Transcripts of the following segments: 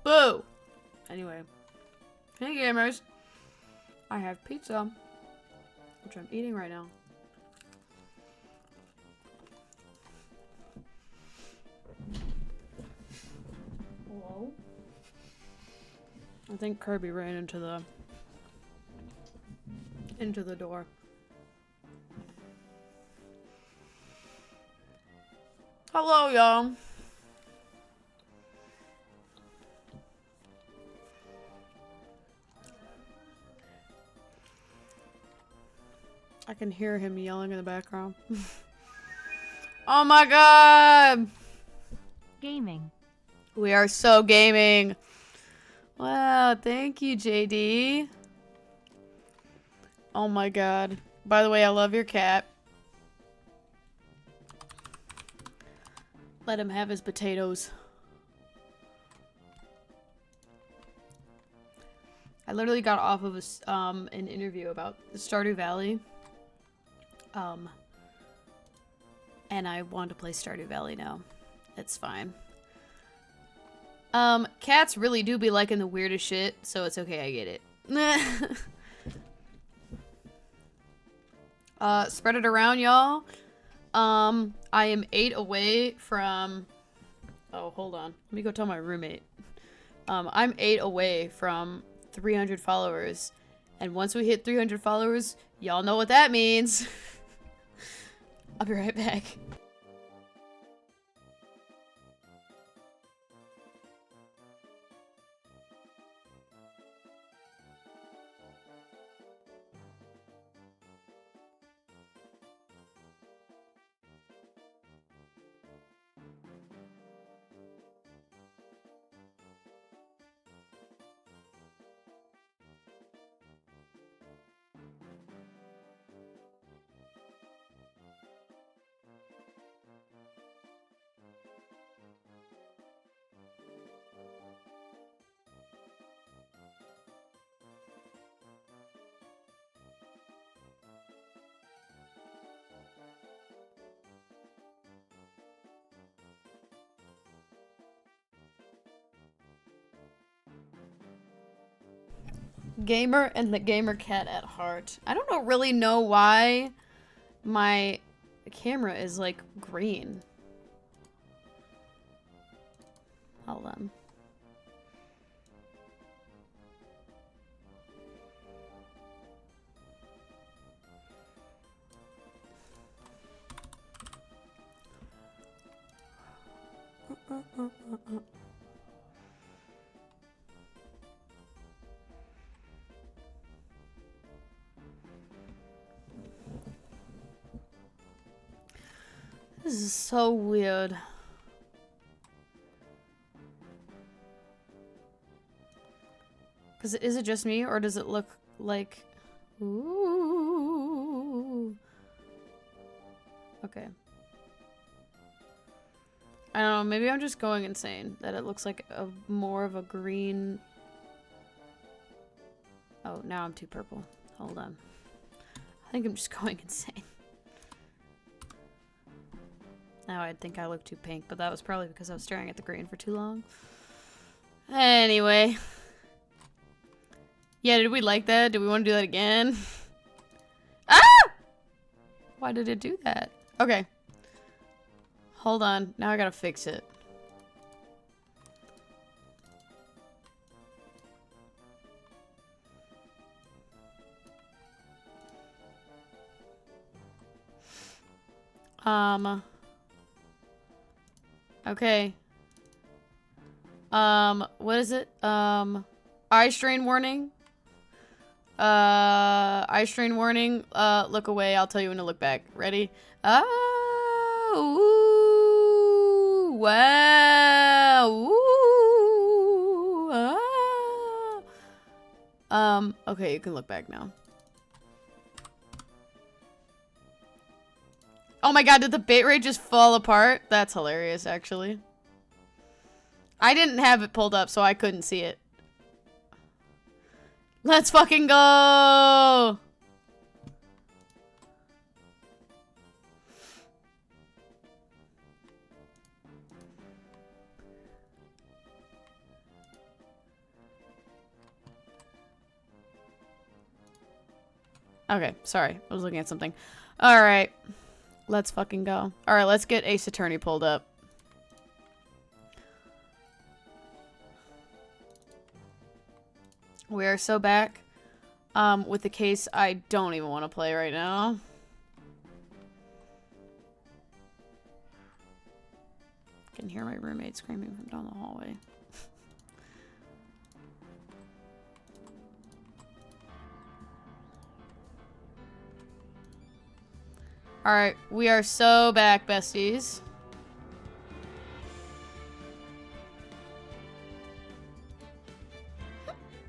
Boo! Anyway. Hey gamers. I have pizza, which I'm eating right now. Hello? I think Kirby ran into the door. Hello, y'all. I can hear him yelling in the background. Oh my god! Gaming. We are so gaming. Wow, thank you, JD. Oh my god. By the way, I love your cat. Let him have his potatoes. I literally got off of an interview about Stardew Valley. And I want to play Stardew Valley now. It's fine. Cats really do be liking the weirdest shit, so it's okay, I get it. Spread it around, y'all. I am 8 away from... Oh, hold on. Let me go tell my roommate. I'm 8 away from 300 followers. And once we hit 300 followers, y'all know what that means. I'll be right back. Gamer and the gamer cat at heart. I don't really know why my camera is like green. Hold on. This is so weird. Is it just me, or does it look like... Ooh. Okay. I don't know, maybe I'm just going insane. That it looks like more of a green... Oh, now I'm too purple. Hold on. I think I'm just going insane. Now I think I look too pink, but that was probably because I was staring at the green for too long. Anyway. Yeah, did we like that? Do we want to do that again? Ah! Why did it do that? Okay. Hold on. Now I gotta fix it. Okay. What is it? Eye strain warning. Eye strain warning. Look away. I'll tell you when to look back. Ready? Ooh, wow. Ooh, okay, you can look back now. Oh my god, did the bitrate just fall apart? That's hilarious, actually. I didn't have it pulled up, so I couldn't see it. Let's fucking go! Okay, sorry. I was looking at something. Alright. Let's fucking go. Alright, let's get Ace Attorney pulled up. We are so back. With the case I don't even want to play right now. I can hear my roommate screaming from down the hallway. Alright, we are so back, besties.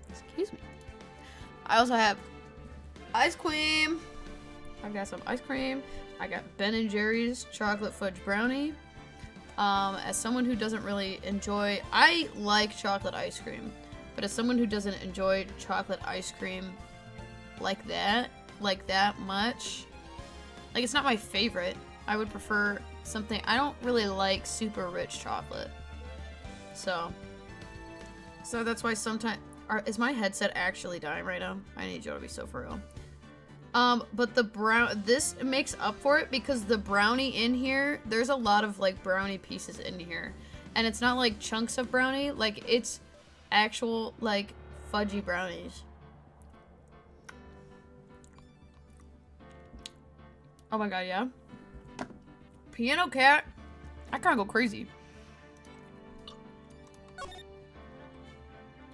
Excuse me. I also have ice cream. I've got some ice cream. I got Ben & Jerry's chocolate fudge brownie. As someone who doesn't really enjoy... I like chocolate ice cream. But as someone who doesn't enjoy chocolate ice cream like that much... Like, it's not my favorite. I would prefer something... I don't really like super rich chocolate. So that's why sometimes... Is my headset actually dying right now? I need you to be so for real. But this makes up for it because the brownie in here, there's a lot of, like, brownie pieces in here. And it's not, like, chunks of brownie. Like, it's actual, like, fudgy brownies. Oh my god, yeah. Piano Cat. I kinda go crazy.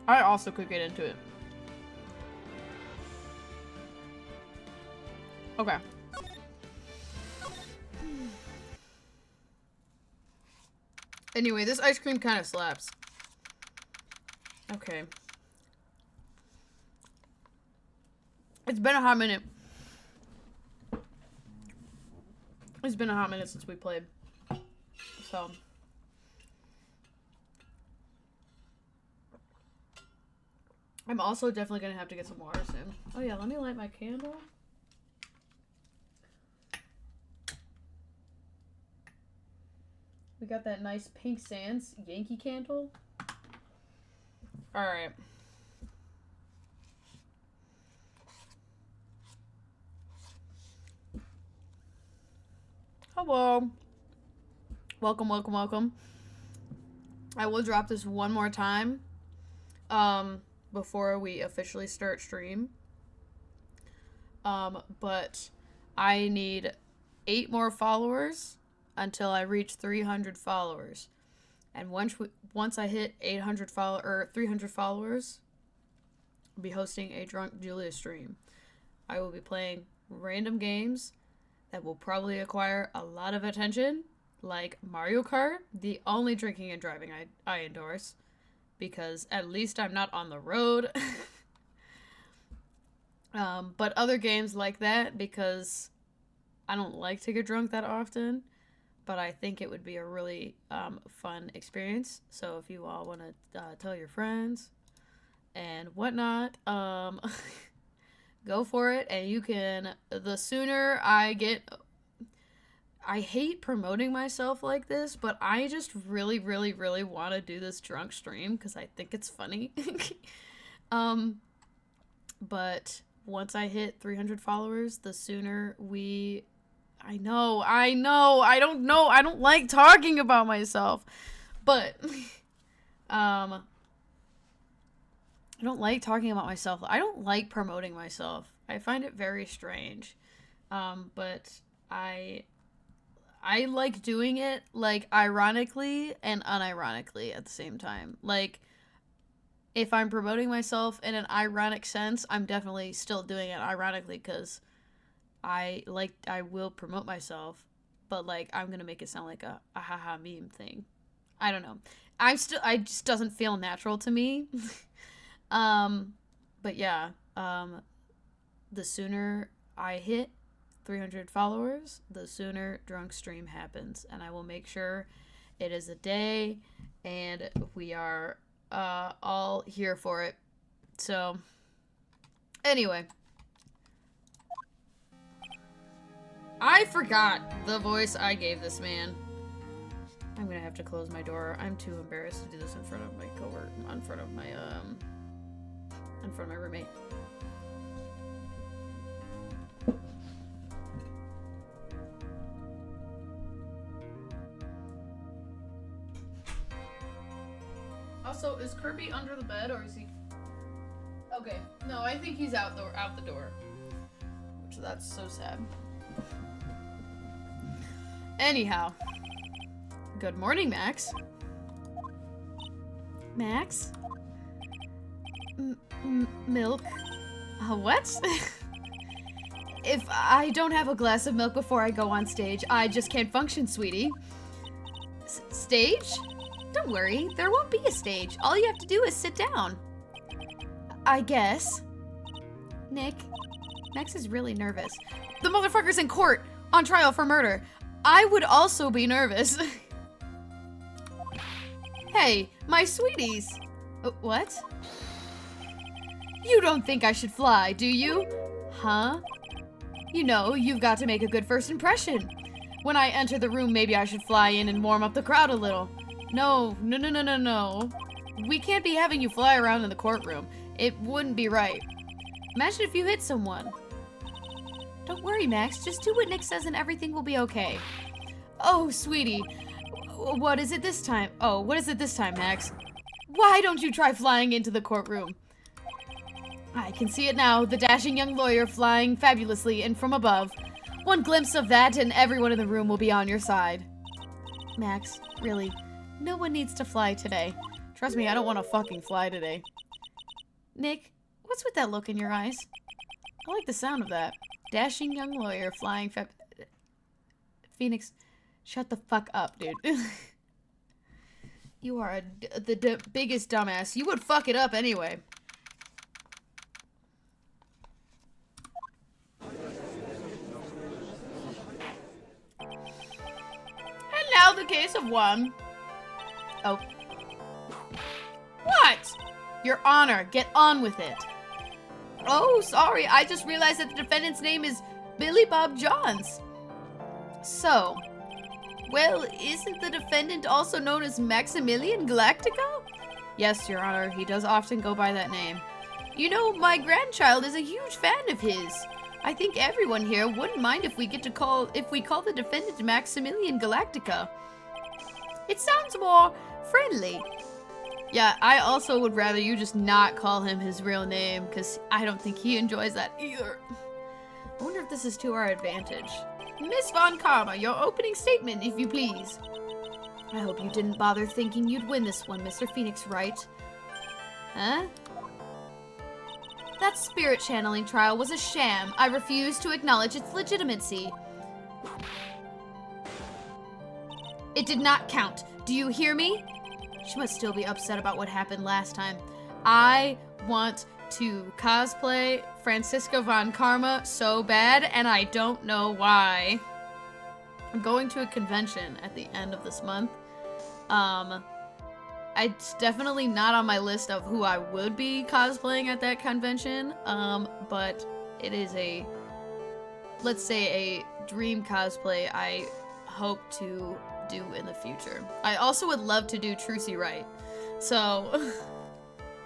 I also could get into it. Okay. Anyway, this ice cream kind of slaps. Okay. It's been a hot minute. It's been a hot minute since we played. So. I'm also definitely gonna have to get some water soon. Oh yeah, let me light my candle. We got that nice Pink Sands Yankee candle. Alright. Hello. Welcome, welcome, welcome. I will drop this one more time. Before we officially start stream. But I need 8 more followers until I reach 300 followers. And once I hit 300 followers, I'll be hosting a Drunk Julia stream. I will be playing random games that will probably acquire a lot of attention, like Mario Kart, the only drinking and driving I endorse, because at least I'm not on the road. But other games like that, because I don't like to get drunk that often, but I think it would be a really fun experience. So if you all want to tell your friends and whatnot, go for it. And you can, the sooner I get... I hate promoting myself like this, but I just really, really, really want to do this drunk stream because I think it's funny. But once I hit 300 followers, the sooner we... I know, I don't know, I don't like talking about myself, but, I don't like talking about myself. I don't like promoting myself. I find it very strange, but I like doing it, like, ironically and unironically at the same time. Like, if I'm promoting myself in an ironic sense, I'm definitely still doing it ironically, because I will promote myself, but, like, I'm gonna make it sound like a haha meme thing. I don't know. I just doesn't feel natural to me. But yeah, the sooner I hit 300 followers, the sooner Drunk Stream happens, and I will make sure it is a day, and we are all here for it. So, anyway. I forgot the voice I gave this man. I'm gonna have to close my door. I'm too embarrassed to do this in front of my coworker, in front of my roommate. Also, is Kirby under the bed or is he? Okay, no, I think he's out the door. Which that's so sad. Anyhow, good morning, Max. Max? Milk? What? If I don't have a glass of milk before I go on stage, I just can't function, sweetie. Stage? Don't worry, there won't be a stage. All you have to do is sit down. I guess. Nick, Max is really nervous. The motherfucker's in court, on trial for murder. I would also be nervous. Hey, my sweeties. What? You don't think I should fly, do you? Huh? You know, you've got to make a good first impression. When I enter the room, maybe I should fly in and warm up the crowd a little. No. We can't be having you fly around in the courtroom. It wouldn't be right. Imagine if you hit someone. Don't worry, Max. Just do what Nick says and everything will be okay. Oh, sweetie. What is it this time? Oh, what is it this time, Max? Why don't you try flying into the courtroom? I can see it now, the dashing young lawyer flying fabulously in from above. One glimpse of that and everyone in the room will be on your side. Max, really, no one needs to fly today. Trust me, I don't want to fucking fly today. Nick, what's with that look in your eyes? I like the sound of that. Dashing young lawyer flying Phoenix, shut the fuck up, dude. You are the biggest dumbass. You would fuck it up anyway. And now the case of one. Oh. What? Your Honor, get on with it. Oh, sorry. I just realized that the defendant's name is Billy Bob Johns. So, well, isn't the defendant also known as Maximilian Galactico? Yes, Your Honor. He does often go by that name. You know, my grandchild is a huge fan of his. I think everyone here wouldn't mind if we call the defendant Maximilian Galactica. It sounds more friendly. Yeah, I also would rather you just not call him his real name, because I don't think he enjoys that either. I wonder if this is to our advantage. Miss Von Karma, your opening statement, if you please. I hope you didn't bother thinking you'd win this one, Mr. Phoenix, right? Huh? That spirit channeling trial was a sham. I refuse to acknowledge its legitimacy. It did not count. Do you hear me? She must still be upset about what happened last time. I want to cosplay Francisca Von Karma so bad, and I don't know why. I'm going to a convention at the end of this month. It's definitely not on my list of who I would be cosplaying at that convention, but it is a, let's say, a dream cosplay I hope to do in the future. I also would love to do Trucy Wright, so,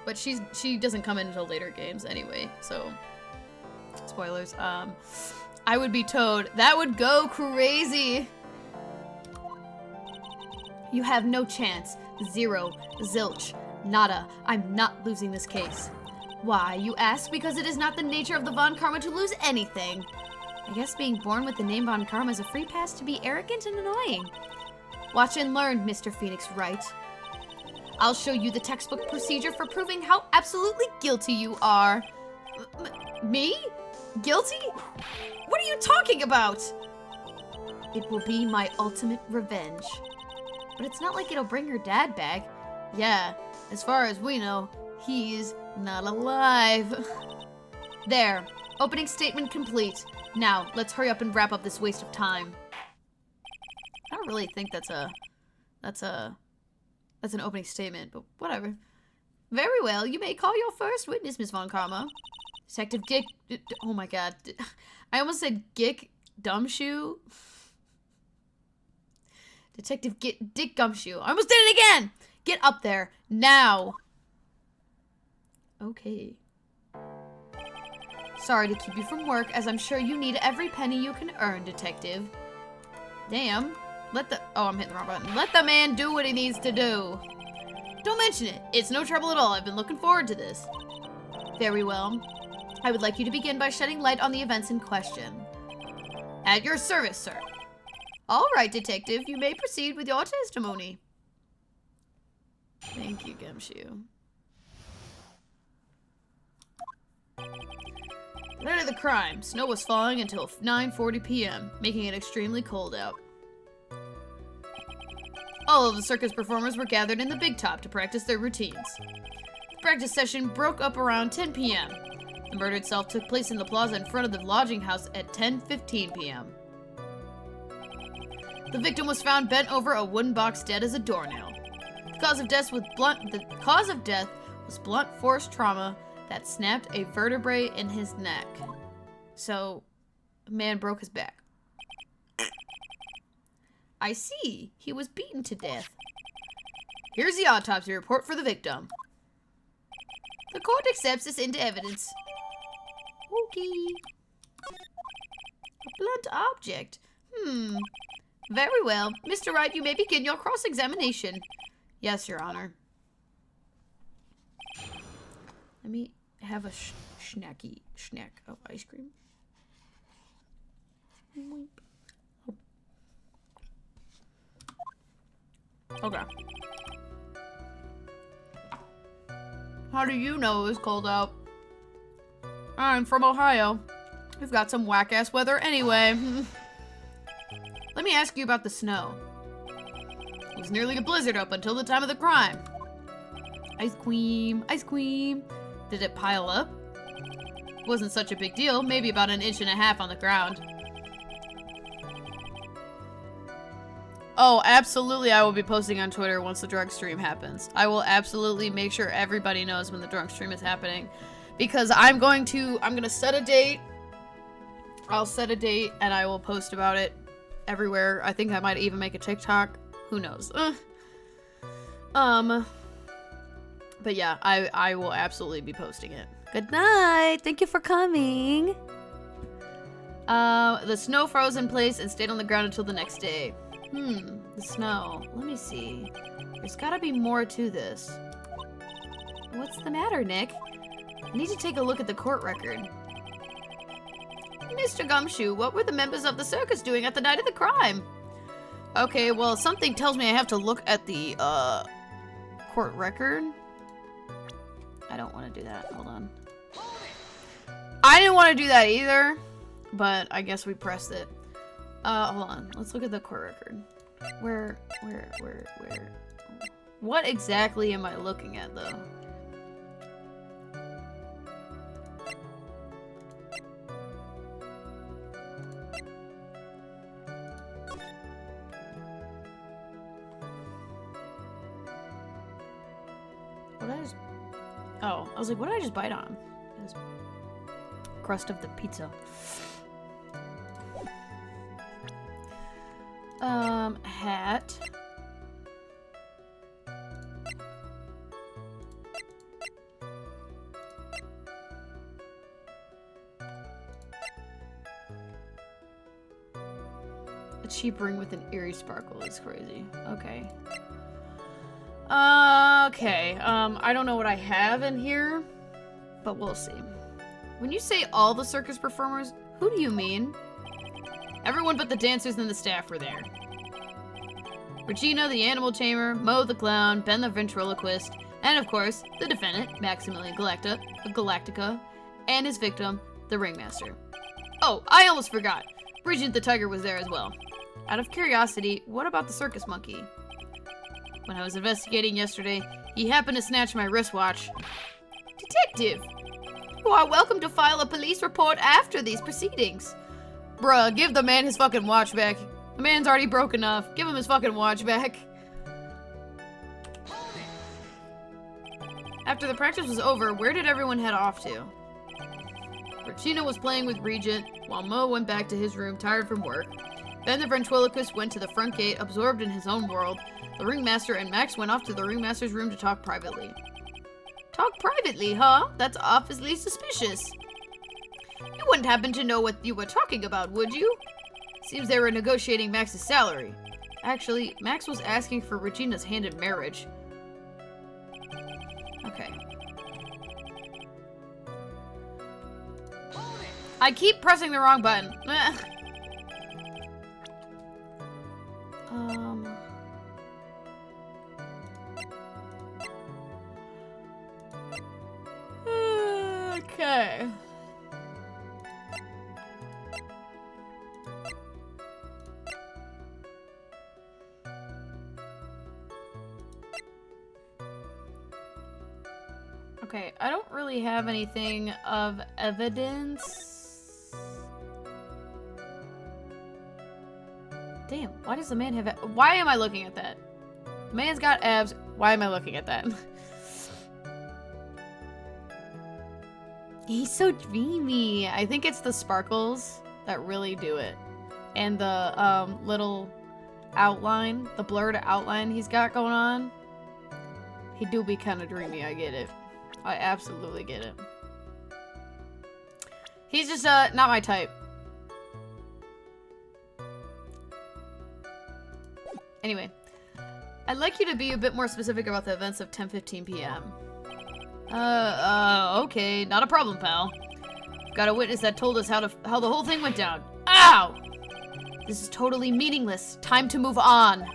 but she doesn't come in until later games anyway, so, spoilers. I would be Toad. That would go crazy. You have no chance. Zero. Zilch. Nada. I'm not losing this case. Why, you ask? Because it is not the nature of the Von Karma to lose anything. I guess being born with the name Von Karma is a free pass to be arrogant and annoying. Watch and learn, Mr. Phoenix Wright. I'll show you the textbook procedure for proving how absolutely guilty you are. Me? Guilty? What are you talking about? It will be my ultimate revenge. But it's not like it'll bring her dad back. Yeah, as far as we know, he's not alive. There, opening statement complete. Now, let's hurry up and wrap up this waste of time. I don't really think that's an opening statement, but whatever. Very well, you may call your first witness, Miss Von Karma. Detective Dick, oh my god. I almost said Gick Dumbshoe. Detective Dick Gumshoe. I almost did it again! Get up there, now! Okay. Sorry to keep you from work, as I'm sure you need every penny you can earn, Detective. Damn. Oh, I'm hitting the wrong button. Let the man do what he needs to do. Don't mention it. It's no trouble at all. I've been looking forward to this. Very well. I would like you to begin by shedding light on the events in question. At your service, sir. All right, Detective. You may proceed with your testimony. Thank you, Gumshoe. Night of the crime. Snow was falling until 9:40 p.m., making it extremely cold out. All of the circus performers were gathered in the big top to practice their routines. The practice session broke up around 10 p.m. The murder itself took place in the plaza in front of the lodging house at 10:15 p.m. The victim was found bent over a wooden box dead as a doornail. The cause of death was blunt force trauma that snapped a vertebrae in his neck. So, a man broke his back. I see. He was beaten to death. Here's the autopsy report for the victim. The court accepts this into evidence. Okay. A blunt object. Very well. Mr. Wright, you may begin your cross-examination. Yes, Your Honor. Let me have a snack of ice cream. Okay. How do you know it was cold out? I'm from Ohio. We've got some whack-ass weather anyway. Let me ask you about the snow. It was nearly a blizzard up until the time of the crime. Ice cream, ice cream. Did it pile up? It wasn't such a big deal, maybe about 1.5 inches on the ground. Oh, absolutely, I will be posting on Twitter once the drunk stream happens. I will absolutely make sure everybody knows when the drunk stream is happening. Because I'm gonna set a date. I'll set a date and I will post about it everywhere. I think I might even make a TikTok. Who knows? But yeah, I will absolutely be posting it. Good night. Thank you for coming. The snow froze in place and stayed on the ground until the next day. The snow. Let me see. There's gotta be more to this. What's the matter, Nick? I need to take a look at the court record. Mr. Gumshoe, what were the members of the circus doing at the night of the crime? Okay, well, something tells me I have to look at the, court record. I don't want to do that. Hold on. I didn't want to do that either, but I guess we pressed it. Hold on. Let's look at the court record. Where? What exactly am I looking at, though? Oh, I was like, what did I just bite on? It was crust of the pizza. Hat. A cheap ring with an eerie sparkle is crazy. Okay. Okay, I don't know what I have in here, but we'll see. When you say all the circus performers, who do you mean? Everyone but the dancers and the staff were there. Regina, the animal tamer, Mo the clown, Ben the ventriloquist, and of course, the defendant, Maximilian Galactica, and his victim, the ringmaster. Oh, I almost forgot. Bridget the tiger was there as well. Out of curiosity, what about the circus monkey? When I was investigating yesterday, he happened to snatch my wristwatch. Detective! You are welcome to file a police report after these proceedings. Bruh, give the man his fucking watch back. The man's already broke enough. Give him his fucking watch back. After the practice was over, where did everyone head off to? Regina was playing with Regent, while Mo went back to his room tired from work. Ben the ventriloquist went to the front gate, absorbed in his own world. The ringmaster and Max went off to the ringmaster's room to talk privately. Talk privately, huh? That's obviously suspicious. wouldn't happen to know what you were talking about, would you? Seems they were negotiating Max's salary. Actually, Max was asking for Regina's hand in marriage. Okay. I keep pressing the wrong button. Okay. Okay, I don't really have anything of evidence. Damn, why does the man have why am I looking at that? The man's got abs. Why am I looking at that? He's so dreamy. I think it's the sparkles that really do it. And the little outline, the blurred outline he's got going on. He do be kind of dreamy, I get it. I absolutely get it. He's just not my type. Anyway, I'd like you to be a bit more specific about the events of 10:15 p.m. Okay, not a problem, pal. Got a witness that told us how the whole thing went down. Ow! This is totally meaningless. Time to move on.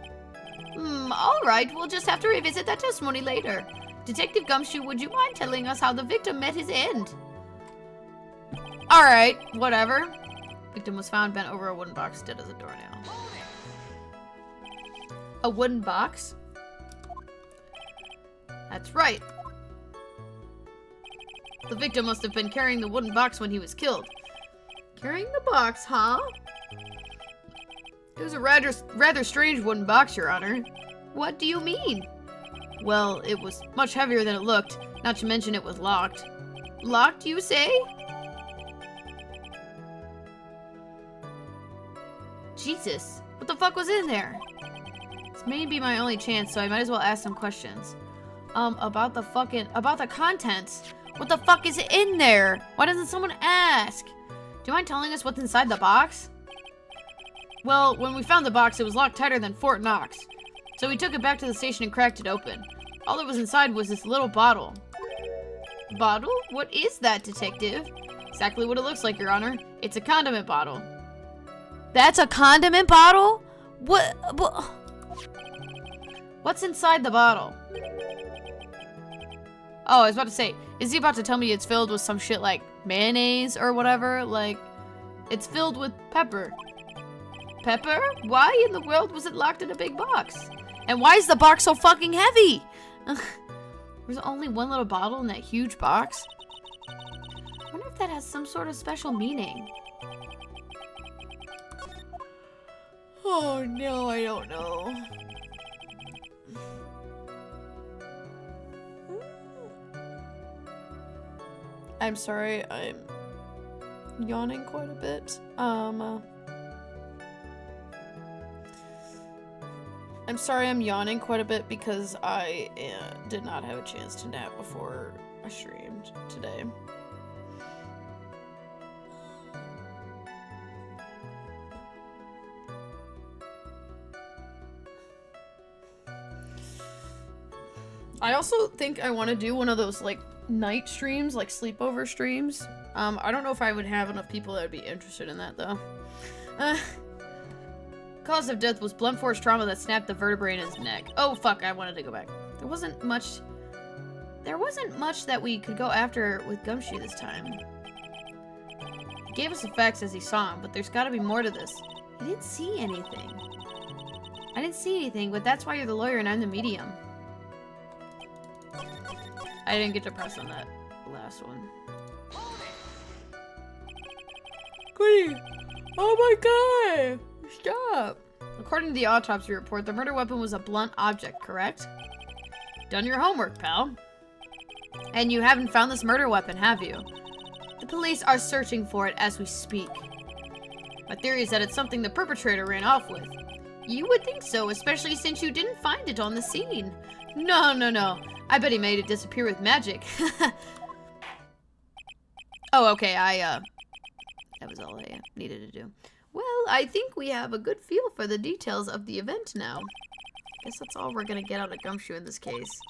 Alright, we'll just have to revisit that testimony later. Detective Gumshoe, would you mind telling us how the victim met his end? Alright, whatever. Victim was found bent over a wooden box, dead as a doornail. A wooden box? That's right. The victim must have been carrying the wooden box when he was killed. Carrying the box, huh? It was a rather strange wooden box, Your Honor. What do you mean? Well, it was much heavier than it looked, not to mention it was locked. Locked, you say? Jesus, what the fuck was in there? This may be my only chance, so I might as well ask some questions. About the contents. What the fuck is in there? Why doesn't someone ask? Do you mind telling us what's inside the box? Well, when we found the box, it was locked tighter than Fort Knox. So we took it back to the station and cracked it open. All that was inside was this little bottle. Bottle? What is that, detective? Exactly what it looks like, Your Honor. It's a condiment bottle. That's a condiment bottle? What? What's inside the bottle? Oh, I was about to say, is he about to tell me it's filled with some shit like mayonnaise or whatever? Like, it's filled with pepper. Pepper? Why in the world was it locked in a big box? And why is the box so fucking heavy? There's only one little bottle in that huge box. I wonder if that has some sort of special meaning. Oh no, I don't know. I'm sorry, I'm yawning quite a bit. I'm sorry I'm yawning quite a bit because I did not have a chance to nap before I streamed today. I also think I want to do one of those like night streams, like sleepover streams. I don't know if I would have enough people that would be interested in that though. Cause of death was blunt force trauma that snapped the vertebrae in his neck. Oh fuck, I wanted to go back. There wasn't much that we could go after with Gumshoe this time. He gave us the facts as he saw him, but there's gotta be more to this. He didn't see anything. I didn't see anything, but that's why you're the lawyer and I'm the medium. I didn't get to press on that last one. Goody! Oh my god! Stop! According to the autopsy report, the murder weapon was a blunt object, correct? Done your homework, pal. And you haven't found this murder weapon, have you? The police are searching for it as we speak. My theory is that it's something the perpetrator ran off with. You would think so, especially since you didn't find it on the scene. No, no, no. I bet he made it disappear with magic. Oh, okay, That was all I needed to do. Well, I think we have a good feel for the details of the event now. Guess that's all we're gonna get out of Gumshoe in this case.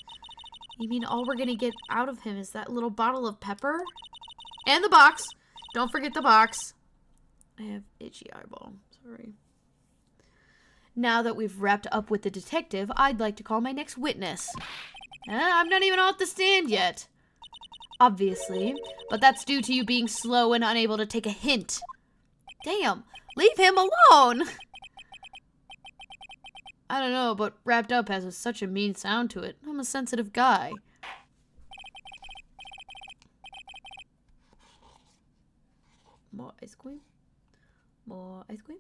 You mean all we're gonna get out of him is that little bottle of pepper? And the box! Don't forget the box. I have itchy eyeball. Sorry. Now that we've wrapped up with the detective, I'd like to call my next witness. I'm not even off the stand yet. Obviously, but that's due to you being slow and unable to take a hint. Damn, leave him alone! I don't know, but wrapped up has such a mean sound to it. I'm a sensitive guy. More ice cream? More ice cream?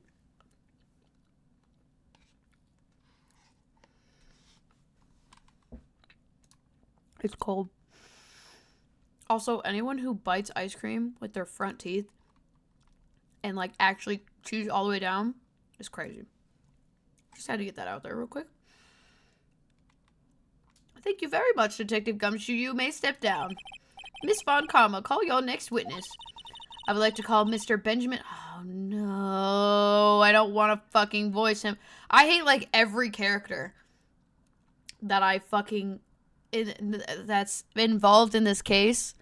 It's cold. Also, anyone who bites ice cream with their front teeth and, like, actually chews all the way down is crazy. Just had to get that out there real quick. Thank you very much, Detective Gumshoe. You may step down. Miss Von Karma, call your next witness. I would like to call Mr. Benjamin... Oh, no. I don't want to fucking voice him. I hate, like, every character that I fucking... that's involved in this case.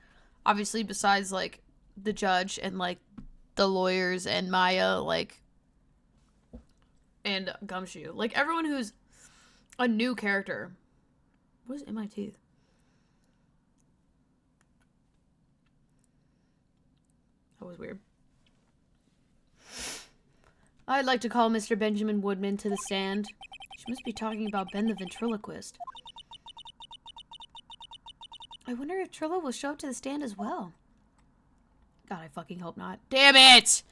Obviously, besides, like, the judge and, like, the lawyers and Maya, like, and Gumshoe. Like, everyone who's a new character. What is in my teeth? That was weird. I'd like to call Mr. Benjamin Woodman to the stand. She must be talking about Ben the ventriloquist. I wonder if Trillo will show up to the stand as well. God, I fucking hope not. Damn it!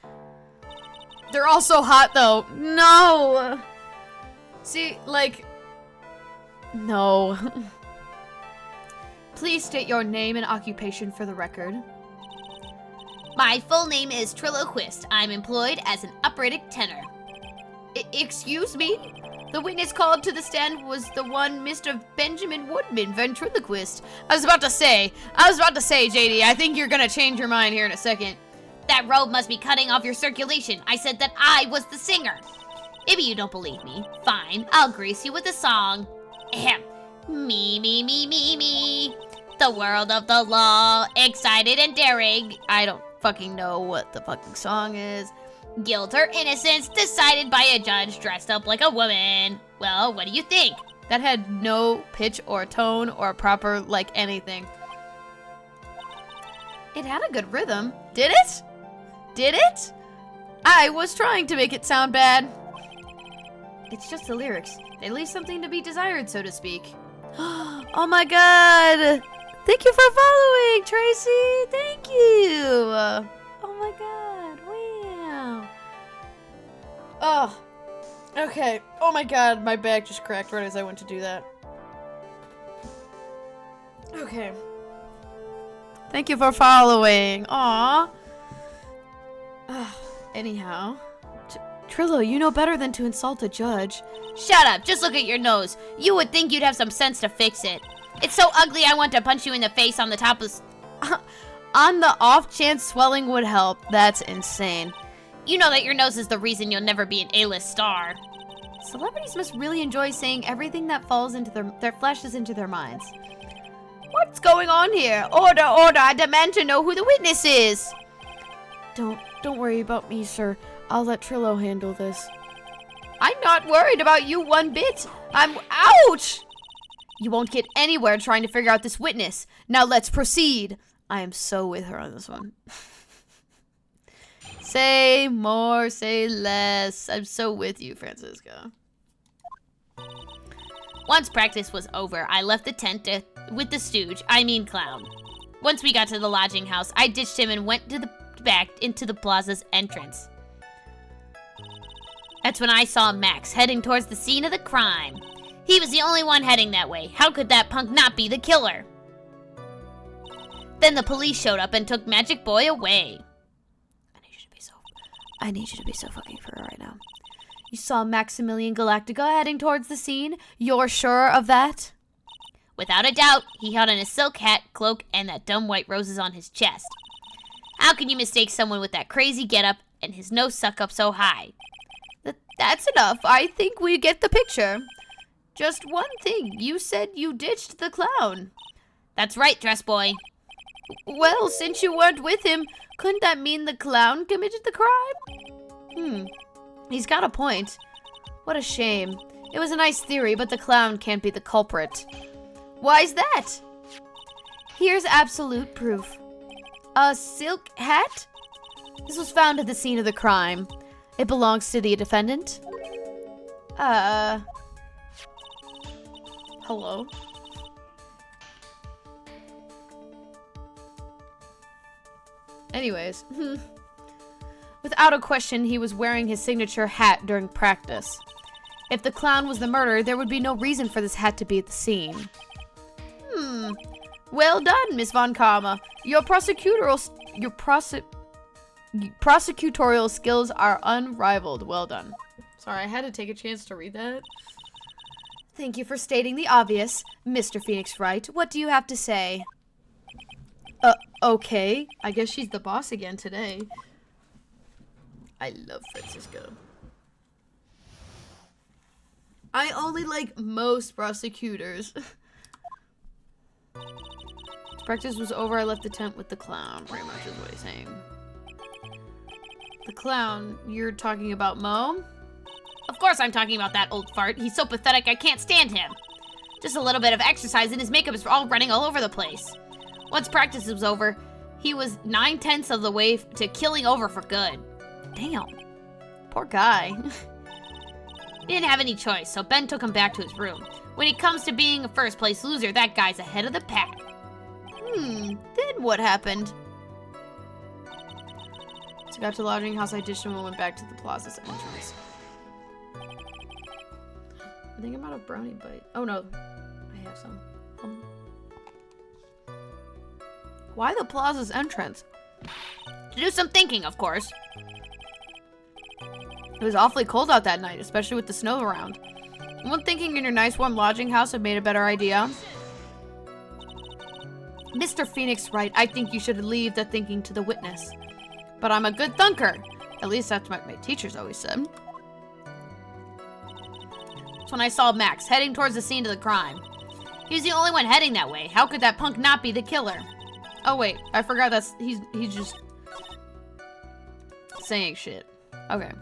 They're all so hot, though. No! See, like... No. Please state your name and occupation for the record. My full name is Triloquist. I'm employed as an operatic tenor. Excuse me? The witness called to the stand was the one Mr. Benjamin Woodman, ventriloquist. I was about to say, JD, I think you're gonna change your mind here in a second. That robe must be cutting off your circulation. I said that I was the singer. Maybe you don't believe me. Fine, I'll grace you with a song. Ahem. Me, me, me, me, me. The world of the law, excited and daring. I don't fucking know what the fucking song is. Guilt or innocence decided by a judge dressed up like a woman. Well, what do you think? That had no pitch or tone or proper, like, anything. It had a good rhythm. Did it? Did it? I was trying to make it sound bad. It's just the lyrics. They leave something to be desired, so to speak. Oh my god! Thank you for following, Tracy! Thank you! Oh my god, wow. Oh, okay. Oh my god, my back just cracked right as I went to do that. Okay. Thank you for following. Aww. Anyhow. Trillo, you know better than to insult a judge. Shut up, just look at your nose. You would think you'd have some sense to fix it. It's so ugly I want to punch you in the face on the top of... On the off chance swelling would help. That's insane. You know that your nose is the reason you'll never be an A-list star. Celebrities must really enjoy saying everything that falls into their flashes into their minds. What's going on here? Order, order, I demand to know who the witness is. Don't worry about me, sir. I'll let Trillo handle this. I'm not worried about you one bit. Ouch! You won't get anywhere trying to figure out this witness. Now let's proceed. I am so with her on this one. Say more, say less. I'm so with you, Francisco. Once practice was over, I left the tent with the stooge, clown. Once we got to the lodging house, I ditched him and went to the back into the plaza's entrance. That's when I saw Max heading towards the scene of the crime. He was the only one heading that way. How could that punk not be the killer? Then the police showed up and took Magic Boy away. I need you to be so fucking for real right now. You saw Maximilian Galactica heading towards the scene? You're sure of that? Without a doubt, he had on a silk hat, cloak, and that dumb white roses on his chest. How can you mistake someone with that crazy getup and his nose stuck up so high? That's enough. I think we get the picture. Just one thing. You said you ditched the clown. That's right, dress boy. Well, since you weren't with him, couldn't that mean the clown committed the crime? He's got a point. What a shame. It was a nice theory, but the clown can't be the culprit. Why's that? Here's absolute proof. A silk hat? This was found at the scene of the crime. It belongs to the defendant. Hello? Anyways. Without a question, he was wearing his signature hat during practice. If the clown was the murderer, there would be no reason for this hat to be at the scene. Well done, Miss Von Karma. Your prosecutorial skills are unrivaled. Well done. Sorry, I had to take a chance to read that. Thank you for stating the obvious. Mr. Phoenix Wright, what do you have to say? Okay. I guess she's the boss again today. I love Francisco. I only like most prosecutors. Practice was over. I left the tent with the clown. Pretty much is what he's saying. The clown, you're talking about Mo? Of course I'm talking about that old fart. He's so pathetic I can't stand him. Just a little bit of exercise and his makeup is all running all over the place. Once practice was over, he was 9/10 of the way to killing over for good. Damn. Poor guy. He didn't have any choice, so Ben took him back to his room. When it comes to being a first place loser, that guy's ahead of the pack. Then what happened? So got to the lodging house, I ditched him and went back to the plaza's entrance. I think I'm out of brownie bite. Oh no, I have some. Why the plaza's entrance? To do some thinking, of course. It was awfully cold out that night, especially with the snow around. Wouldn't thinking in your nice warm lodging house have made a better idea? Mr. Phoenix Wright, I think you should leave the thinking to the witness. But I'm a good thunker. At least that's what my teachers always said. That's when I saw Max heading towards the scene of the crime. He was the only one heading that way. How could that punk not be the killer? Oh wait, I forgot he's just saying shit. Okay.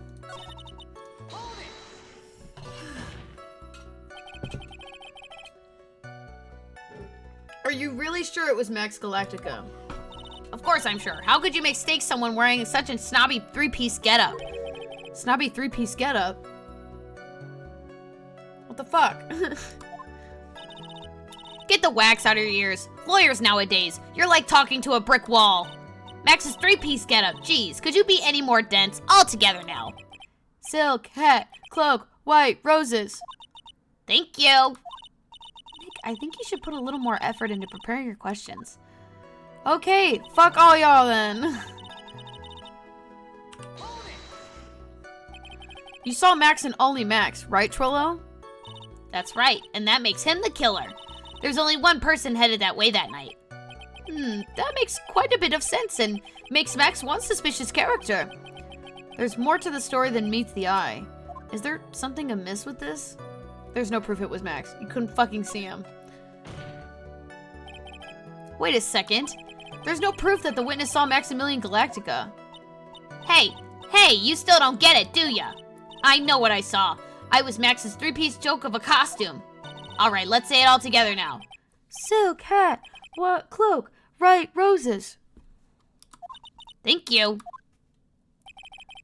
Are you really sure it was Max Galactica? Of course I'm sure. How could you mistake someone wearing such a snobby three-piece getup? Snobby three-piece getup? What the fuck? Get the wax out of your ears. Lawyers nowadays, you're like talking to a brick wall. Max's three-piece getup. Jeez, could you be any more dense? All together now. Silk, hat, cloak, white, roses. Thank you. I think you should put a little more effort into preparing your questions. Okay, fuck all y'all then. You saw Max and only Max, right, Trollo? That's right, and that makes him the killer. There's only one person headed that way that night. That makes quite a bit of sense and makes Max one suspicious character. There's more to the story than meets the eye. Is there something amiss with this? There's no proof it was Max. You couldn't fucking see him. Wait a second. There's no proof that the witness saw Maximilian Galactica. Hey, you still don't get it, do ya? I know what I saw. I was Max's three-piece joke of a costume. Alright, let's say it all together now. Silk, hat, what, cloak, right, roses. Thank you.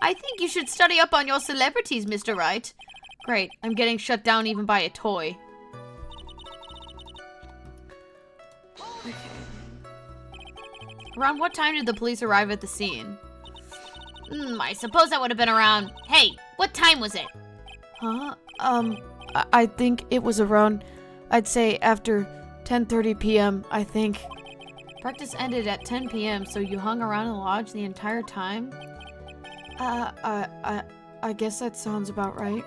I think you should study up on your celebrities, Mr. Wright. Great, I'm getting shut down even by a toy. Okay. Around what time did the police arrive at the scene? I suppose that would have been around... Hey, what time was it? Huh? I think it was around, I'd say after 10:30 p.m., I think. Practice ended at 10 p.m., so you hung around the lodge the entire time? I guess that sounds about right.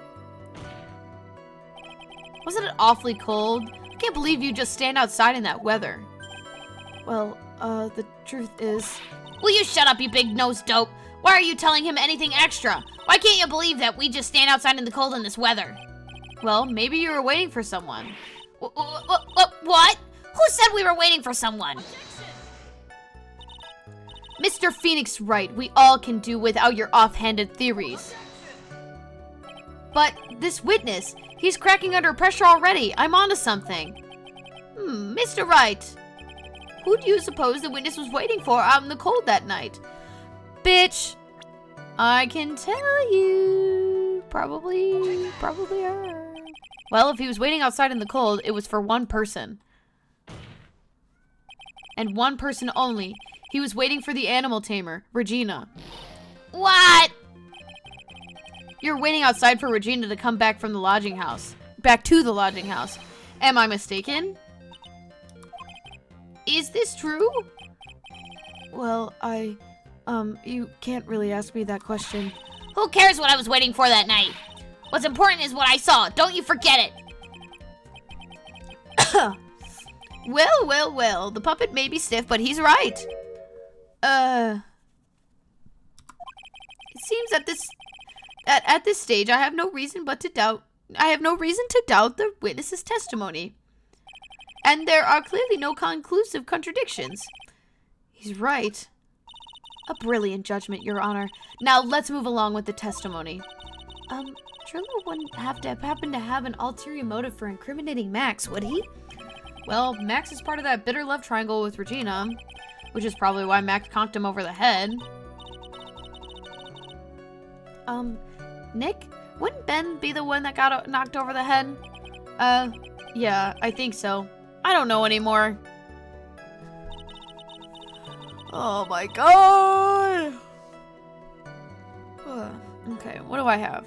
Wasn't it awfully cold? I can't believe you just stand outside in that weather. Well, the truth is... Will you shut up, you big-nosed dope? Why are you telling him anything extra? Why can't you believe that we just stand outside in the cold in this weather? Well, maybe you were waiting for someone. What? Who said we were waiting for someone? Mr. Phoenix right, we all can do without your offhanded theories. But this witness, he's cracking under pressure already. I'm onto something. Mr. Wright. Who do you suppose the witness was waiting for out in the cold that night? Bitch, I can tell you. Probably her. Well, if he was waiting outside in the cold, it was for one person. And one person only. He was waiting for the animal tamer, Regina. What? You're waiting outside for Regina to come back from the lodging house. Back to the lodging house. Am I mistaken? Is this true? Well, you can't really ask me that question. Who cares what I was waiting for that night? What's important is what I saw. Don't you forget it. Well. The puppet may be stiff, but he's right. It seems at this stage I have no reason to doubt the witness's testimony. And there are clearly no conclusive contradictions. He's right. A brilliant judgment, Your Honor. Now let's move along with the testimony. Triller wouldn't happen to have an ulterior motive for incriminating Max, would he? Well, Max is part of that bitter love triangle with Regina, which is probably why Max conked him over the head. Nick? Wouldn't Ben be the one that got knocked over the head? Yeah, I think so. I don't know anymore. Oh my god! Okay, what do I have?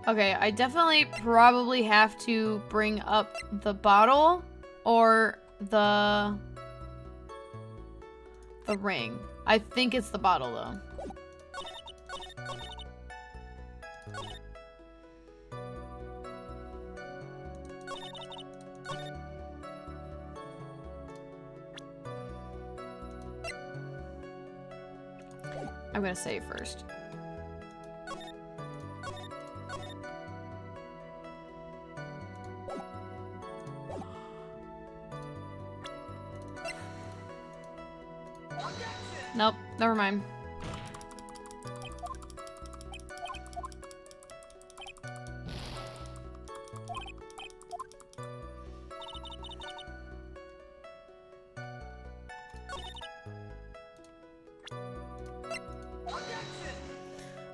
Okay, I definitely probably have to bring up the bottle or the ring. I think it's the bottle though. I'm gonna save first. Nope, never mind.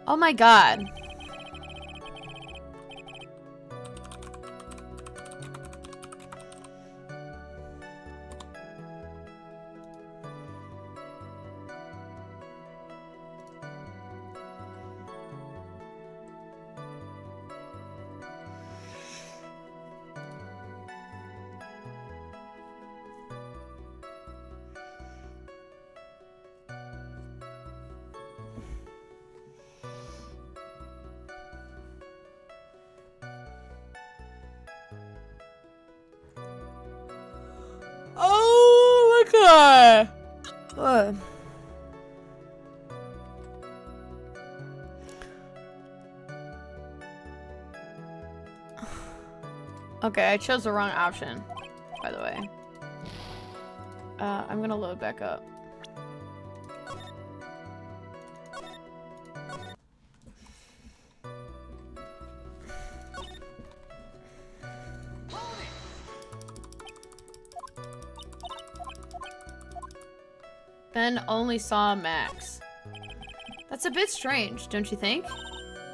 Oh my god. Oh my god. What? Okay, I chose the wrong option, by the way. I'm gonna load back up. Ben only saw Max. That's a bit strange, don't you think?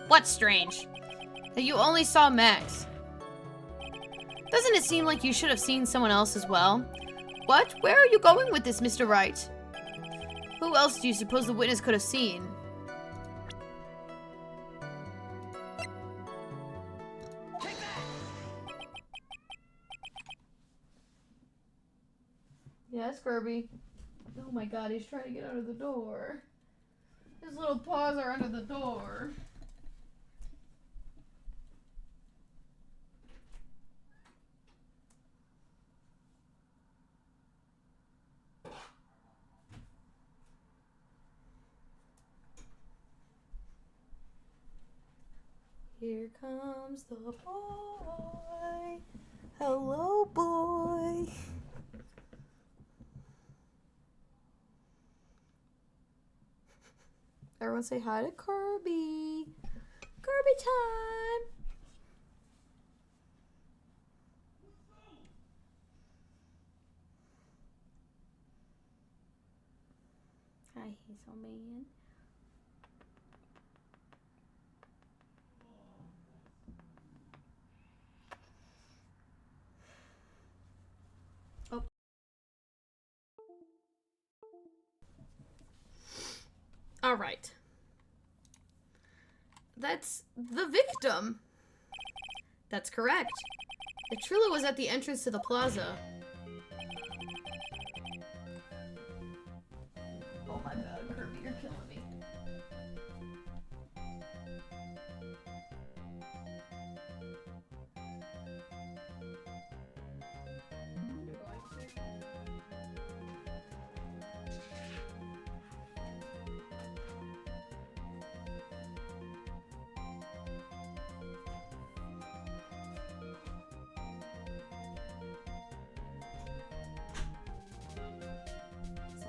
What's strange? That you only saw Max. Doesn't it seem like you should have seen someone else as well? What? Where are you going with this, Mr. Wright? Who else do you suppose the witness could have seen? Yes, Kirby. Oh my god, he's trying to get under the door. His little paws are under the door. Here comes the boy. Hello, boy. Everyone say hi to Kirby. Kirby time. Hi, Hazel Man. Oh. All right. That's the victim. That's correct. The Trilla was at the entrance to the plaza. Oh my god, Kirby, you're killing me.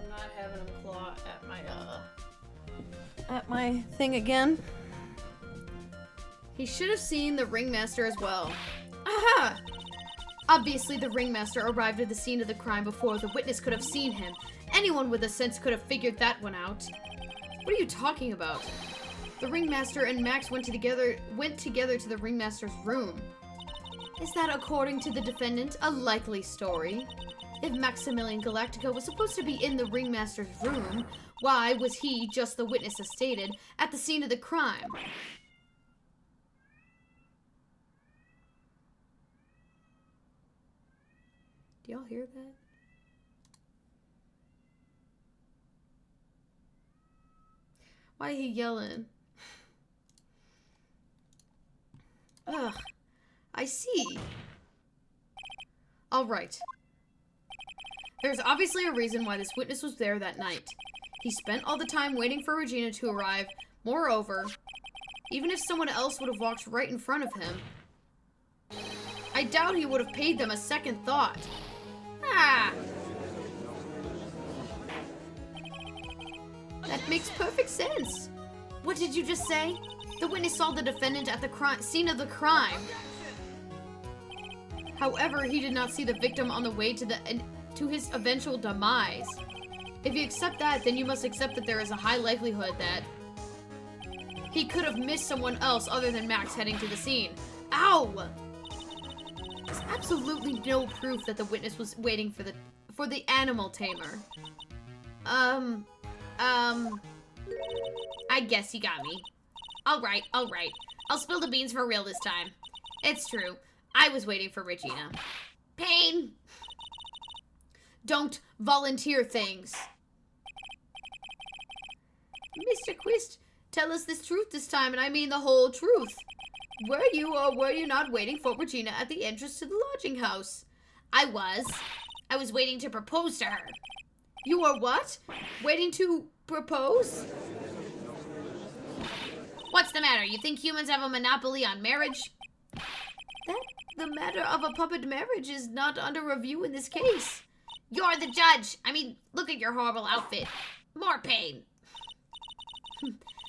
Not having him claw at my thing again. He should have seen the ringmaster as well. Aha! Obviously, the ringmaster arrived at the scene of the crime before the witness could have seen him. Anyone with a sense could have figured that one out. What are you talking about? The ringmaster and Max went together to the ringmaster's room. Is that, according to the defendant, a likely story? If Maximilian Galactica was supposed to be in the ringmaster's room, why was he, just the witness has stated, at the scene of the crime? Do y'all hear that? Why he yelling? Ugh, I see. All right. There's obviously a reason why this witness was there that night. He spent all the time waiting for Regina to arrive. Moreover, even if someone else would have walked right in front of him, I doubt he would have paid them a second thought. Ah! That makes perfect sense. What did you just say? The witness saw the defendant at the scene of the crime. However, he did not see the victim on the way to his eventual demise. If you accept that, then you must accept that there is a high likelihood that he could have missed someone else other than Max heading to the scene. Ow! There's absolutely no proof that the witness was waiting for the animal tamer. I guess you got me. Alright. I'll spill the beans for real this time. It's true. I was waiting for Regina. Pain! Don't volunteer things. Mr. Quist, tell us this truth this time, and I mean the whole truth. Were you or were you not waiting for Regina at the entrance to the lodging house? I was waiting to propose to her. You were what? Waiting to propose? What's the matter? You think humans have a monopoly on marriage? The matter of a puppet marriage is not under review in this case. You're the judge. I mean, look at your horrible outfit. More pain.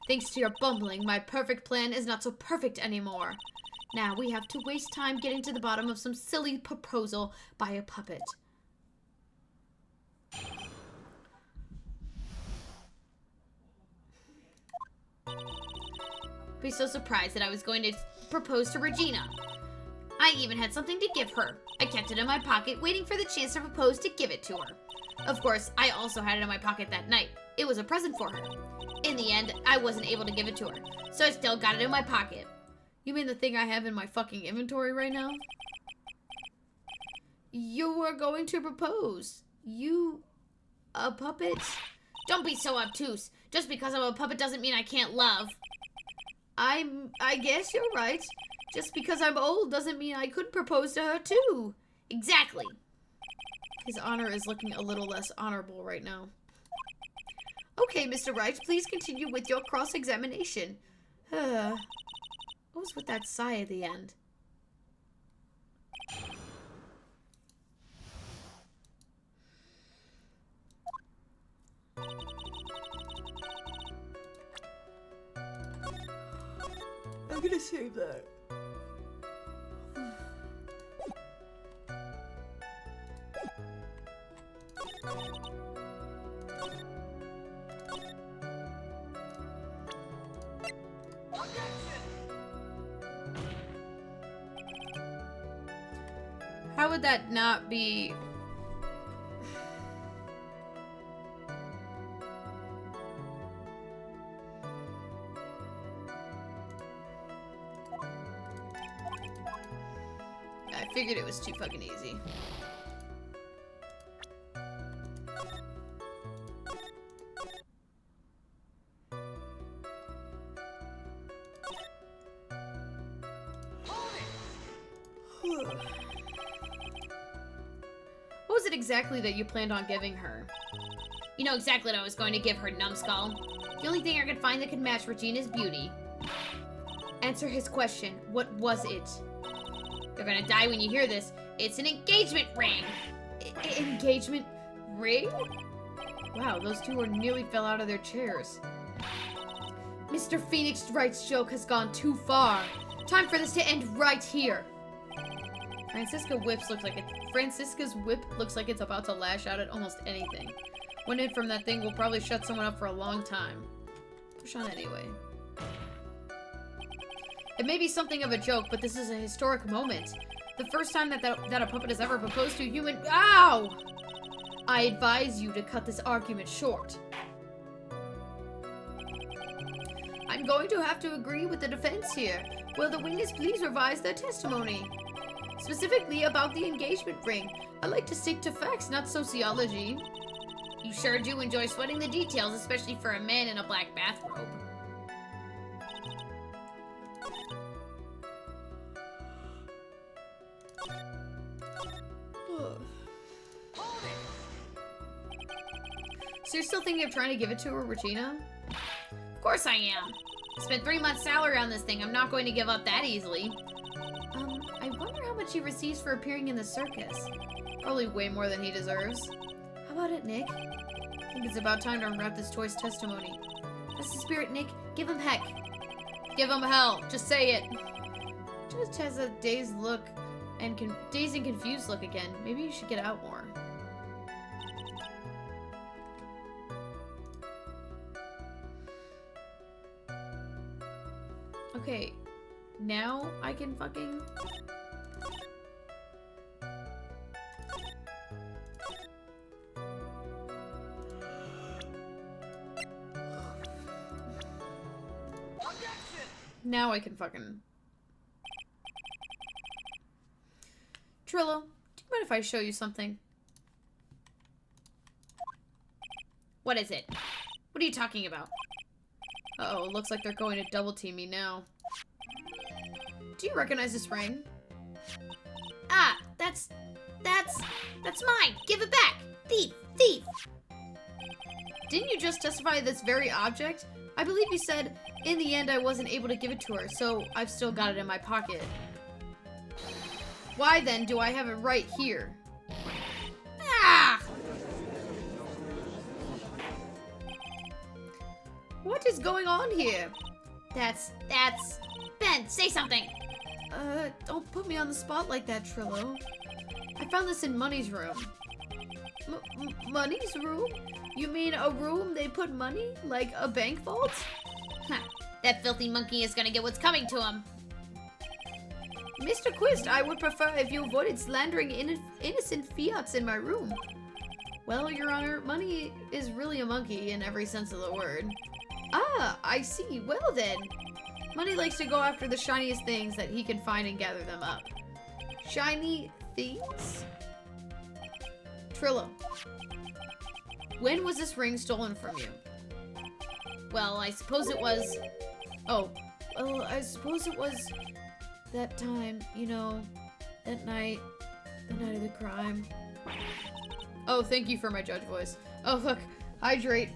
Thanks to your bumbling, my perfect plan is not so perfect anymore. Now we have to waste time getting to the bottom of some silly proposal by a puppet. Be so surprised that I was going to propose to Regina. I even had something to give her. I kept it in my pocket, waiting for the chance to propose to give it to her. Of course, I also had it in my pocket that night. It was a present for her. In the end, I wasn't able to give it to her, so I still got it in my pocket. You mean the thing I have in my fucking inventory right now? You were going to propose. You... a puppet? Don't be so obtuse. Just because I'm a puppet doesn't mean I can't love. I guess you're right. Just because I'm old doesn't mean I couldn't propose to her too. Exactly. His honor is looking a little less honorable right now. Okay, Mr. Wright, please continue with your cross-examination. What was with that sigh at the end? I'm gonna save that. How would that not be... I figured it was too fucking easy. What was it exactly that you planned on giving her? You know exactly what I was going to give her, numbskull. The only thing I could find that could match Regina's beauty. Answer his question. What was it? You're gonna die when you hear this. It's an engagement ring. Engagement ring? Wow, those two nearly fell out of their chairs. Mr. Phoenix Wright's joke has gone too far. Time for this to end right here. Francisca's whip looks like it's about to lash out at almost anything. One hit from that thing will probably shut someone up for a long time. Push on anyway. It may be something of a joke, but this is a historic moment. The first time that a puppet has ever proposed to a human— Ow! I advise you to cut this argument short. I'm going to have to agree with the defense here. Will the witness please revise their testimony? Specifically about the engagement ring. I like to stick to facts, not sociology. You sure do enjoy sweating the details, especially for a man in a black bathrobe. So you're still thinking of trying to give it to her, Regina? Of course I am. I spent 3 months' salary on this thing. I'm not going to give up that easily. I wonder how much he receives for appearing in the circus. Probably way more than he deserves. How about it, Nick? I think it's about time to unwrap this toy's testimony. That's the spirit, Nick. Give him heck. Give him hell. Just say it. Just has a dazed look and dazed and confused look again. Maybe you should get out more. Okay, now I can fucking... Now I can fucking... Trillo, do you mind if I show you something? What is it? What are you talking about? Uh-oh, looks like they're going to double team me now. Do you recognize this ring? Ah, that's mine. Give it back. Thief, thief. Didn't you just testify to this very object? I believe you said, in the end I wasn't able to give it to her, so I've still got it in my pocket. Why then do I have it right here? Ah! What is going on here? That's... Ben, say something. Don't put me on the spot like that, Trillo. I found this in Money's room. Money's room? You mean a room they put money? Like a bank vault? Huh. That filthy monkey is gonna get what's coming to him. Mr. Quist, I would prefer if you avoided slandering innocent fiats in my room. Well, Your Honor, Money is really a monkey in every sense of the word. Ah, I see. Well then. Money likes to go after the shiniest things that he can find and gather them up. Shiny things? Trillo, when was this ring stolen from you? Well, I suppose it was... Oh, well, I suppose it was that time, you know, that night, the night of the crime. Oh, thank you for my judge voice. Oh, look, hydrate.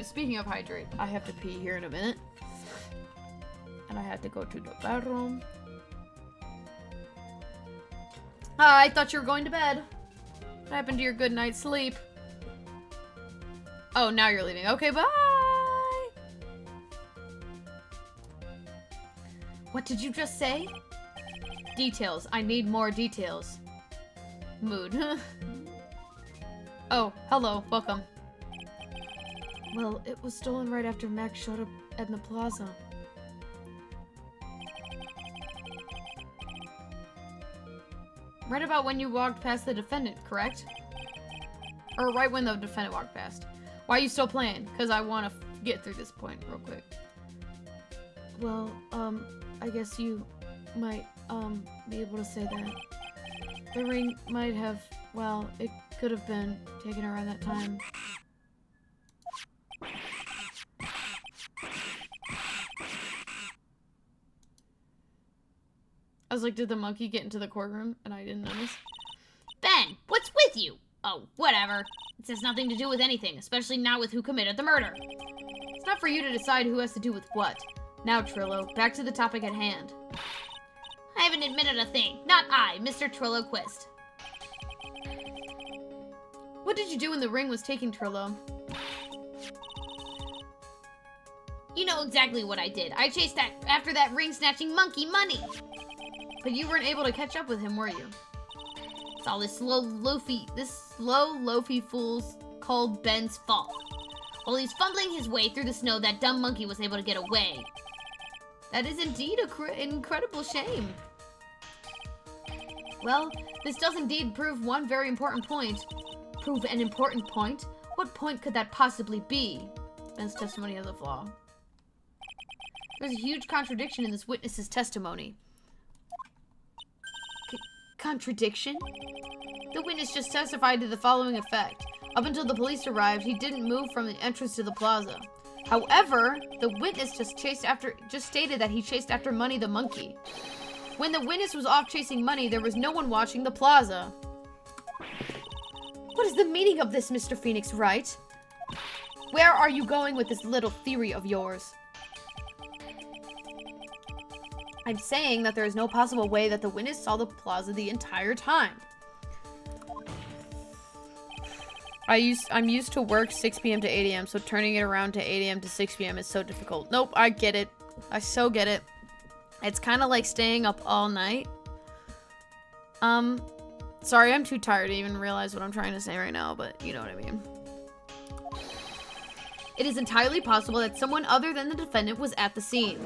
Speaking of hydrate, I have to pee here in a minute. And I had to go to the bathroom. I thought you were going to bed. What happened to your good night's sleep? Oh, now you're leaving. Okay, bye! What did you just say? Details. I need more details. Mood. Oh, hello. Welcome. Well, it was stolen right after Max showed up at the plaza. Right about when you walked past the defendant, correct? Or right when the defendant walked past. Why are you still playing? Because I want to get through this point real quick. Well, I guess you might, be able to say that. The ring might have, well, it could have been taken around that time. I was like, did the monkey get into the courtroom? And I didn't notice. Ben, what's with you? Oh, whatever. It has nothing to do with anything, especially not with who committed the murder. It's not for you to decide who has to do with what. Now, Trillo, back to the topic at hand. I haven't admitted a thing. Not I, Mr. Trillo Quist. What did you do when the ring was taken, Trillo? You know exactly what I did. I chased after that ring-snatching monkey money. But you weren't able to catch up with him, were you? It's all this slow, loafy fool's called Ben's fault. While he's fumbling his way through the snow, that dumb monkey was able to get away. That is indeed an incredible shame. Well, this does indeed prove one very important point. Prove an important point? What point could that possibly be? Ben's testimony has a flaw. There's a huge contradiction in this witness's testimony. Contradiction? The witness just testified to the following effect. Up until the police arrived, he didn't move from the entrance to the plaza. However, the witness just stated that he chased after Money the monkey. When the witness was off chasing Money, there was no one watching the plaza. What is the meaning of this, Mr. Phoenix Wright? Where are you going with this little theory of yours? I'm saying that there is no possible way that the witness saw the plaza the entire time. I'm used to work 6 p.m. to 8 a.m., so turning it around to 8 a.m. to 6 p.m. is so difficult. Nope, I get it. I so get it. It's kind of like staying up all night. Sorry, I'm too tired to even realize what I'm trying to say right now, but you know what I mean. It is entirely possible that someone other than the defendant was at the scene.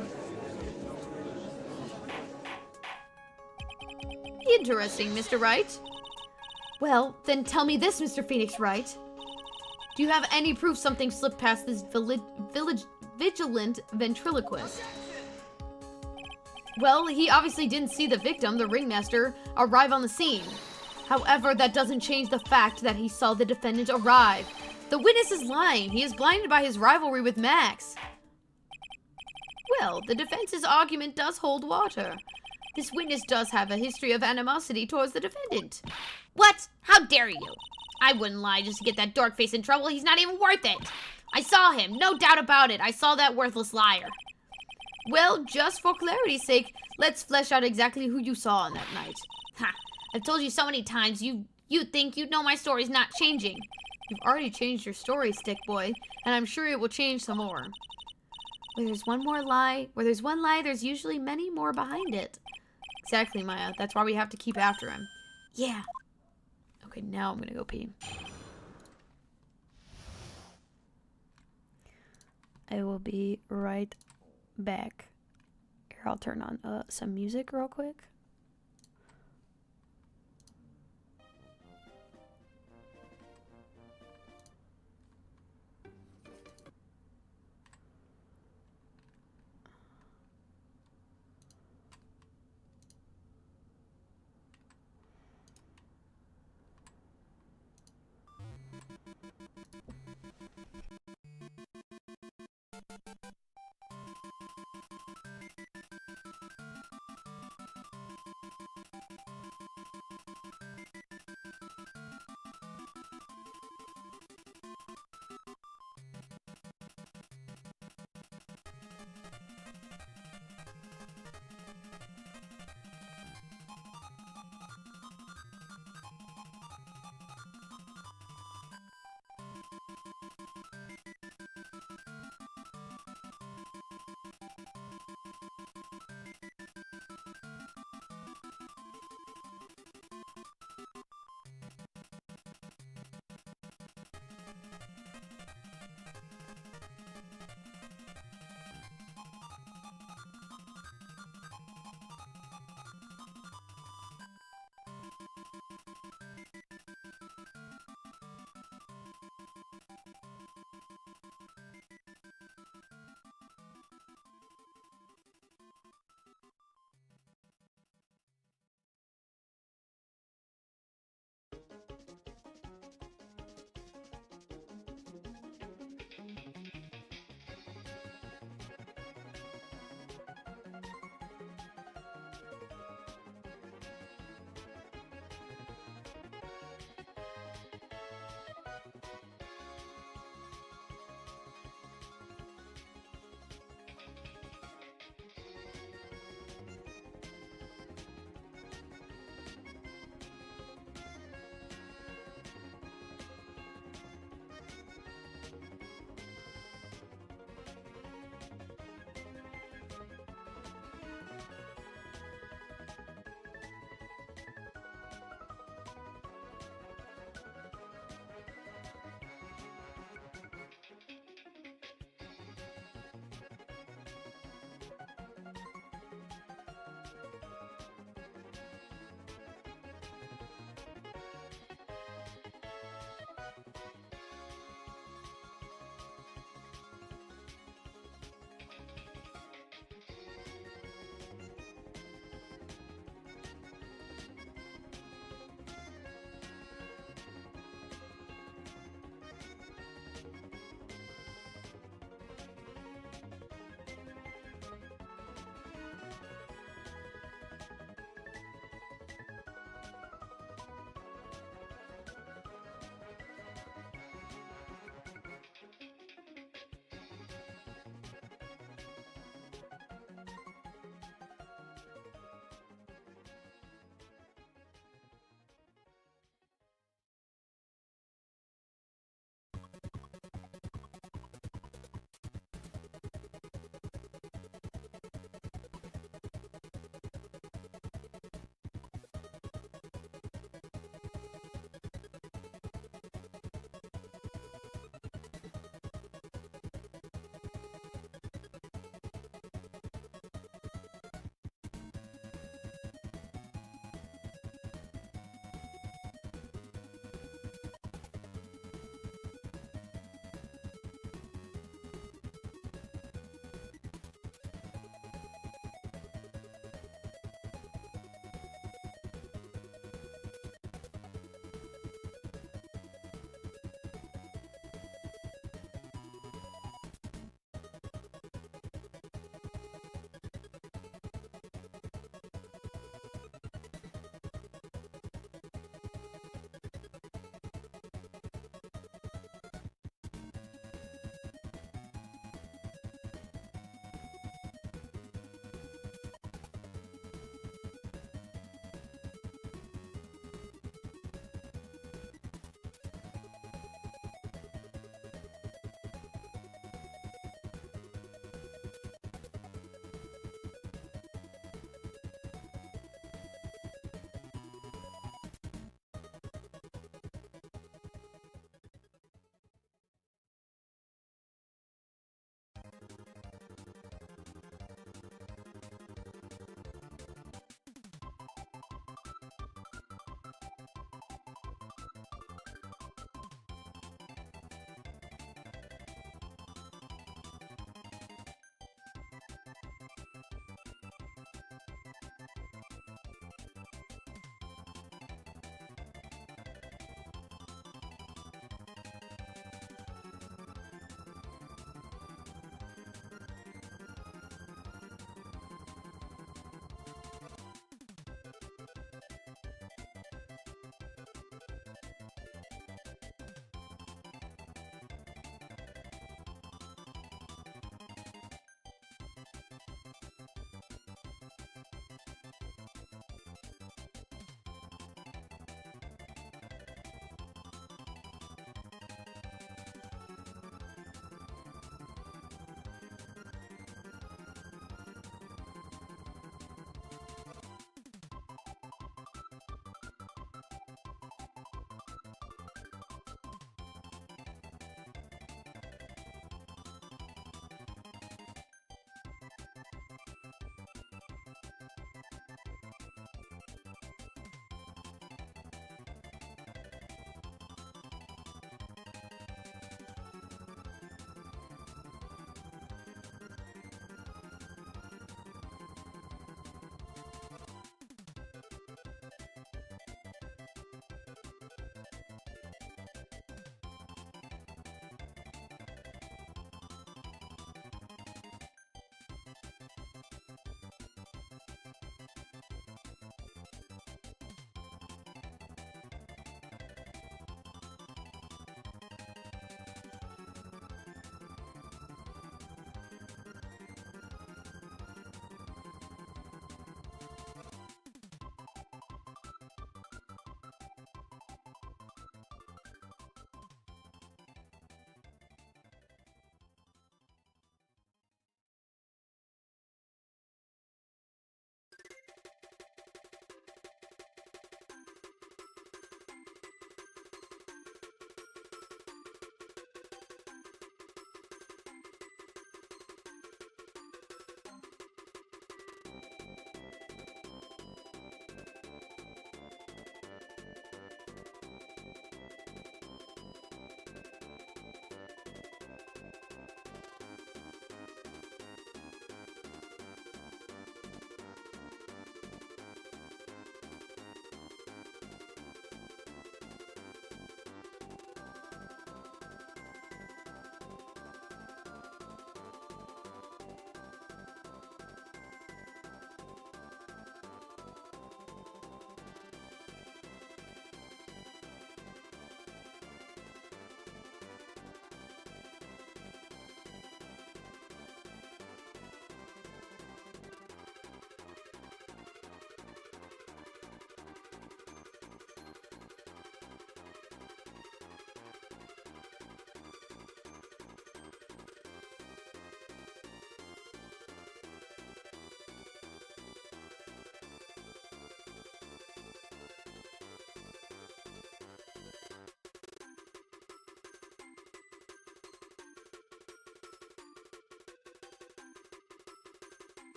Interesting, Mr. Wright. Well, then tell me this, Mr. Phoenix Wright. Do you have any proof something slipped past this vigilant ventriloquist? Well, he obviously didn't see the victim, the ringmaster, arrive on the scene. However, that doesn't change the fact that he saw the defendant arrive. The witness is lying. He is blinded by his rivalry with Max. Well, the defense's argument does hold water. This witness does have a history of animosity towards the defendant. What? How dare you? I wouldn't lie just to get that dork face in trouble. He's not even worth it. I saw him, no doubt about it. I saw that worthless liar. Well, just for clarity's sake, let's flesh out exactly who you saw on that night. Ha! I've told you so many times, you'd think you'd know my story's not changing. You've already changed your story, Stick Boy, and I'm sure it will change some more. Where there's one lie, there's usually many more behind it. Exactly, Maya. That's why we have to keep after him. Yeah. Okay, now I'm gonna go pee. I will be right back. Here, I'll turn on some music real quick.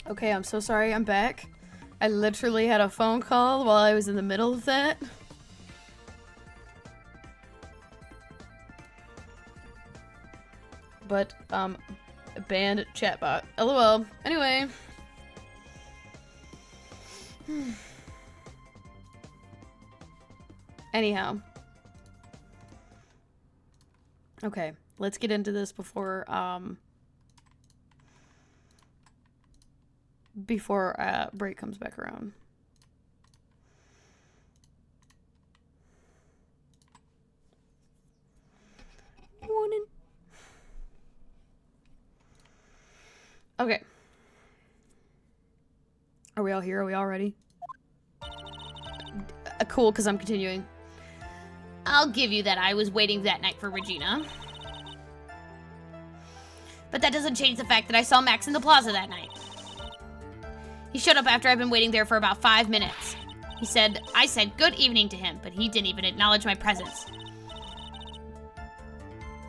Okay, I'm so sorry. I'm back. I literally had a phone call while I was in the middle of that. But, banned chatbot. LOL. Anyway. Anyhow. Okay, let's get into this before break comes back around. Morning. Okay. Are we all here? Are we all ready? Cool, because I'm continuing. I'll give you that I was waiting that night for Regina. But that doesn't change the fact that I saw Max in the plaza that night. He showed up after I'd been waiting there for about 5 minutes. I said good evening to him, but he didn't even acknowledge my presence.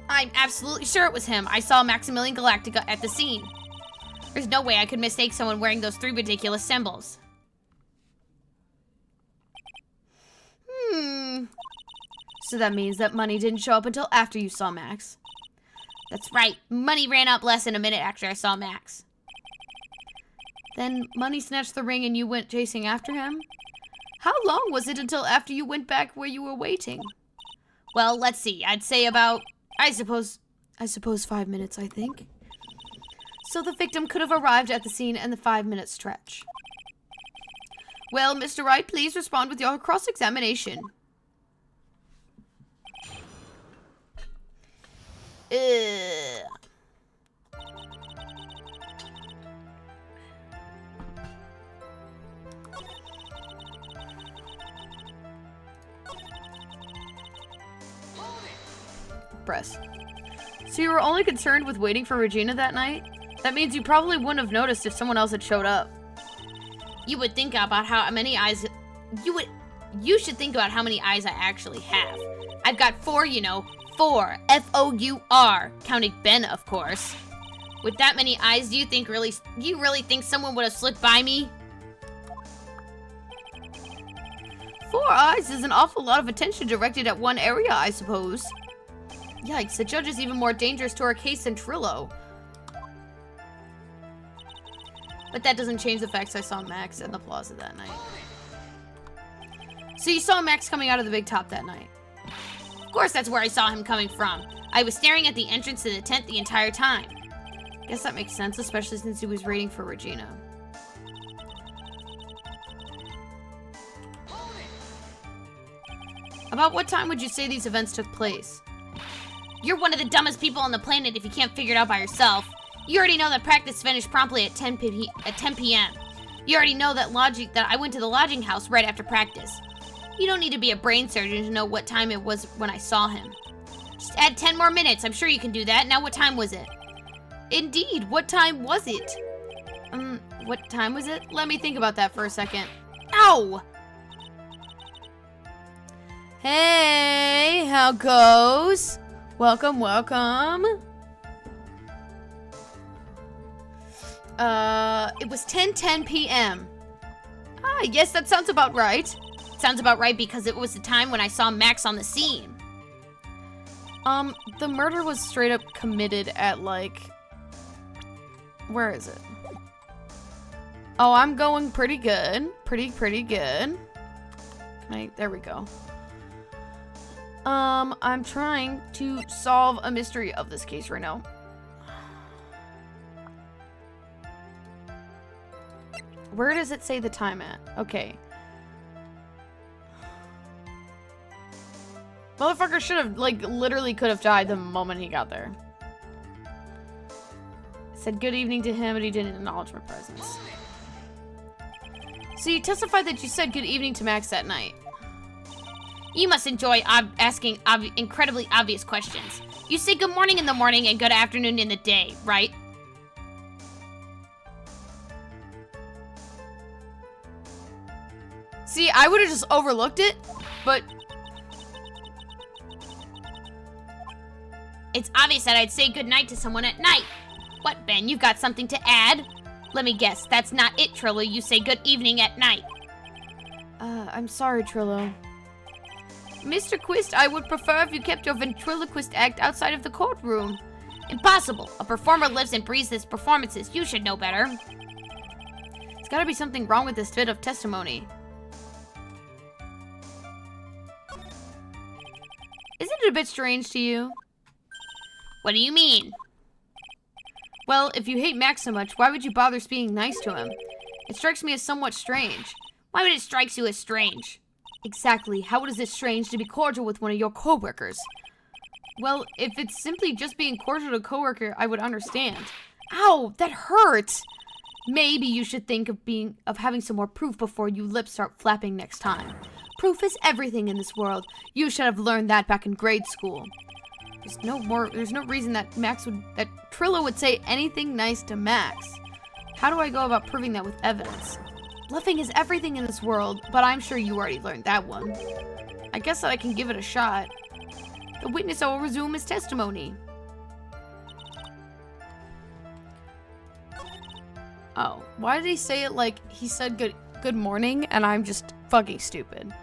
I'm absolutely sure it was him. I saw Maximilian Galactica at the scene. There's no way I could mistake someone wearing those 3 ridiculous symbols. So that means that money didn't show up until after you saw Max. That's right. Money ran up less than a minute after I saw Max. Then Money snatched the ring and you went chasing after him? How long was it until after you went back where you were waiting? Well, let's see. I'd say about, I suppose 5 minutes, I think. So the victim could have arrived at the scene in the 5-minute stretch. Well, Mr. Wright, please respond with your cross-examination. Press. So you were only concerned with waiting for Regina that night? That means you probably wouldn't have noticed if someone else had showed up. You would think about how many eyes... You should think about how many eyes I actually have. I've got 4, you know. 4. F-O-U-R. Counting Ben, of course. With that many eyes, do you really think someone would have slipped by me? 4 eyes is an awful lot of attention directed at one area, I suppose. Yikes, the judge is even more dangerous to our case than Trillo. But that doesn't change the facts I saw Max in the plaza that night. So you saw Max coming out of the big top that night? Of course that's where I saw him coming from. I was staring at the entrance to the tent the entire time. Guess that makes sense, especially since he was waiting for Regina. About what time would you say these events took place? You're one of the dumbest people on the planet if you can't figure it out by yourself. You already know that practice finished promptly at 10 p.m. You already know that I went to the lodging house right after practice. You don't need to be a brain surgeon to know what time it was when I saw him. Just add 10 more minutes. I'm sure you can do that. Now, what time was it? Indeed, what time was it? What time was it? Let me think about that for a second. Ow! Hey, how goes? Welcome, welcome. It was 10:10 p.m. Ah, yes, that sounds about right. Sounds about right because it was the time when I saw Max on the scene. The murder was straight up committed at, like... Where is it? Oh, I'm going pretty good. Pretty good. There we go. I'm trying to solve a mystery of this case right now. Where does it say the time at? Okay. Motherfucker should have, like, literally could have died the moment he got there. Said good evening to him, but he didn't acknowledge my presence. So you testified that you said good evening to Max that night. You must enjoy asking incredibly obvious questions. You say good morning in the morning and good afternoon in the day, right? See, I would have just overlooked it, but... It's obvious that I'd say goodnight to someone at night. What, Ben, you've got something to add? Let me guess, that's not it, Trillo. You say good evening at night. I'm sorry, Trillo. Mr. Quist, I would prefer if you kept your ventriloquist act outside of the courtroom. Impossible. A performer lives and breathes his performances. You should know better. There's gotta be something wrong with this bit of testimony. Isn't it a bit strange to you? What do you mean? Well, if you hate Max so much, why would you bother being nice to him? It strikes me as somewhat strange. Why would it strike you as strange? Exactly. How is it strange to be cordial with one of your coworkers? Well, if it's simply just being cordial to a coworker, I would understand. Ow, that hurts! Maybe you should think of having some more proof before you lips start flapping next time. Proof is everything in this world. You should have learned that back in grade school. There's no reason that Trillo would say anything nice to Max. How do I go about proving that with evidence? Bluffing is everything in this world, but I'm sure you already learned that one. I guess that I can give it a shot. The witness will resume his testimony. Oh, why did he say it like he said good morning and I'm just fucking stupid?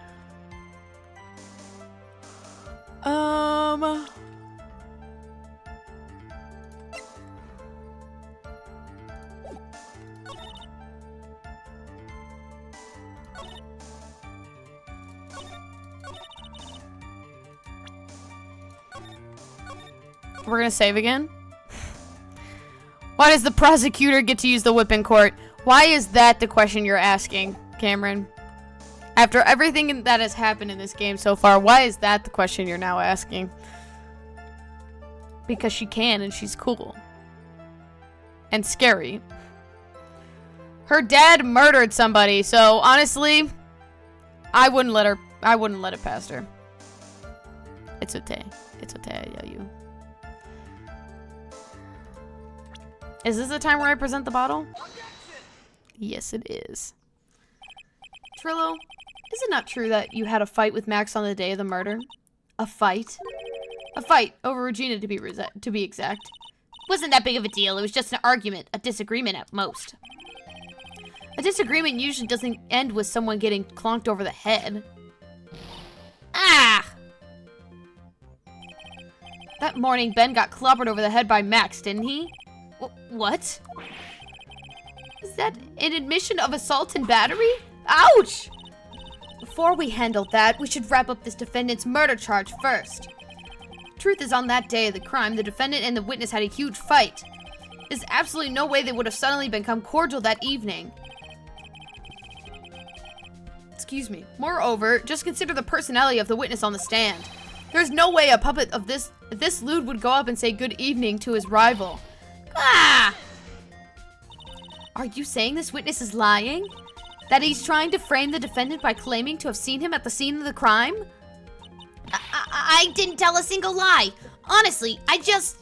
We're gonna save again. Why does the prosecutor get to use the whip in court? Why is that the question you're asking, Cameron? After everything that has happened in this game so far, why is that the question you're now asking? Because she can and she's cool. And scary. Her dad murdered somebody, so honestly, I wouldn't let it past her. It's okay. It's okay, I tell you. Is this the time where I present the bottle? Yes, it is. Trillo, is it not true that you had a fight with Max on the day of the murder? A fight? A fight over Regina, to be exact. Wasn't that big of a deal. It was just an argument, a disagreement at most. A disagreement usually doesn't end with someone getting clonked over the head. Ah! That morning, Ben got clobbered over the head by Max, didn't he? What? Is that an admission of assault and battery? Ouch! Before we handle that, we should wrap up this defendant's murder charge first. Truth is, on that day of the crime, the defendant and the witness had a huge fight. There's absolutely no way they would have suddenly become cordial that evening. Excuse me. Moreover, just consider the personality of the witness on the stand. There's no way a puppet of this lewd would go up and say good evening to his rival. Ah! Are you saying this witness is lying? That he's trying to frame the defendant by claiming to have seen him at the scene of the crime? I didn't tell a single lie. Honestly, I just...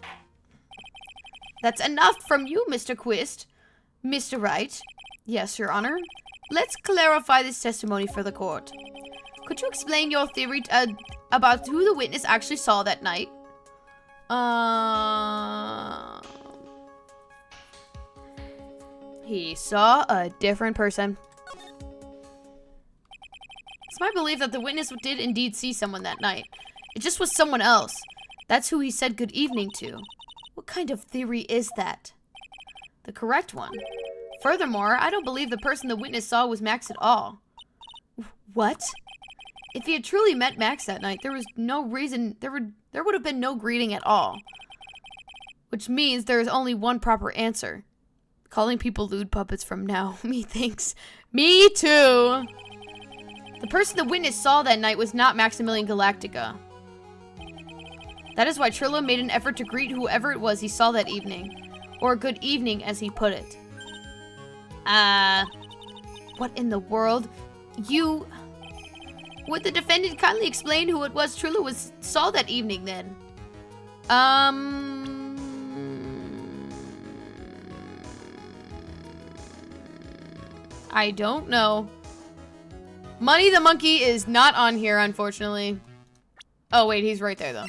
That's enough from you, Mr. Quist. Mr. Wright. Yes, Your Honor. Let's clarify this testimony for the court. Could you explain your theory about who the witness actually saw that night? He saw a different person. It's my belief that the witness did indeed see someone that night. It just was someone else. That's who he said good evening to. What kind of theory is that? The correct one. Furthermore, I don't believe the person the witness saw was Max at all. What? If he had truly met Max that night, there was no reason, there would have been no greeting at all. Which means there is only one proper answer. Calling people lewd puppets from now. Methinks. Me too! The person the witness saw that night was not Maximilian Galactica. That is why Trillo made an effort to greet whoever it was he saw that evening. Or good evening, as he put it. What in the world? Would the defendant kindly explain who it was Trillo saw that evening, then? I don't know. Money the Monkey is not on here, unfortunately. Oh, wait, he's right there, though.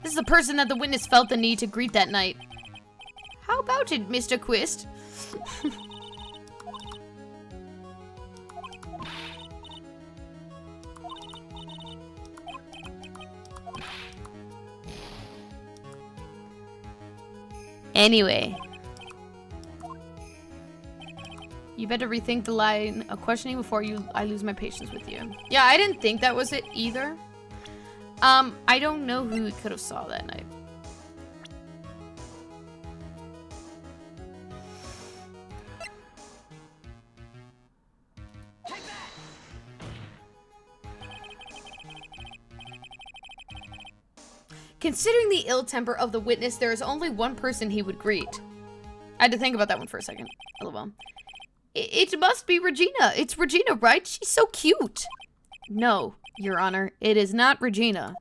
This is the person that the witness felt the need to greet that night. How about it, Mr. Quist? Anyway. You better rethink the line of questioning before I lose my patience with you. Yeah, I didn't think that was it either. I don't know who could have saw that night. Considering the ill temper of the witness, there is only one person he would greet. I had to think about that one for a second. LOL. It must be Regina. It's Regina, right? She's so cute. No, Your Honor, it is not Regina.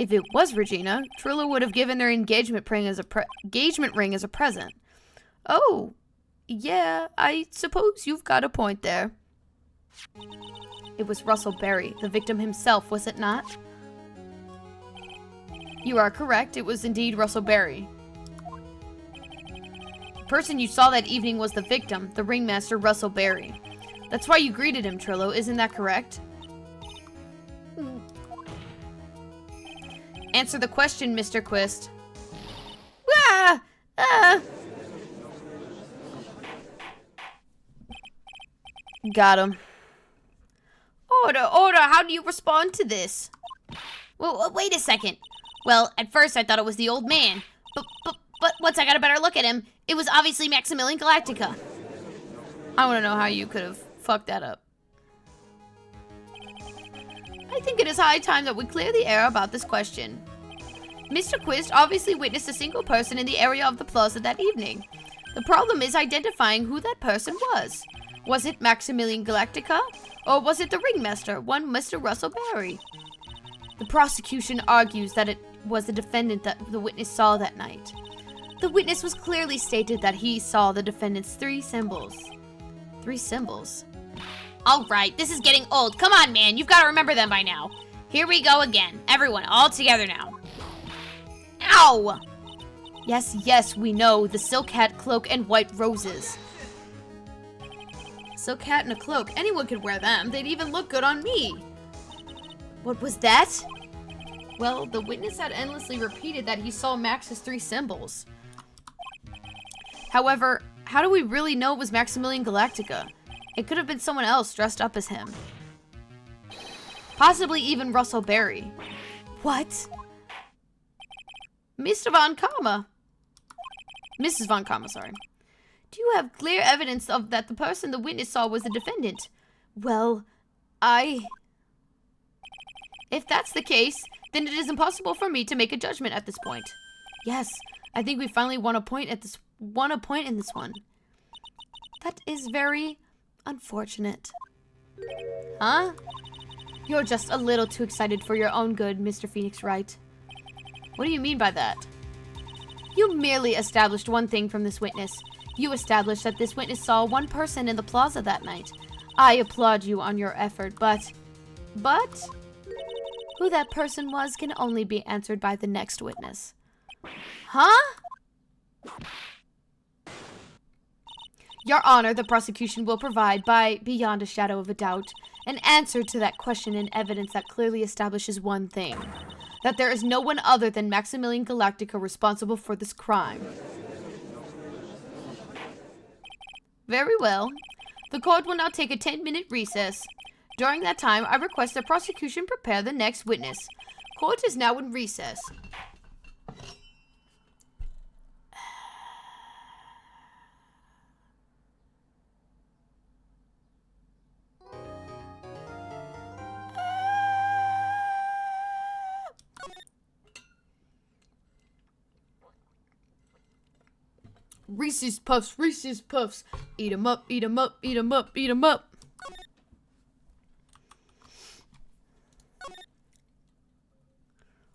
If it was Regina, Trilla would have given their engagement ring as a present. Oh, yeah, I suppose you've got a point there. It was Russell Berry, the victim himself, was it not? You are correct. It was indeed Russell Berry. The person you saw that evening was the victim, the ringmaster Russell Berry. That's why you greeted him, Trillo. Isn't that correct? Answer the question, Mr. Quist. Got him. Order, how do you respond to this? Well, wait a second. Well, at first I thought it was the old man, but once I got a better look at him, it was obviously Maximilian Galactica. I want to know how you could have fucked that up. I think it is high time that we clear the air about this question. Mr. Quist obviously witnessed a single person in the area of the plaza that evening. The problem is identifying who that person was. Was it Maximilian Galactica, or was it the ringmaster, one Mr. Russell Berry? The prosecution argues that it was the defendant that the witness saw that night. The witness was clearly stated that he saw the defendant's 3 symbols. 3 symbols? Alright, this is getting old. Come on, man, you've got to remember them by now. Here we go again. Everyone, all together now. Ow! Yes, we know. The silk hat, cloak, and white roses. Silk hat and a cloak. Anyone could wear them. They'd even look good on me. What was that? Well, the witness had endlessly repeated that he saw Max's 3 symbols. However, how do we really know it was Maximilian Galactica? It could have been someone else dressed up as him. Possibly even Russell Berry. What? Mr. Von Karma. Mrs. Von Karma, sorry. Do you have clear evidence of that the person the witness saw was the defendant? Well, If that's the case, then it is impossible for me to make a judgment at this point. Yes, I think we finally won a point in this one. That is very unfortunate. Huh? You're just a little too excited for your own good, Mr. Phoenix Wright. What do you mean by that? You merely established one thing from this witness. You established that this witness saw one person in the plaza that night. I applaud you on your effort, but... Who that person was can only be answered by the next witness. Huh? Your Honor, the prosecution will provide, beyond a shadow of a doubt, an answer to that question and evidence that clearly establishes one thing. That there is no one other than Maximilian Galactica responsible for this crime. Very well. The court will now take a 10-minute recess. During that time, I request the prosecution prepare the next witness. Court is now in recess. Reese's Puffs, Reese's Puffs. Eat 'em up, eat 'em up, eat 'em up, eat 'em up.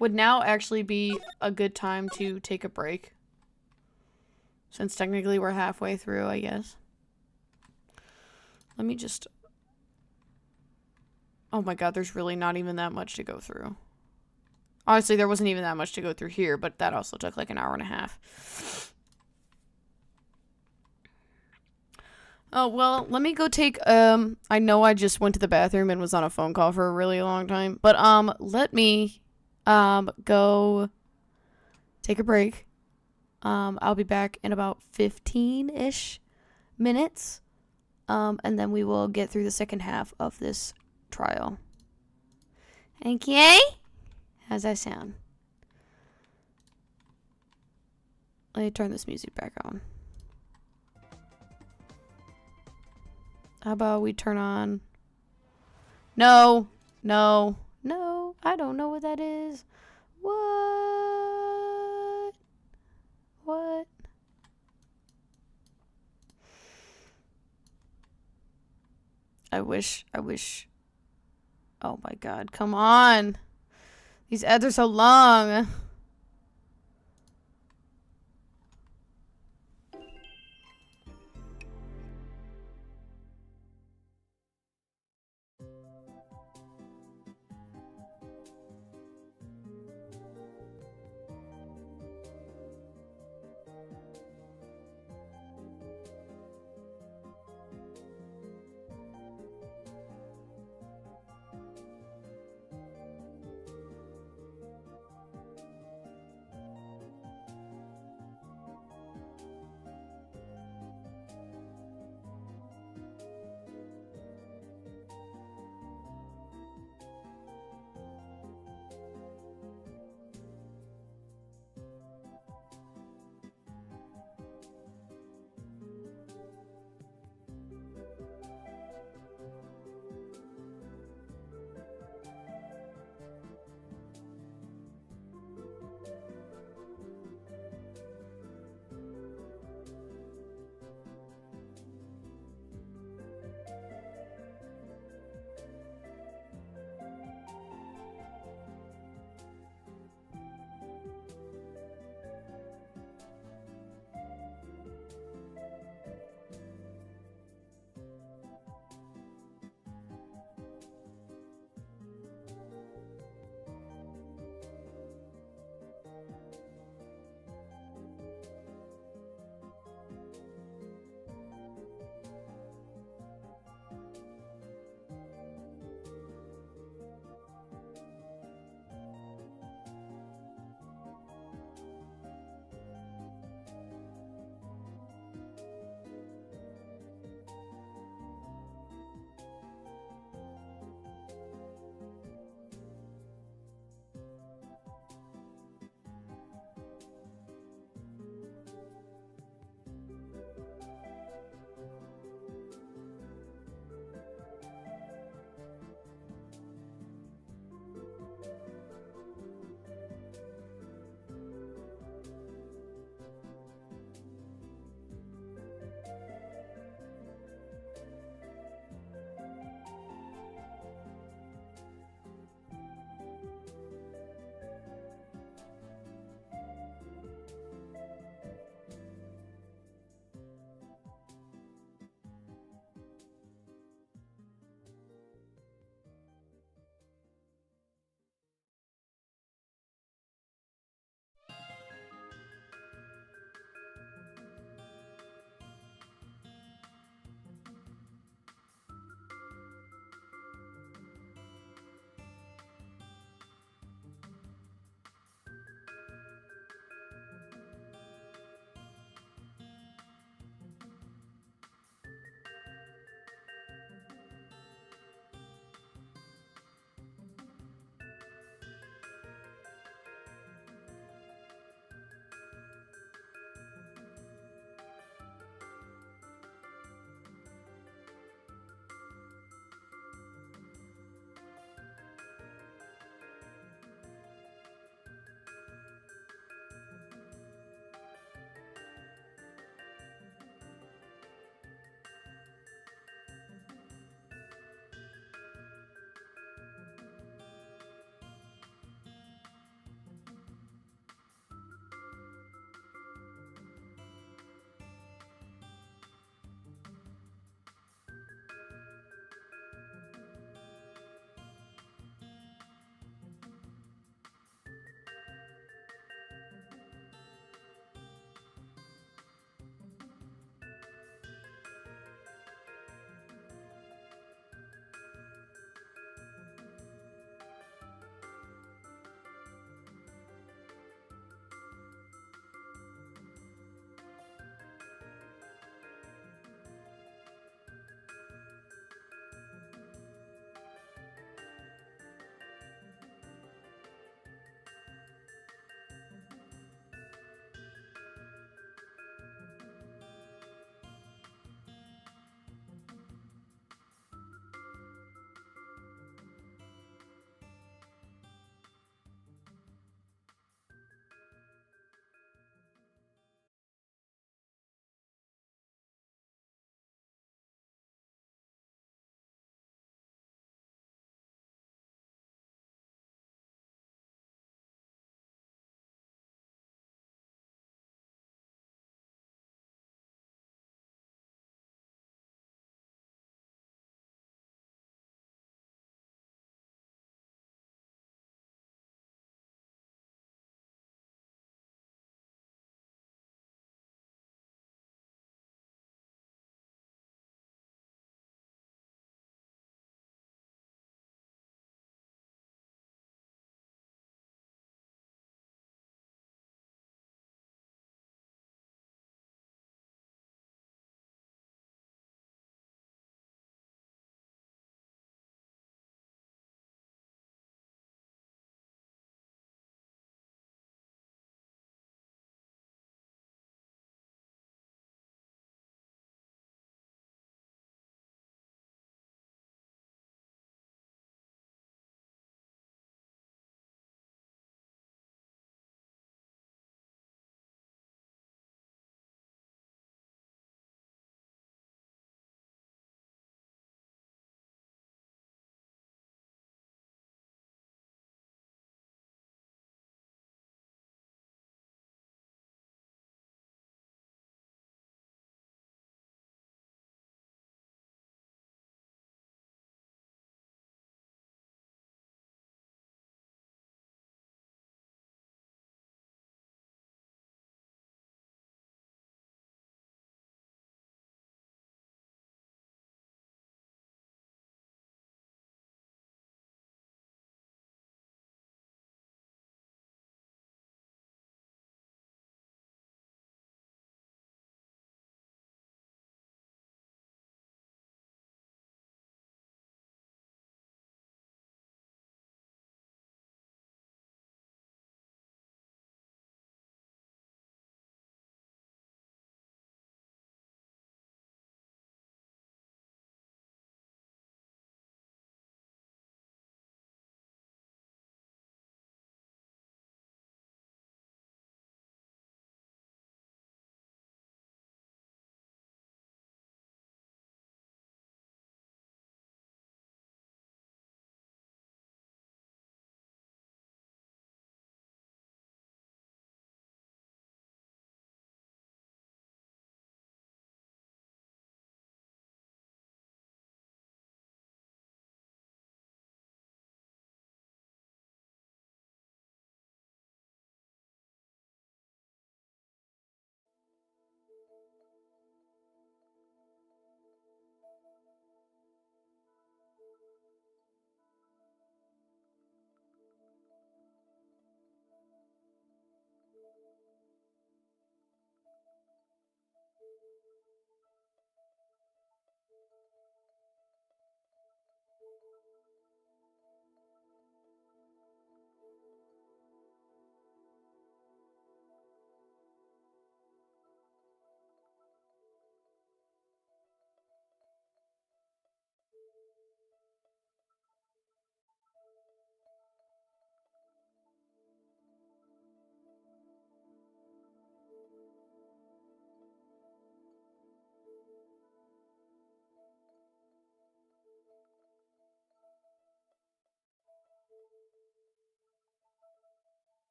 Would now actually be a good time to take a break. Since technically we're halfway through, I guess. Let me just... Oh my god, there's really not even that much to go through. Honestly, there wasn't even that much to go through here, but that also took like an hour and a half. Oh, well, let me go take, I know I just went to the bathroom and was on a phone call for a really long time, but, let me, go take a break. I'll be back in about 15-ish minutes, and then we will get through the second half of this trial. Okay? How's that sound? Let me turn this music back on. How about we turn on... No, no, no, I don't know what that is. What? What? I wish. Oh my god, come on. These ads are so long.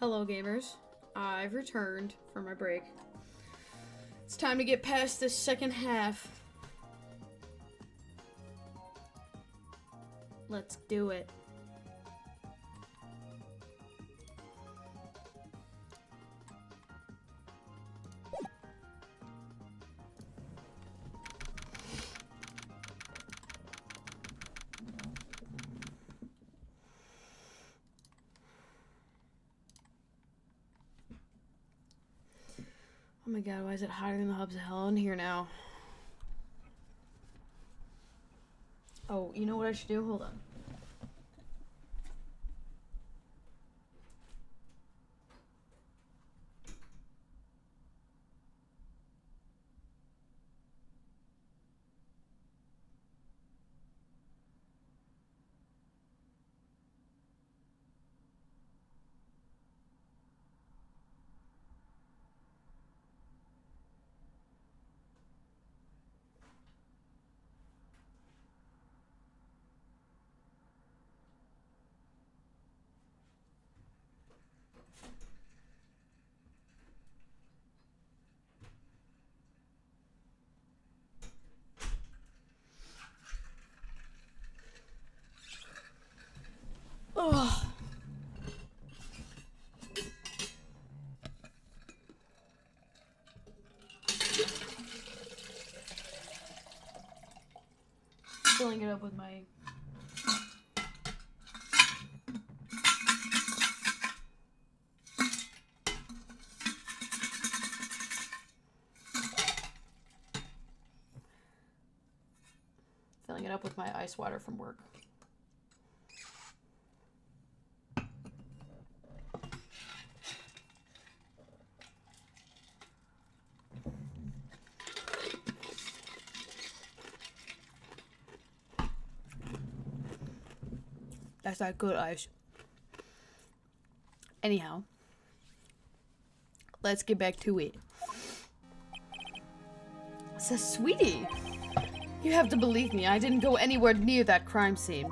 Hello, gamers. I've returned from my break. It's time to get past this second half. Let's do it. Oh my god, why is it hotter than the hubs of hell in here now? Oh, you know what I should do? Hold on. Ugh. Filling it up with my... filling it up with my ice water from work. That's not good ice. Anyhow, let's get back to it. So, sweetie, you have to believe me, I didn't go anywhere near that crime scene.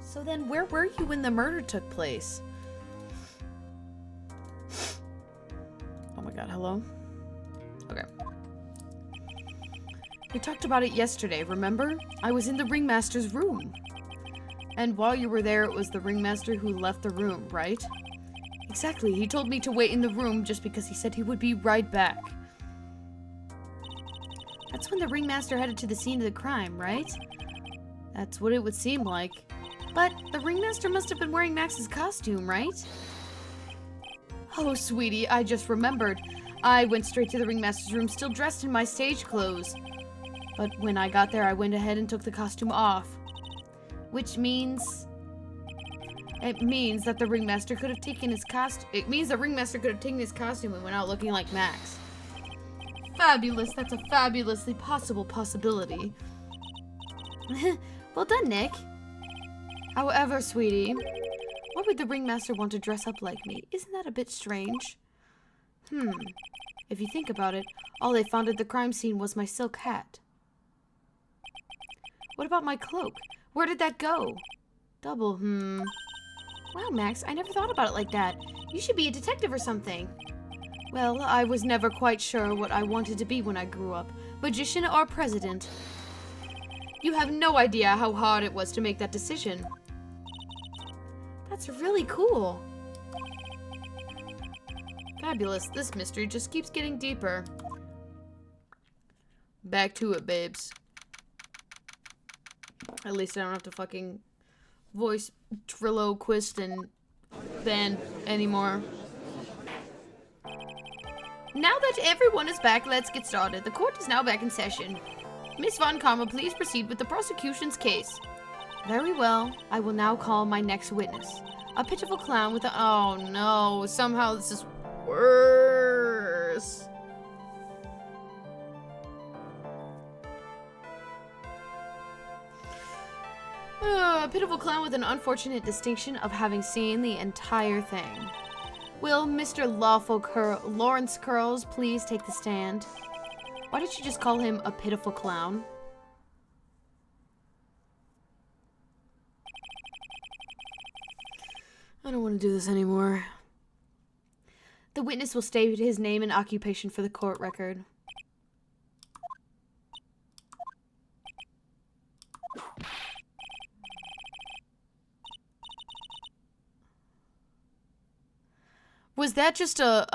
So then, where were you when the murder took place? Oh my god, hello? Okay. We talked about it yesterday, remember? I was in the ringmaster's room. And while you were there, it was the ringmaster who left the room, right? Exactly, he told me to wait in the room just because he said he would be right back. That's when the ringmaster headed to the scene of the crime, right? That's what it would seem like. But the ringmaster must have been wearing Max's costume, right? Oh, sweetie, I just remembered. I went straight to the ringmaster's room still dressed in my stage clothes. But when I got there, I went ahead and took the costume off. Which means... it means that the ringmaster could have taken his costume... it means the ringmaster could have taken his costume and went out looking like Max. Fabulous. That's a fabulously possible possibility. Well done, Nick. However, sweetie, why would the ringmaster want to dress up like me? Isn't that a bit strange? If you think about it, all they found at the crime scene was my silk hat. What about my cloak? Where did that go? Double, Wow, Max, I never thought about it like that. You should be a detective or something. Well, I was never quite sure what I wanted to be when I grew up. Magician or president. You have no idea how hard it was to make that decision. That's really cool. Fabulous. This mystery just keeps getting deeper. Back to it, babes. At least I don't have to fucking voice Trillo, Quist, and Ben anymore. Now that everyone is back, let's get started. The court is now back in session. Miss Von Karma, please proceed with the prosecution's case. Very well. I will now call my next witness. A pitiful clown with a— oh no, somehow this is worse. A pitiful clown with an unfortunate distinction of having seen the entire thing. Will Mr. Lawrence Curls please take the stand? Why did you just call him a pitiful clown? I don't want to do this anymore. The witness will state his name and occupation for the court record. Was that just a,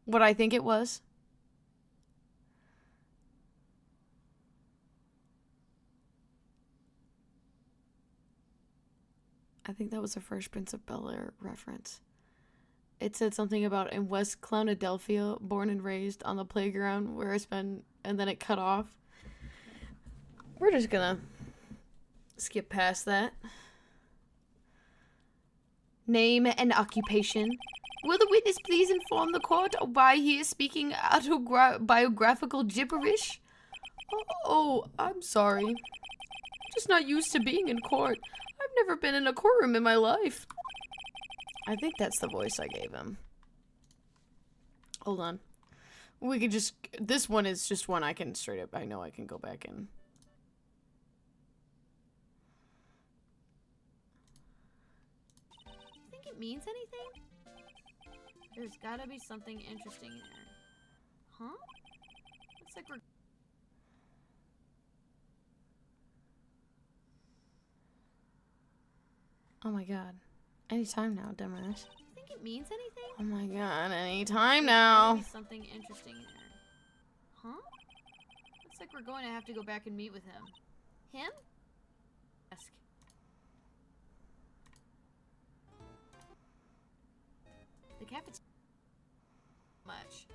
what I think it was? I think that was a Fresh Prince of Bel-Air reference. It said something about in West Clownadelphia, born and raised on the playground where I spent, and then it cut off. We're just gonna skip past that. Name and occupation. Will the witness please inform the court why he is speaking autobiographical gibberish? Oh, I'm sorry. I'm just not used to being in court. I've never been in a courtroom in my life. I think that's the voice I gave him. Hold on. We could just— this one is just one I can straight up— I know I can go back in. You think it means anything? There's gotta be something interesting in there. Huh? Looks like we're— oh my god. Anytime now, dumbass. You think it means anything? Oh my god, anytime now. There's gotta be something interesting in there. Huh? Looks like we're going to have to go back and meet with him. Him? Ask. The cafeteria. Much.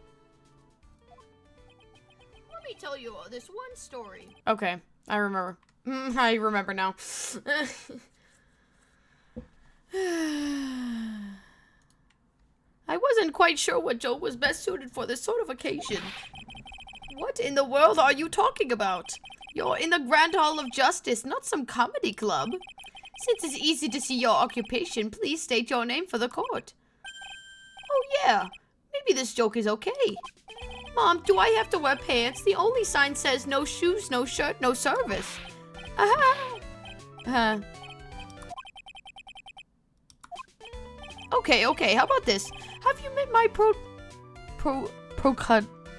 Let me tell you this one story. Okay, I remember. I remember now. I wasn't quite sure what Joe was best suited for this sort of occasion. What in the world are you talking about? You're in the Grand Hall of Justice, not some comedy club. Since it's easy to see your occupation, please state your name for the court. Oh yeah, maybe this joke is okay. Mom, do I have to wear pants? The only sign says no shoes, no shirt, no service. Okay, how about this? Have you met my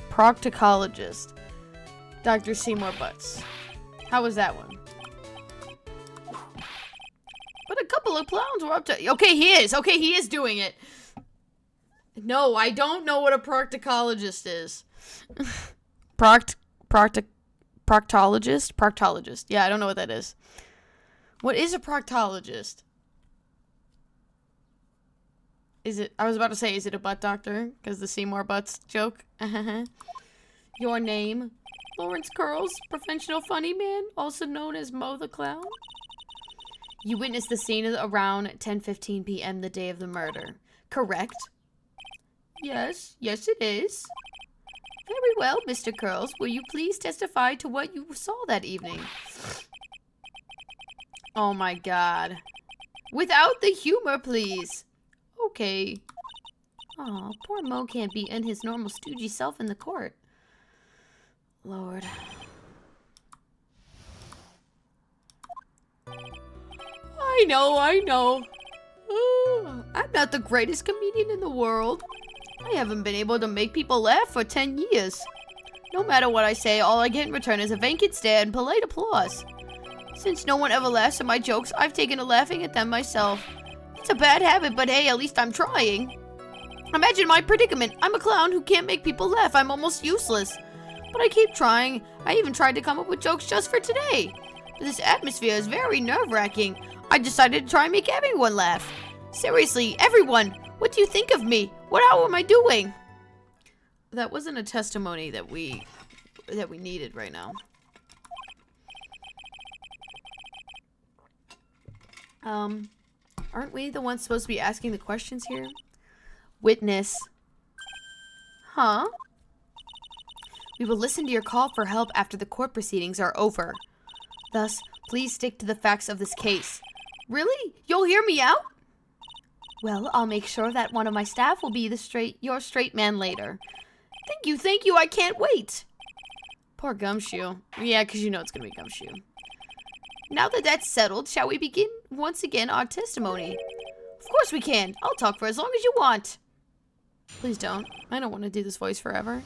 proctologist, Dr. Seymour Butts? How was that one? But a couple of clowns were up to— okay, he is doing it. No, I don't know what a proctologist is. Proctologist? Proctologist. Yeah, I don't know what that is. What is a proctologist? Is it— I was about to say, is it a butt doctor? Because the Seymour Butts joke. Your name? Lawrence Curls, professional funny man, also known as Mo the Clown. You witnessed the scene around 10:15 p.m. the day of the murder. Correct? Yes, it is. Very well, Mr. Curls. Will you please testify to what you saw that evening? Oh my god. Without the humor, please. Okay. Aw, poor Mo can't be in his normal stoogey self in the court. Lord. I know. Ooh, I'm not the greatest comedian in the world. I haven't been able to make people laugh for 10 years. No matter what I say, all I get in return is a vacant stare and polite applause. Since no one ever laughs at my jokes, I've taken to laughing at them myself. It's a bad habit, but hey, at least I'm trying. Imagine my predicament. I'm a clown who can't make people laugh. I'm almost useless. But I keep trying. I even tried to come up with jokes just for today. But this atmosphere is very nerve-wracking. I decided to try and make everyone laugh. Seriously, everyone, what do you think of me? How am I doing? that wasn't a testimony that we needed right now. Aren't we the ones supposed to be asking the questions here? Witness. Huh? We will listen to your call for help after the court proceedings are over. Thus, please stick to the facts of this case. Really? You'll hear me out? Well, I'll make sure that one of my staff will be your straight man later. Thank you, I can't wait. Poor Gumshoe. Yeah, because you know it's going to be Gumshoe. Now that that's settled, shall we begin once again our testimony? Of course we can. I'll talk for as long as you want. Please don't. I don't want to do this voice forever,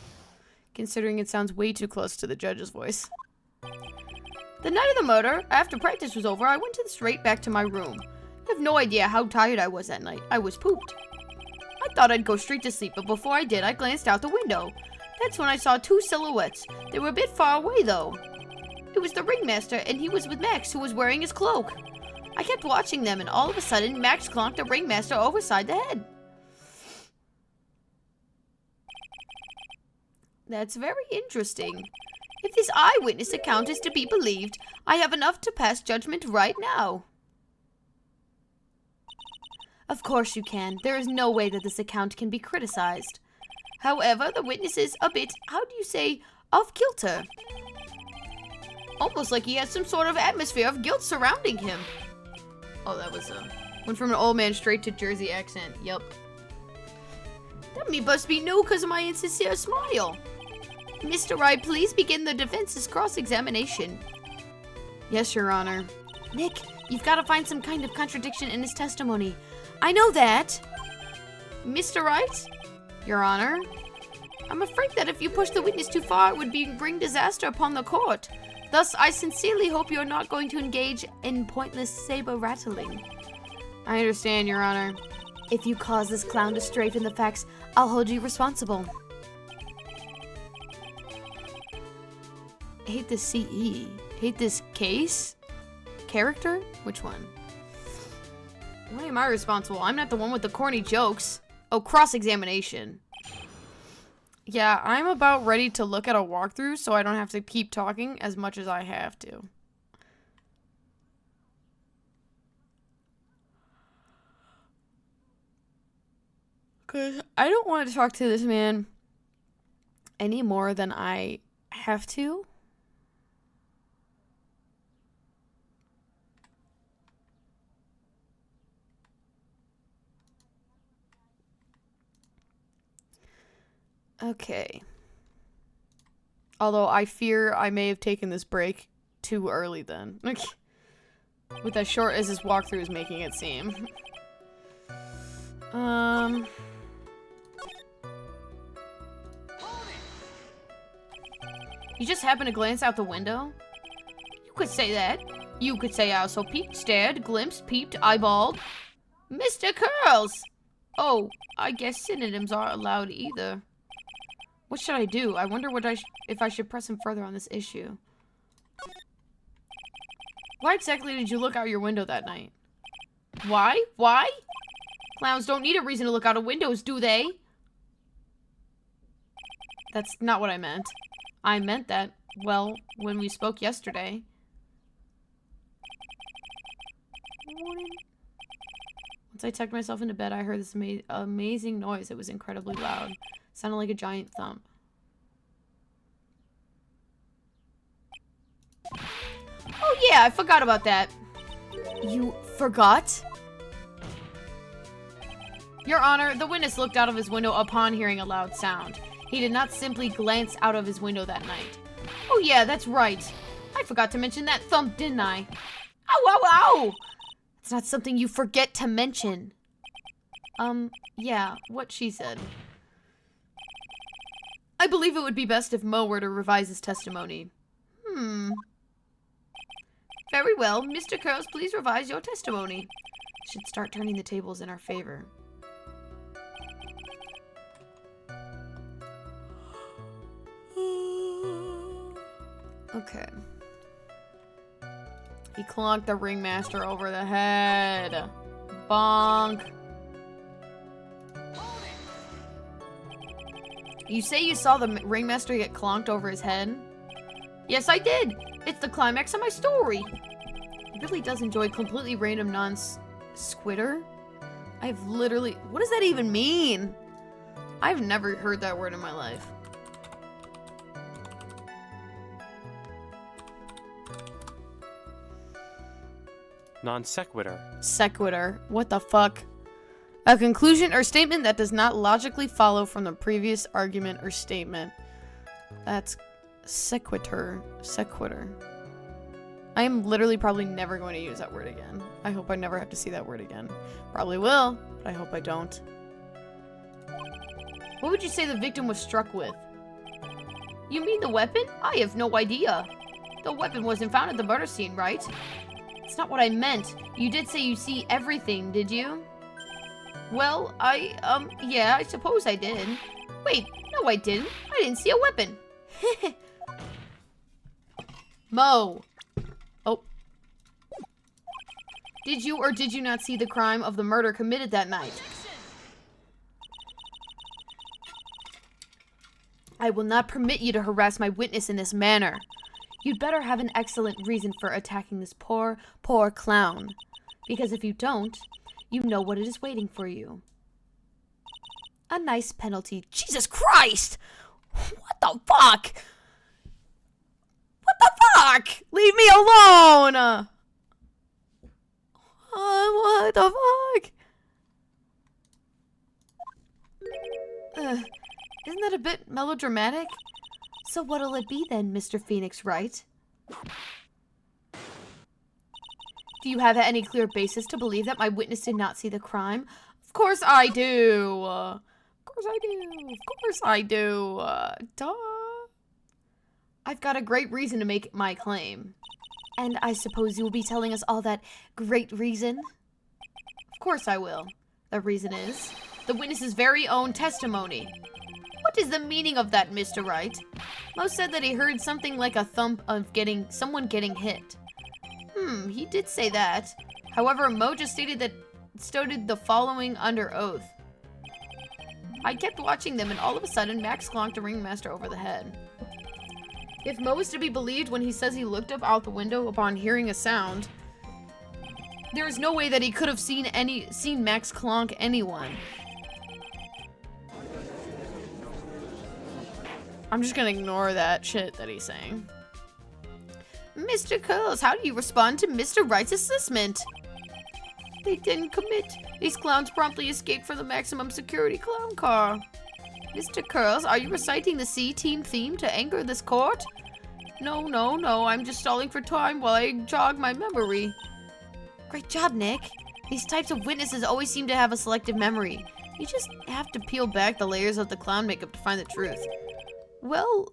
considering it sounds way too close to the judge's voice. The night of the murder, after practice was over, I went straight back to my room. I have no idea how tired I was that night. I was pooped. I thought I'd go straight to sleep, but before I did, I glanced out the window. That's when I saw two silhouettes. They were a bit far away, though. It was the ringmaster, and he was with Max, who was wearing his cloak. I kept watching them, and all of a sudden, Max clonked the ringmaster overside the head. That's very interesting. If this eyewitness account is to be believed, I have enough to pass judgment right now. Of course you can. There is no way that this account can be criticized. However, the witness is a bit, how do you say, off kilter. Almost like he has some sort of atmosphere of guilt surrounding him. Oh, that was went from an old man straight to Jersey accent. Yup. That must be new because of my insincere smile. Mr. Wright, please begin the defense's cross-examination. Yes, Your Honor. Nick, you've got to find some kind of contradiction in his testimony. I know that. Mr. Wright? Your Honor? I'm afraid that if you push the witness too far, it would bring disaster upon the court. Thus, I sincerely hope you're not going to engage in pointless saber-rattling. I understand, Your Honor. If you cause this clown to stray from the facts, I'll hold you responsible. Hate this CE. Hate this case? Character? Which one? Why am I responsible? I'm not the one with the corny jokes. Oh, cross-examination. Yeah, I'm about ready to look at a walkthrough so I don't have to keep talking as much as I have to. Because I don't want to talk to this man any more than I have to. Okay. Although I fear I may have taken this break too early then. With as short as this walkthrough is making it seem. You just happened to glance out the window? You could say that. You could say I also peeked, stared, glimpsed, peeped, eyeballed. Mr. Curls! Oh, I guess synonyms aren't allowed either. What should I do? I wonder if I should press him further on this issue. Why exactly did you look out your window that night? Why? Why? Clowns don't need a reason to look out of windows, do they? That's not what I meant. I meant that, well, when we spoke yesterday. Once I tucked myself into bed, I heard this amazing noise. It was incredibly loud. Sounded like a giant thump. Oh yeah, I forgot about that. You forgot? Your Honor, the witness looked out of his window upon hearing a loud sound. He did not simply glance out of his window that night. Oh yeah, that's right. I forgot to mention that thump, didn't I? Ow, ow, ow! It's not something you forget to mention. Yeah, what she said. I believe it would be best if Mo were to revise his testimony. Very well. Mr. Curls, please revise your testimony. Should start turning the tables in our favor. Okay. He clonked the ringmaster over the head. Bonk. You say you saw the ringmaster get clonked over his head? Yes, I did. It's the climax of my story. He really does enjoy completely random non-squitter. I've literally... What does that even mean? I've never heard that word in my life. Non sequitur. Sequitur. What the fuck? A conclusion or statement that does not logically follow from the previous argument or statement. That's sequitur. Sequitur. I am literally probably never going to use that word again. I hope I never have to see that word again. Probably will, but I hope I don't. What would you say the victim was struck with? You mean the weapon? I have no idea. The weapon wasn't found at the murder scene, right? That's not what I meant. You did say you see everything, did you? Well, yeah, I suppose I did. Wait, no I didn't. I didn't see a weapon. Mo. Oh. Did you or did you not see the crime of the murder committed that night? I will not permit you to harass my witness in this manner. You'd better have an excellent reason for attacking this poor, poor clown. Because if you don't, you know what it is waiting for you. A nice penalty. Jesus Christ! What the fuck? What the fuck? Leave me alone! What the fuck? Isn't that a bit melodramatic? So what'll it be then, Mr. Phoenix Wright? Do you have any clear basis to believe that my witness did not see the crime? Of course I do. Of course I do. Of course I do. Duh. I've got a great reason to make my claim. And I suppose you will be telling us all that great reason? Of course I will. The reason is the witness's very own testimony. What is the meaning of that, Mr. Wright? Mo said that he heard something like a thump of someone getting hit. He did say that. However, Mo just stated the following under oath. I kept watching them and all of a sudden Max clonked the ringmaster over the head. If Mo is to be believed when he says he looked up out the window upon hearing a sound, there is no way that he could have seen Max clonk anyone. I'm just gonna ignore that shit that he's saying. Mr. Curls, how do you respond to Mr. Wright's assessment? They didn't commit. These clowns promptly escaped from the maximum security clown car. Mr. Curls, are you reciting the C-Team theme to anger this court? No, I'm just stalling for time while I jog my memory. Great job, Nick. These types of witnesses always seem to have a selective memory. You just have to peel back the layers of the clown makeup to find the truth. Well,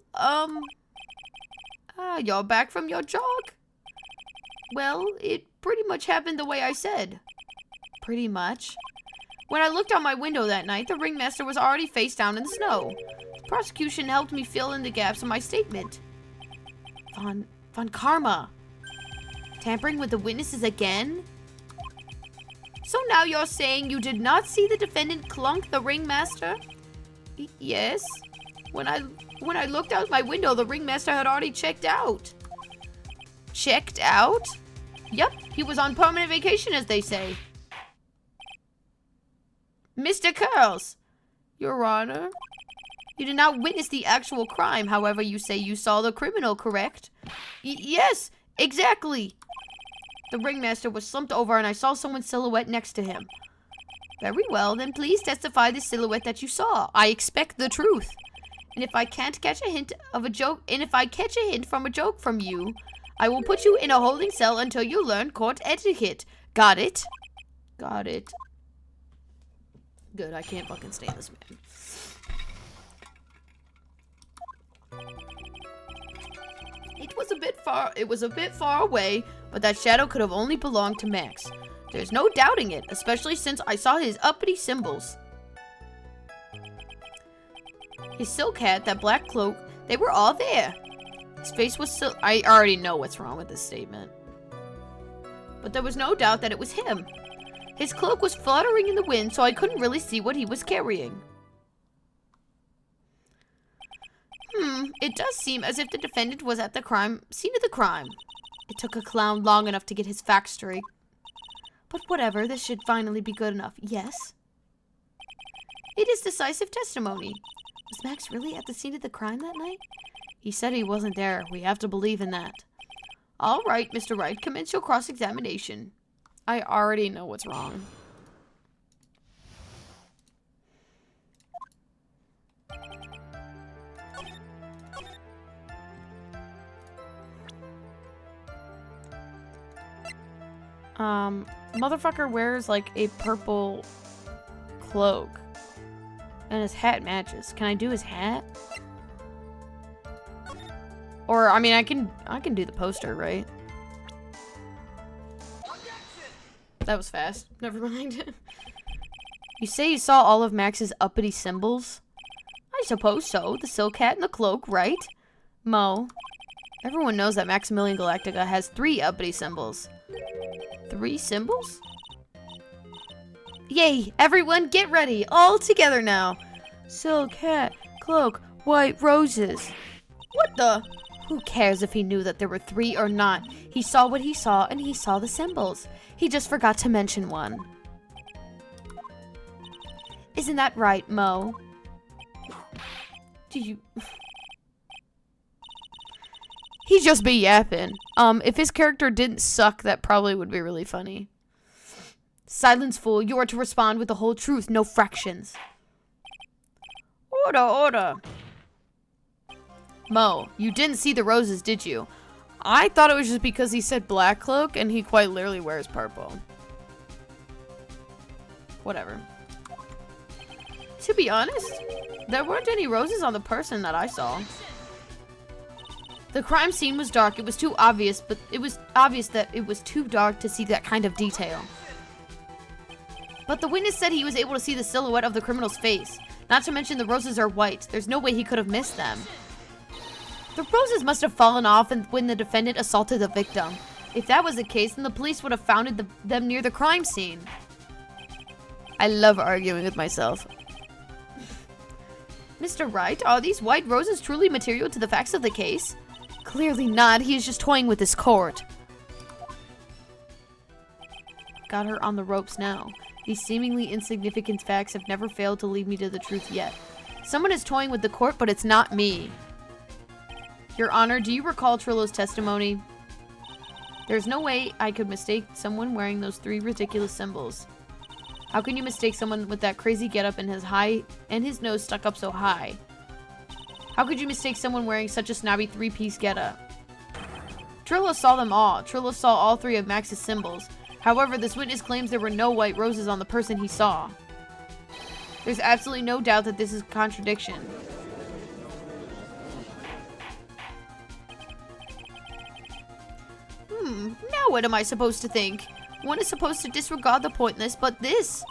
you're back from your jog? Well, it pretty much happened the way I said. Pretty much. When I looked out my window that night, the ringmaster was already face down in the snow. The prosecution helped me fill in the gaps of my statement. Von Karma. Tampering with the witnesses again? So now you're saying you did not see the defendant clunk the ringmaster? Yes. When I looked out my window, the ringmaster had already checked out. Checked out? Yep, he was on permanent vacation, as they say. Mr. Curls, Your Honor, you did not witness the actual crime. However, you say you saw the criminal, correct? Yes, exactly. The ringmaster was slumped over and I saw someone's silhouette next to him. Very well, then please testify the silhouette that you saw. I expect the truth. And if I can't catch a hint of a joke, and if I catch a hint from a joke from you, I will put you in a holding cell until you learn court etiquette. Got it? Got it. Good, I can't fucking stand this man. It was a bit far away, but that shadow could have only belonged to Max. There's no doubting it, especially since I saw his uppity symbols. His silk hat, that black cloak, they were all there. His face was I already know what's wrong with this statement. But there was no doubt that it was him. His cloak was fluttering in the wind, so I couldn't really see what he was carrying. It does seem as if the defendant was at the scene of the crime. It took a clown long enough to get his facts straight. But whatever, this should finally be good enough. Yes? It is decisive testimony. Was Max really at the scene of the crime that night? He said he wasn't there. We have to believe in that. All right, Mr. Wright, commence your cross-examination. I already know what's wrong. Motherfucker wears like a purple cloak. And his hat matches. Can I do his hat? Or, I mean, I can do the poster, right? That was fast. Never mind. You say you saw all of Max's uppity symbols? I suppose so. The silk hat and the cloak, right? Mo. Everyone knows that Maximilian Galactica has 3 uppity symbols. 3 symbols? Yay! Everyone get ready! All together now! Silk hat, cloak, white roses. What the? Who cares if he knew that there were 3 or not? He saw what he saw, and he saw the symbols. He just forgot to mention one. Isn't that right, Mo? Do you... He'd just be yapping. If his character didn't suck, that probably would be really funny. Silence, fool. You are to respond with the whole truth, no fractions. Order, order. Mo, you didn't see the roses, did you? I thought it was just because he said black cloak, and he quite literally wears purple. Whatever. To be honest, there weren't any roses on the person that I saw. The crime scene was dark. It was too obvious, but it was obvious that it was too dark to see that kind of detail. But the witness said he was able to see the silhouette of the criminal's face. Not to mention the roses are white. There's no way he could have missed them. The roses must have fallen off when the defendant assaulted the victim. If that was the case, then the police would have found them near the crime scene. I love arguing with myself. Mr. Wright, are these white roses truly material to the facts of the case? Clearly not. He is just toying with this court. Got her on the ropes now. These seemingly insignificant facts have never failed to lead me to the truth yet. Someone is toying with the court, but it's not me. Your Honor, do you recall Trillo's testimony? There's no way I could mistake someone wearing those 3 ridiculous symbols. How can you mistake someone with that crazy getup and his nose stuck up so high? How could you mistake someone wearing such a snobby 3-piece getup? Trillo saw them all. Trillo saw all 3 of Max's symbols. However, this witness claims there were no white roses on the person he saw. There's absolutely no doubt that this is a contradiction. Now what am I supposed to think? One is supposed to disregard the pointless, but this...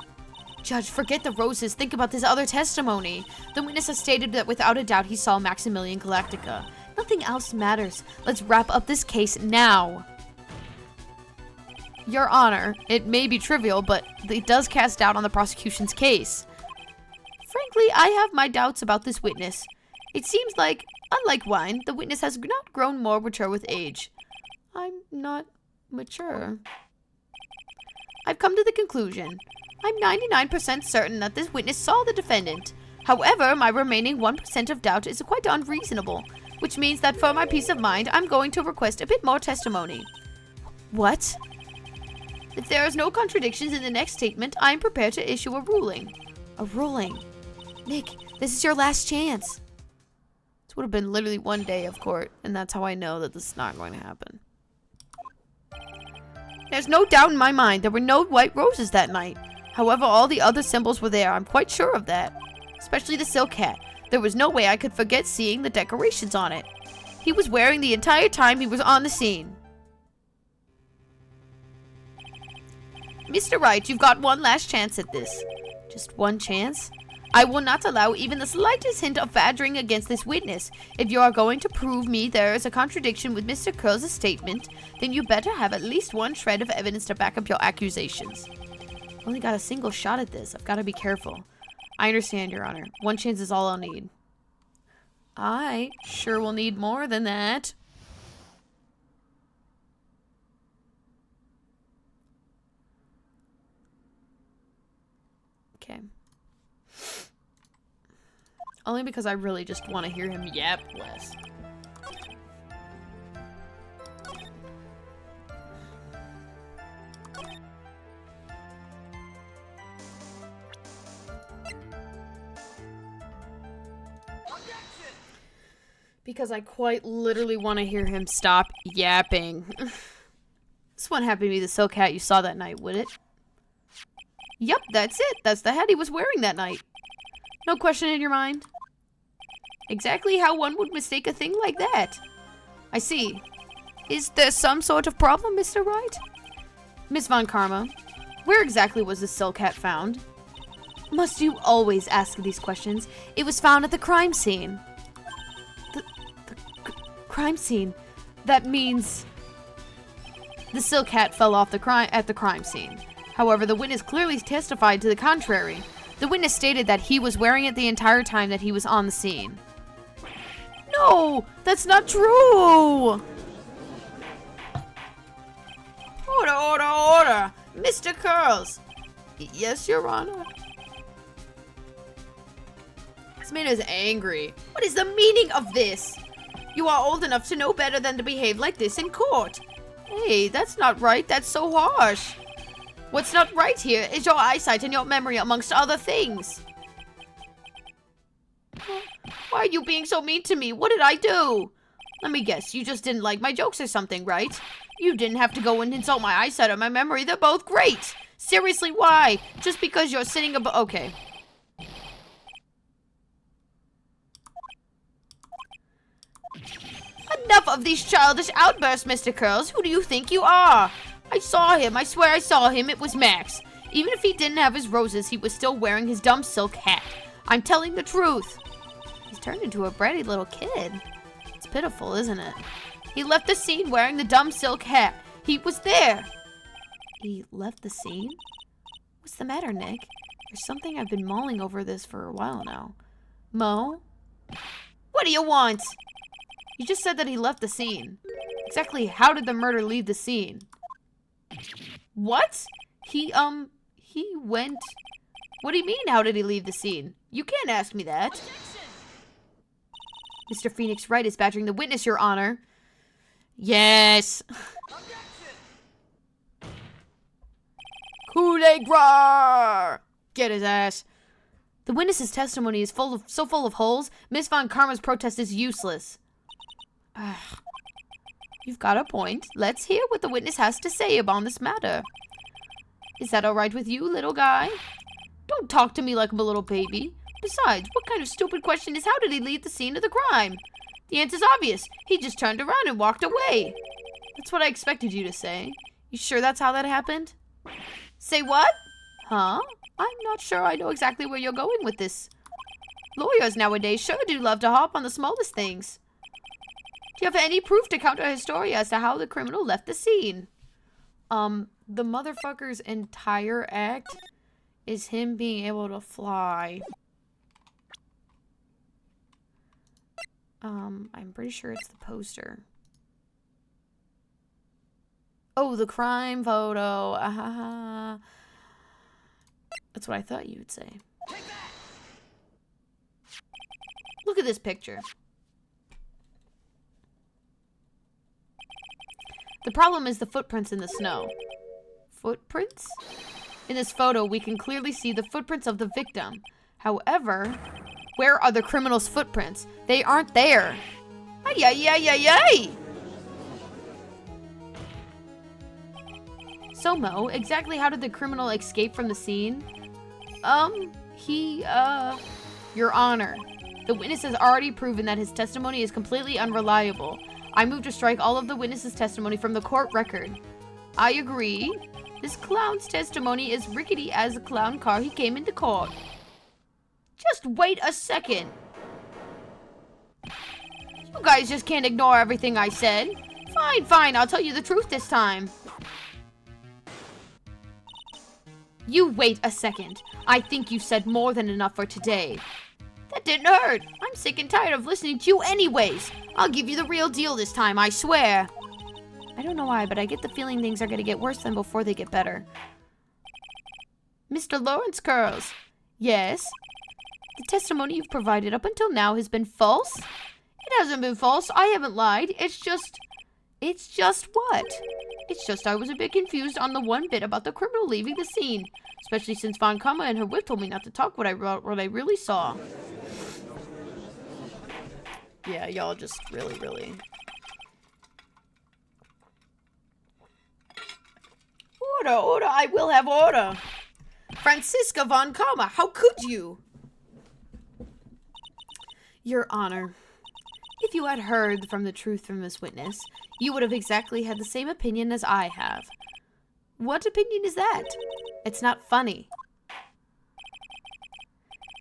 Judge, forget the roses. Think about this other testimony. The witness has stated that without a doubt he saw Maximilian Galactica. Nothing else matters. Let's wrap up this case now. Your Honor, it may be trivial, but it does cast doubt on the prosecution's case. Frankly, I have my doubts about this witness. It seems like, unlike wine, the witness has not grown more mature with age. I'm not mature. I've come to the conclusion. I'm 99% certain that this witness saw the defendant. However, my remaining 1% of doubt is quite unreasonable, which means that for my peace of mind, I'm going to request a bit more testimony. What? If there is no contradictions in the next statement, I am prepared to issue a ruling. A ruling? Nick, this is your last chance. This would have been literally 1 day of court, and that's how I know that this is not going to happen. There's no doubt in my mind there were no white roses that night. However, all the other symbols were there. I'm quite sure of that. Especially the silk hat. There was no way I could forget seeing the decorations on it. He was wearing the entire time he was on the scene. Mr. Wright, you've got one last chance at this. Just one chance? I will not allow even the slightest hint of badgering against this witness. If you are going to prove me there is a contradiction with Mr. Curl's statement, then you better have at least one shred of evidence to back up your accusations. Only got a single shot at this. I've got to be careful. I understand, Your Honor. One chance is all I'll need. I sure will need more than that. Okay. Only because I really just want to hear him yap less. Because I quite literally want to hear him stop yapping. This wouldn't happen to be the silk hat you saw that night, would it? Yep, that's it. That's the hat he was wearing that night. No question in your mind? Exactly how one would mistake a thing like that. I see. Is there some sort of problem, Mr. Wright? Miss Von Karma, where exactly was the silk hat found? Must you always ask these questions? It was found at the crime scene. Crime scene? That means... The silk hat fell off at the crime scene. However, the witness clearly testified to the contrary. The witness stated that he was wearing it the entire time that he was on the scene. No! That's not true! Order, order, order! Mr. Curls! Yes, Your Honor? This man is angry. What is the meaning of this? You are old enough to know better than to behave like this in court. Hey, that's not right. That's so harsh. What's not right here is your eyesight and your memory, amongst other things. Why are you being so mean to me? What did I do? Let me guess, you just didn't like my jokes or something, right? You didn't have to go and insult my eyesight or my memory. They're both great. Seriously, why? Just because you're sitting above... Okay. Enough of these childish outbursts, Mr. Curls. Who do you think you are? I saw him. I swear I saw him. It was Max. Even if he didn't have his roses, he was still wearing his dumb silk hat. I'm telling the truth. He's turned into a bratty little kid. It's pitiful, isn't it? He left the scene wearing the dumb silk hat. He was there. He left the scene? What's the matter, Nick? There's something I've been mulling over this for a while now. Mo? What do you want? You just said that he left the scene. Exactly how did the murder leave the scene? What? He went... What do you mean, how did he leave the scene? You can't ask me that. Mr. Phoenix Wright is badgering the witness, Your Honor. Yes. Coup de grace! Get his ass. The witness's testimony is so full of holes, Miss Von Karma's protest is useless. You've got a point. Let's hear what the witness has to say about this matter. Is that all right with you, little guy? Don't talk to me like I'm a little baby. Besides, what kind of stupid question is how did he leave the scene of the crime? The answer's obvious. He just turned around and walked away. That's what I expected you to say. You sure that's how that happened? Say what? Huh? I'm not sure I know exactly where you're going with this. Lawyers nowadays sure do love to hop on the smallest things. Do you have any proof to counter his story as to how the criminal left the scene? The motherfucker's entire act is him being able to fly. I'm pretty sure it's the poster. Oh, the crime photo. That's what I thought you would say. Look at this picture. The problem is the footprints in the snow. Footprints? In this photo, we can clearly see the footprints of the victim. However, where are the criminal's footprints? They aren't there. Ay, ay, ay, ay, ay! So, Mo, exactly how did the criminal escape from the scene? Your Honor, the witness has already proven that his testimony is completely unreliable. I move to strike all of the witness's testimony from the court record. I agree. This clown's testimony is rickety as the clown car he came into court. Just wait a second. You guys just can't ignore everything I said. Fine, fine, I'll tell you the truth this time. You wait a second. I think you've said more than enough for today. That didn't hurt. I'm sick and tired of listening to you anyways. I'll give you the real deal this time, I swear. I don't know why, but I get the feeling things are going to get worse than before they get better. Mr. Lawrence Curls. Yes? The testimony you've provided up until now has been false? It hasn't been false. I haven't lied. It's just what? It's just I was a bit confused on the one bit about the criminal leaving the scene. Especially since Von Kama and her whip told me not to talk what I really saw. Yeah, y'all just really... Order, I will have order. Franziska Von Kama, how could you? Your Honor, if you had heard from the truth from this witness, you would have exactly had the same opinion as I have. What opinion is that? It's not funny.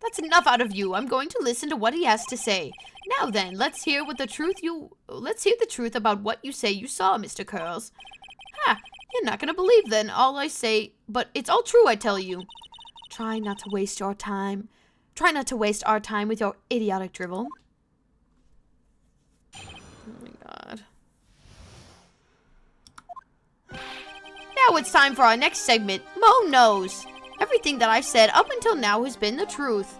That's enough out of you. I'm going to listen to what he has to say. Now then, let's hear the truth about what you say you saw, Mr. Curls. Ha! You're not gonna believe then all I say, but it's all true, I tell you. Try not to waste our time with your idiotic dribble. Oh my god. Now it's time for our next segment, Mo Knows. Everything that I've said up until now has been the truth.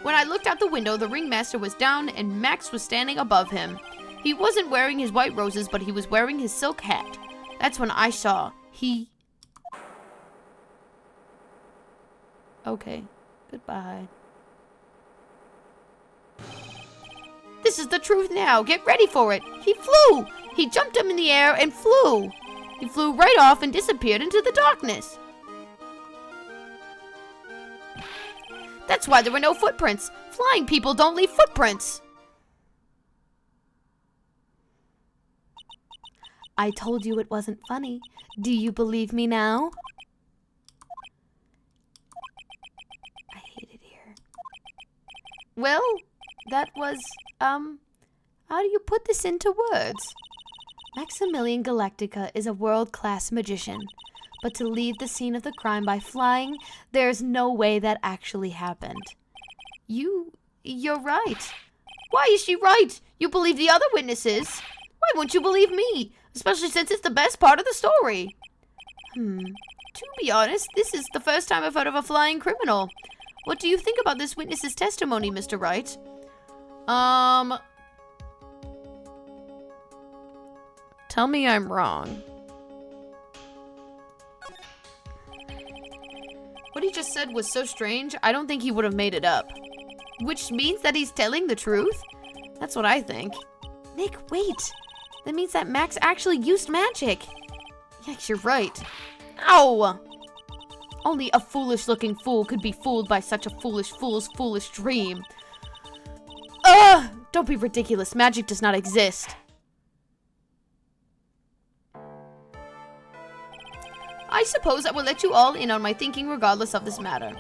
When I looked out the window, the ringmaster was down and Max was standing above him. He wasn't wearing his white roses, but he was wearing his silk hat. That's when I saw Okay, goodbye. This is the truth now. Get ready for it. He flew. He jumped up in the air and flew. He flew right off and disappeared into the darkness. That's why there were no footprints. Flying people don't leave footprints. I told you it wasn't funny. Do you believe me now? I hate it here. Well, that was, how do you put this into words? Maximilian Galactica is a world-class magician. But to leave the scene of the crime by flying, there's no way that actually happened. You're right. Why is she right? You believe the other witnesses. Why won't you believe me? Especially since it's the best part of the story. To be honest, this is the first time I've heard of a flying criminal. What do you think about this witness's testimony, Mr. Wright? Tell me I'm wrong. What he just said was so strange, I don't think he would have made it up. Which means that he's telling the truth? That's what I think. Nick, wait! That means that Max actually used magic! Yes, you're right. Ow! Only a foolish-looking fool could be fooled by such a fool's foolish dream. Ugh! Don't be ridiculous, magic does not exist. I suppose I will let you all in on my thinking regardless of this matter.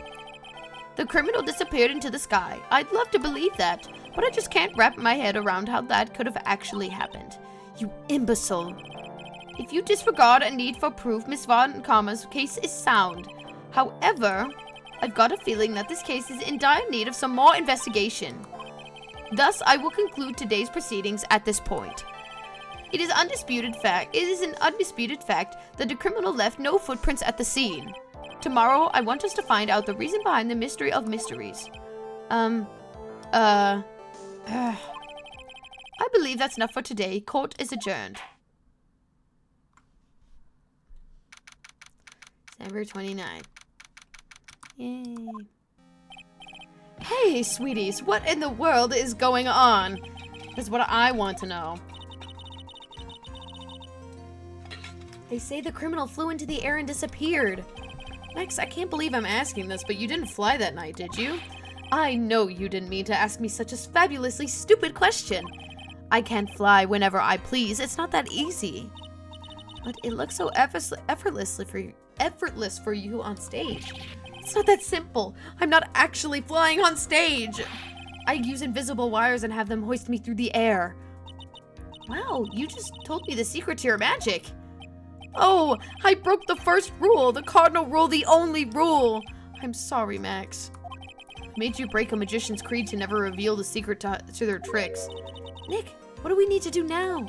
The criminal disappeared into the sky. I'd love to believe that, but I just can't wrap my head around how that could have actually happened. You imbecile. If you disregard a need for proof, Miss Von Kama's case is sound. However, I've got a feeling that this case is in dire need of some more investigation. Thus, I will conclude today's proceedings at this point. It is an undisputed fact that the criminal left no footprints at the scene. Tomorrow, I want us to find out the reason behind the mystery of mysteries. I believe that's enough for today. Court is adjourned. December 29th. Yay. Hey, sweeties, what in the world is going on? That's what I want to know. They say the criminal flew into the air and disappeared. Max, I can't believe I'm asking this, but you didn't fly that night, did you? I know you didn't mean to ask me such a fabulously stupid question. I can't fly whenever I please. It's not that easy. But it looks so effortless for you on stage. It's not that simple. I'm not actually flying on stage. I use invisible wires and have them hoist me through the air. Wow, you just told me the secret to your magic. Oh, I broke the first rule, the cardinal rule, the only rule. I'm sorry, Max. Made you break a magician's creed to never reveal the secret to their tricks. Nick, what do we need to do now?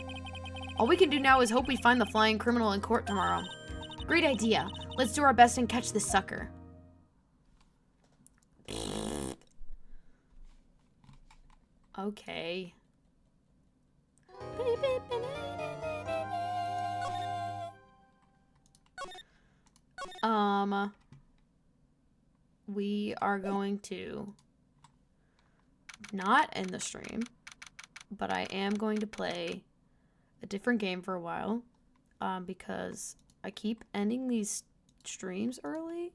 All we can do now is hope we find the flying criminal in court tomorrow. Great idea. Let's do our best and catch this sucker. Okay. We are going to not end the stream, but I am going to play a different game for a while, because I keep ending these streams early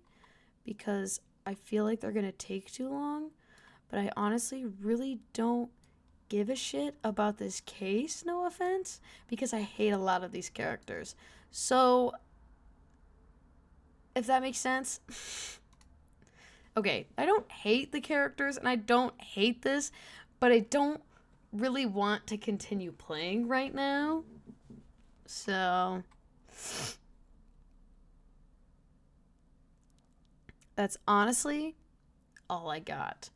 because I feel like they're gonna take too long, but I honestly really don't give a shit about this case, no offense, because I hate a lot of these characters. So, if that makes sense. Okay, I don't hate the characters and I don't hate this, but I don't really want to continue playing right now. So, that's honestly all I got.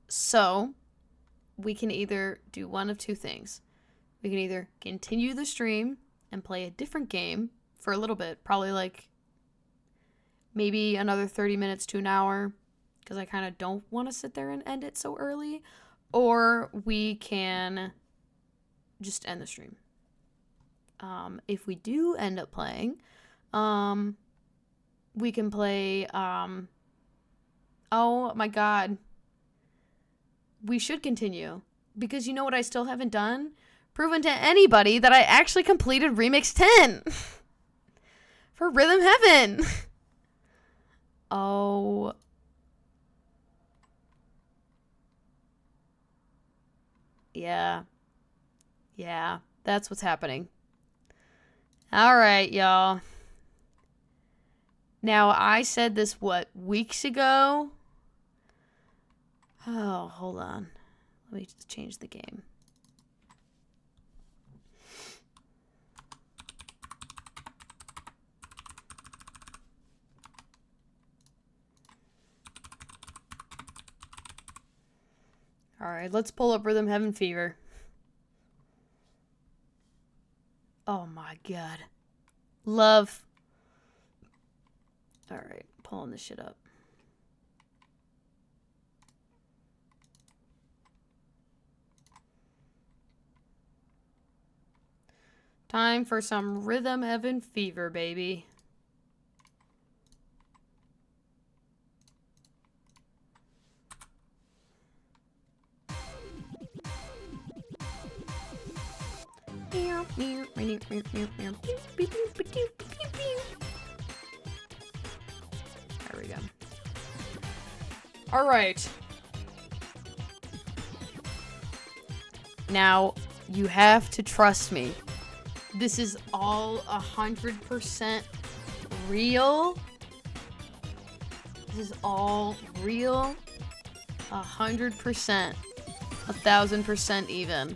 So, we can either do one of two things. We can either continue the stream and play a different game for a little bit, probably like maybe another 30 minutes to an hour, because I kind of don't want to sit there and end it so early, or we can just end the stream. If we do end up playing, we can play, oh my god, we should continue, because you know what I still haven't done? Proven to anybody that I actually completed Remix 10 for Rhythm Heaven. Oh. Yeah. Yeah, that's what's happening. Alright, y'all. Now, I said this, what, weeks ago? Oh, hold on. Let me just change the game. Alright, let's pull up Rhythm Heaven Fever. Oh my god. Love. Alright, pulling this shit up. Time for some Rhythm Heaven Fever, baby. There we go. All right. Now, you have to trust me. This is all 100% real. This is all real. 100%. 1000% even.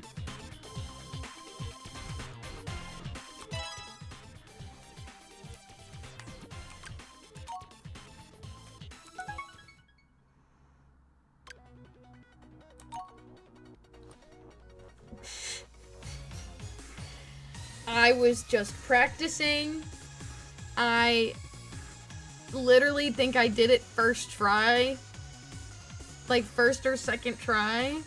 I was just practicing. I literally think I did it first try. Like first or second try.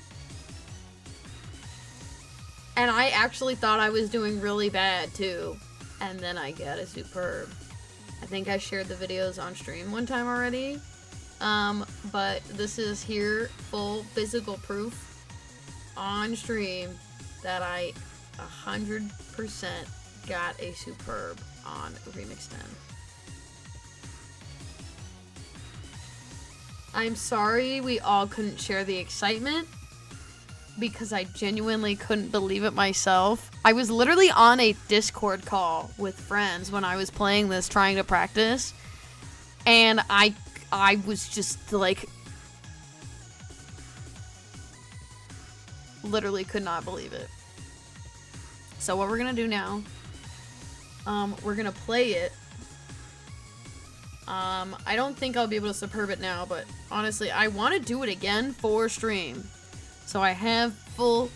And I actually thought I was doing really bad too. And then I got a superb. I think I shared the videos on stream one time already. But this is here full physical proof on stream that I 100% got a superb on Remix 10. I'm sorry we all couldn't share the excitement because I genuinely couldn't believe it myself. I was literally on a Discord call with friends when I was playing this, trying to practice, and I was just like literally could not believe it. So what we're gonna do now, we're gonna play it. I don't think I'll be able to superb it now, but honestly, I want to do it again for stream. So I have full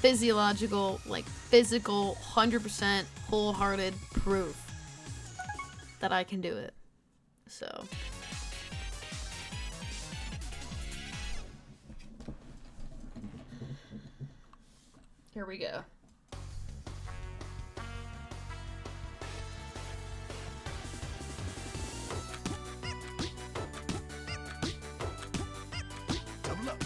physiological, like physical, 100% wholehearted proof that I can do it. So. Here we go. Double up.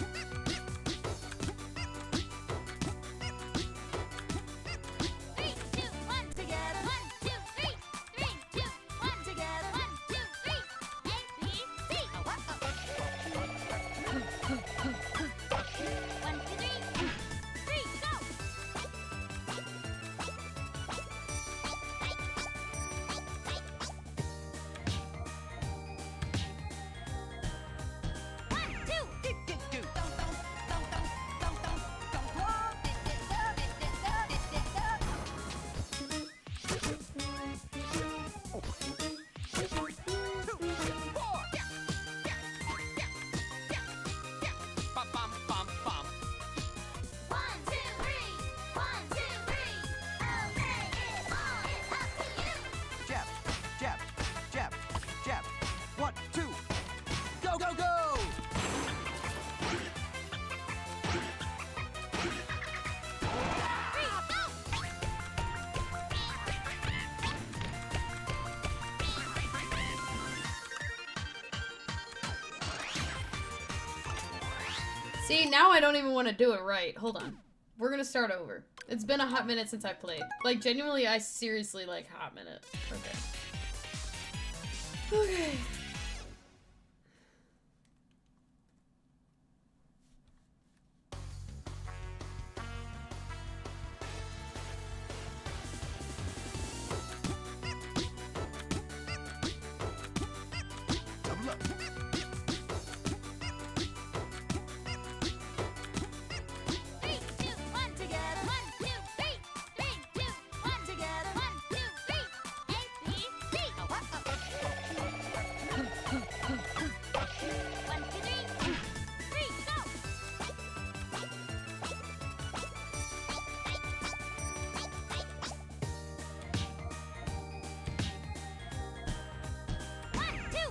Three, two, one, together. 1, 2, 3. 3, 2, 1, together. 1, 2, 3. A, B, C. 1, 2, 3. 3, go. One, two. One, two, three. 1, 2, 3. Okay, it all is up to you. Jab, jab, jab, jab. 1, 2. Go, go, go! Three, go. See, now I don't even want to do it right. Hold on. We're gonna start over. It's been a hot minute since I played. Like, genuinely, I seriously like hot minute. Okay. Okay. Double up. Three, two, one, together. 1, 2, 3. 3, 2, 1, together. 1, 2, 3. A, B, C. 1, 2, 3. 3, go. One, two.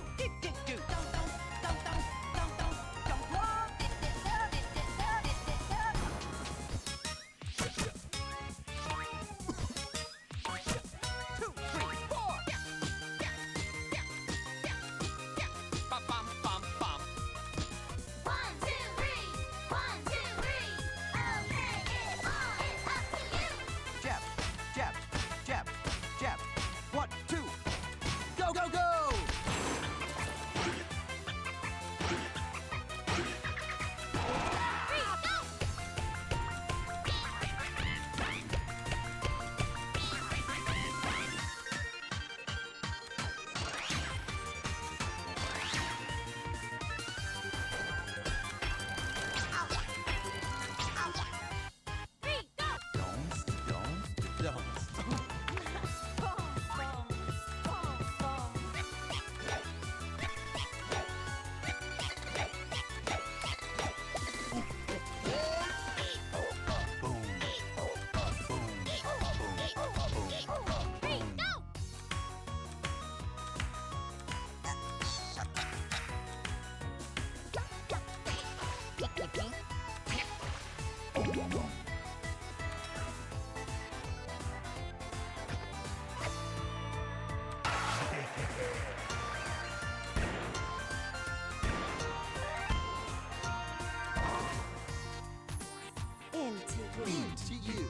Two, three, four. One, two, three. 1, 2, 3. Okay, it all is up to you. Jab, jab, jab, jab. 1, 2. Go, go, go! Three, go. Three, go. Don't. Boom. Three, go. Into you.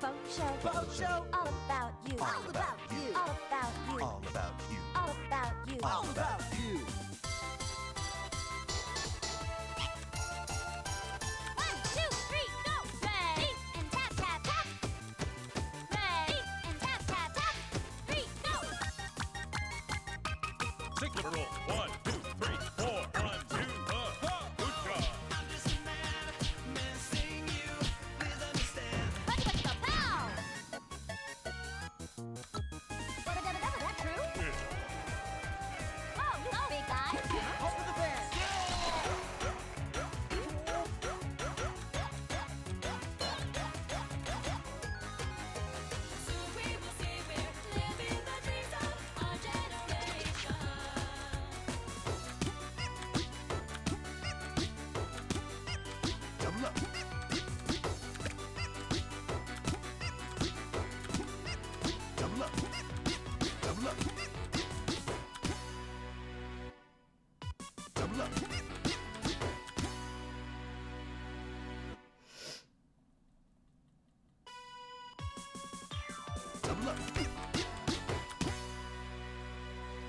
Faux show. Faux show. All about you. All about you. All about you. All about you. All about you. All about you. 1, 2, 3, go. Ready and tap, tap, tap. Ready and tap, tap, tap. 3, go. Singular roll. 1, 2, 3, 4. 1, 2, good job. Buddy, go, pow. What a da da da, that true? look.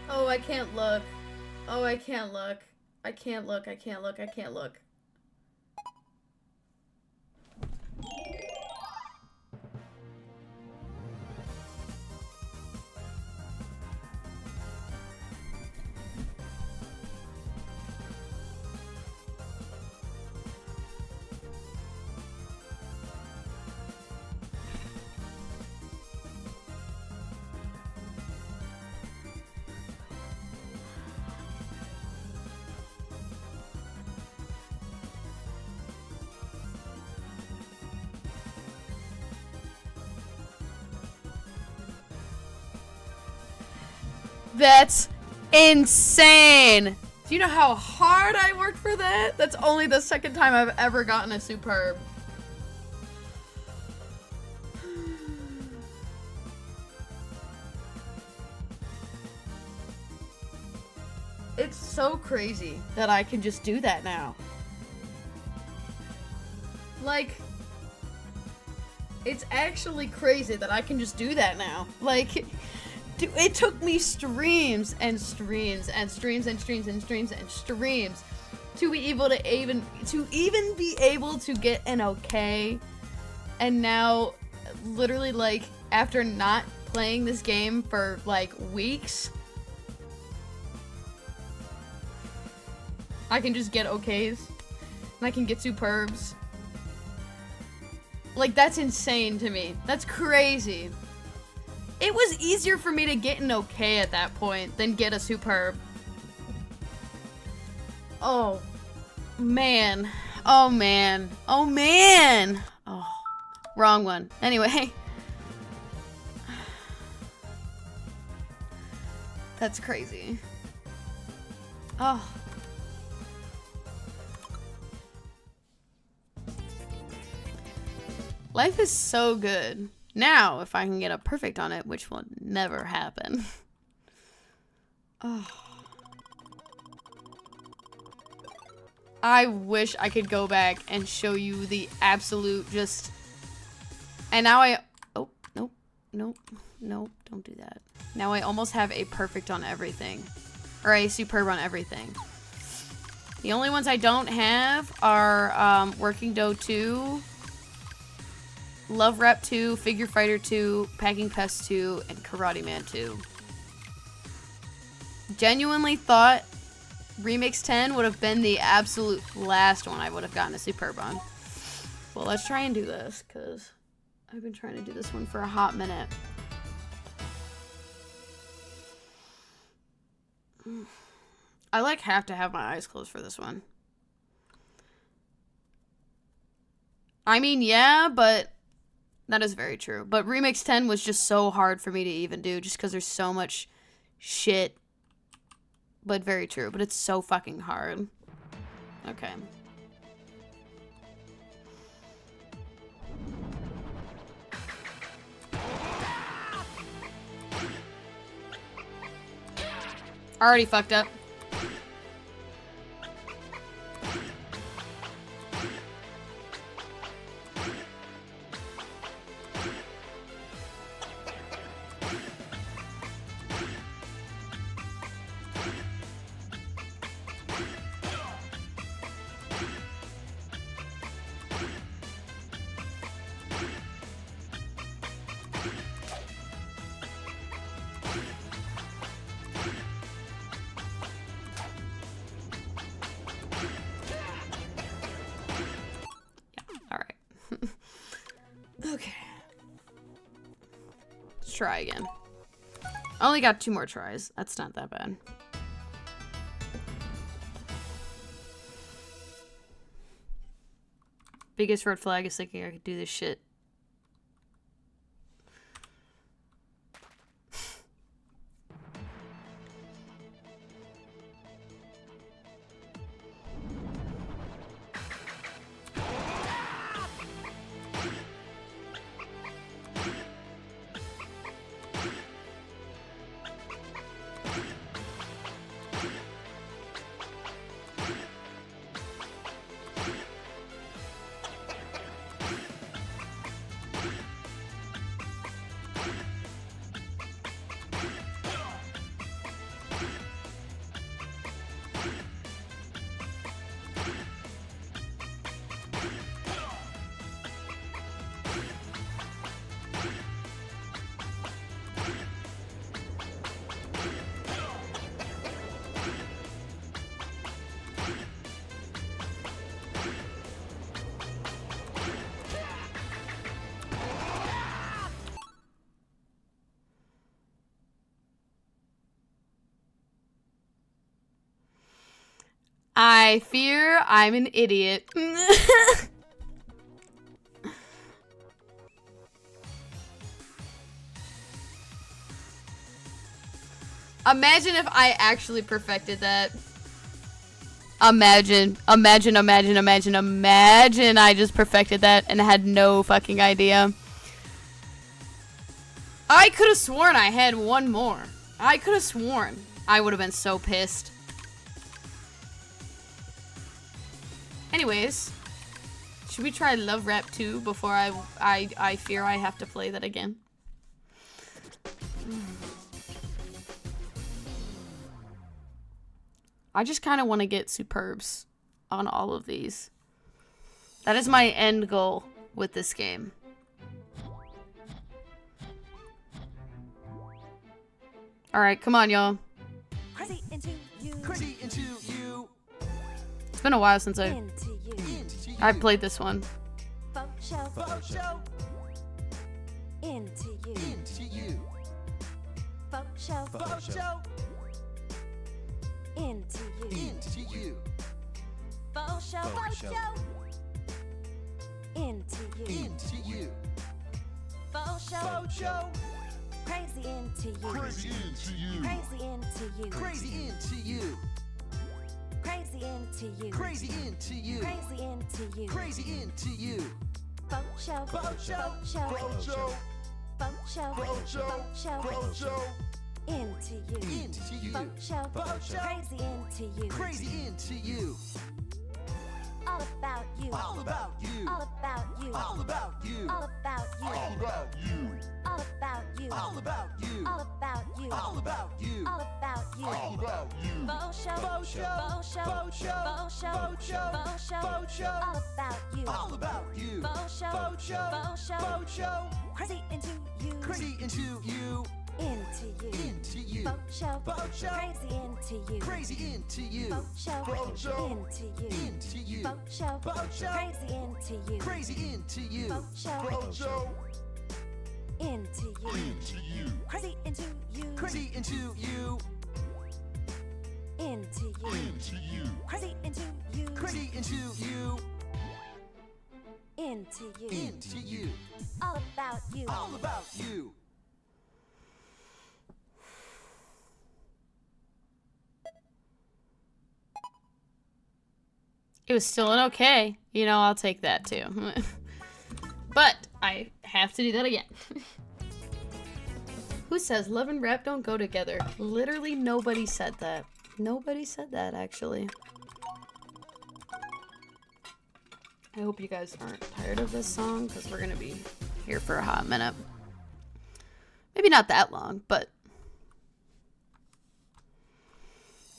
Oh, I can't look. Oh, I can't look. I can't look. I can't look. I can't look. That's insane. Do you know how hard I worked for that? That's only the second time I've ever gotten a superb. It's so crazy that I can just do that now. Like, it's actually crazy that I can just do that now. Like, it took me streams and streams and streams and streams and streams and streams to be able to even be able to get an okay. And now, literally, like, after not playing this game for like weeks, I can just get okays and I can get superbs. Like, that's insane to me. That's crazy. It was easier for me to get an okay at that point than get a superb. Oh, man. Oh, man. Oh, man. Oh, wrong one. Anyway. That's crazy. Oh. Life is so good. Now, if I can get a perfect on it, which will never happen. Oh. I wish I could go back and show you the absolute just... And now I... Oh, nope, nope, nope, don't do that. Now I almost have a perfect on everything. Or a superb on everything. The only ones I don't have are Working Dough 2... Love Rap 2, Figure Fighter 2, Packing Pest 2, and Karate Man 2. Genuinely thought Remix 10 would have been the absolute last one I would have gotten a superb on. Well, let's try and do this, because I've been trying to do this one for a hot minute. I like have to have my eyes closed for this one. I mean, yeah, but... That is very true. But Remix 10 was just so hard for me to even do just because there's so much shit. But very true. But it's so fucking hard. Okay. Already fucked up. Okay. Let's try again. I only got 2 more tries. That's not that bad. Biggest red flag is thinking I could do this shit. I fear I'm an idiot. Imagine if I actually perfected that. Imagine I just perfected that and had no fucking idea. I could have sworn I had one more. I could have sworn. I would have been so pissed. Anyways, should we try Love Rap 2 before I fear I have to play that again? I just kind of want to get superbs on all of these. That is my end goal with this game. Alright, come on, y'all. Crazy into you. Crazy into you. It's been a while since Into you. Into you. I played this one. Folk show. Folk show. Into you. Into you. Folk show. Folk show. Into you. Into you. Folk show. Folk show. Into you. Into you. Folk show. Folk show. Crazy into you. Crazy into you. Crazy into you. Crazy into you. Crazy into you. Crazy into you. Crazy into you. Crazy into you. Folk show. Folk show. Folk show. Folk show. Folk show. Folk show. Folk show. Into you. Into you. Folk show. Folk show. Crazy into you. Crazy into you. All about you. All about you. All about you. All about you. All about you. All about you. All about you. All about you. All about you. All about you. All about you. All about you. Folk show. Folk show. Folk show. Folk show. Folk show. Folk show. Folk show. Folk show. All about you. All about you. Folk show. Folk show. Folk show. Folk show. Crazy into you. Crazy into you. Into you. Into you. Folk show. Folk show. Crazy into you. Crazy into you. Folk show. Folk show. Into you. Into you. Folk show. Folk show. Crazy into you. Crazy into you. Folk show. Folk show. Into you. Into you. Crazy into you. Crazy into you. Into you. Into you. Crazy into you. Crazy into you. Into you. Into you. All about you. All about you. It was still an okay. You know, I'll take that too. But I have to do that again. Who says love and rap don't go together? Literally nobody said that. Nobody said that, actually. I hope you guys aren't tired of this song, because we're going to be here for a hot minute. Maybe not that long, but...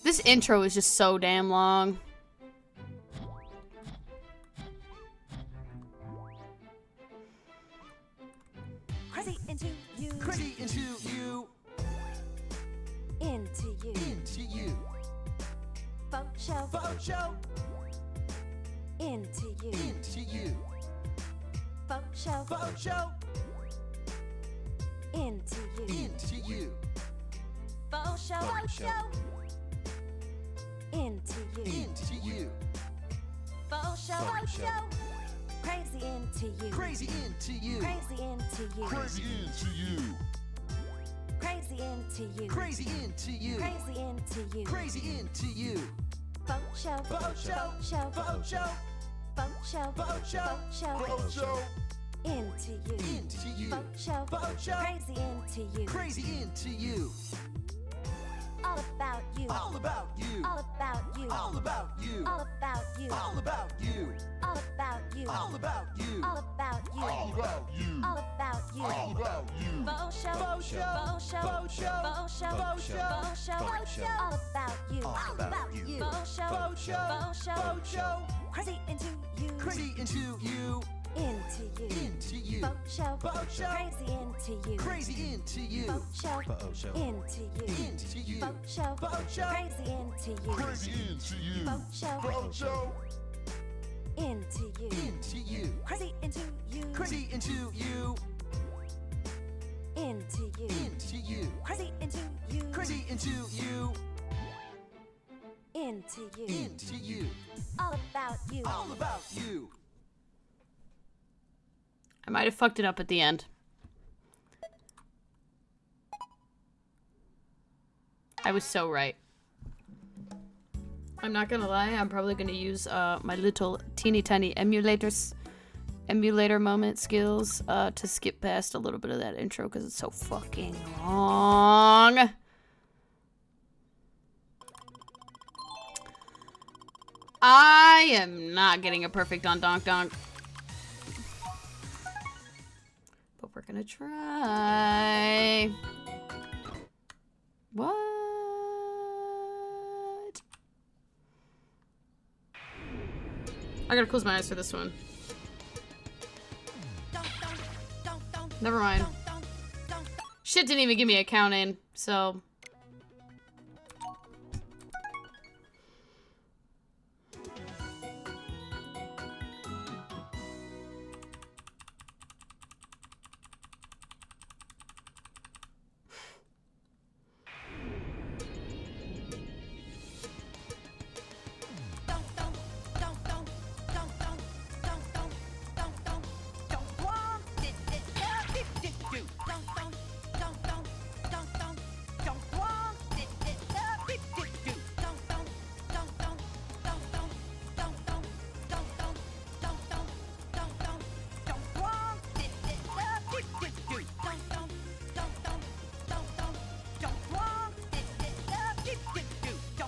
this intro is just so damn long. Crazy into you. Crazy into you. Into you. Into you. Folk show. Folk show. Into you. Into you. Folk show. Folk show. Into you. Into you. Folk show. Folk show. Into you. Into you. Folk show. Folk show. Crazy into you. Crazy into you. Crazy into you. Crazy into you. Crazy into you. Crazy into you. Crazy into you. Crazy into you. Folk show. Folk show. Show. Folk show. Folk show. Folk show. Show. Folk show. Into you. Into you. Folk show. Folk show. Crazy into you. Crazy into you. All about you. All about you. All about you. All about you. All about you. All about you. All about you. All about you. All about you. All about you. All about you. All about you. Folk show. Folk show. Folk show. Folk show. Folk show. Folk show. Folk show. Folk show. All about you. All about you. Folk show. Folk show. Folk show. Folk show. Crazy into you. Crazy into you. Into you. Into you. Folk show. Folk show. Crazy into you. Crazy into you. Folk show. Folk show. Into you. Into you. Folk show. Folk show. Crazy into you. Crazy into you. Folk show. Folk show. Into you. Into you. Crazy into you. Crazy into you. Into you. Into you. Crazy into you. Crazy into you. Into into you. into you. All about you. All about you. I might have fucked it up at the end. I was so right. I'm not gonna lie, I'm probably gonna use my little teeny tiny emulator moment skills to skip past a little bit of that intro because it's so fucking long. I am not getting a perfect on Donk Donk. But we're gonna try. What? I gotta close my eyes for this one. Never mind. Shit didn't even give me a count in, so.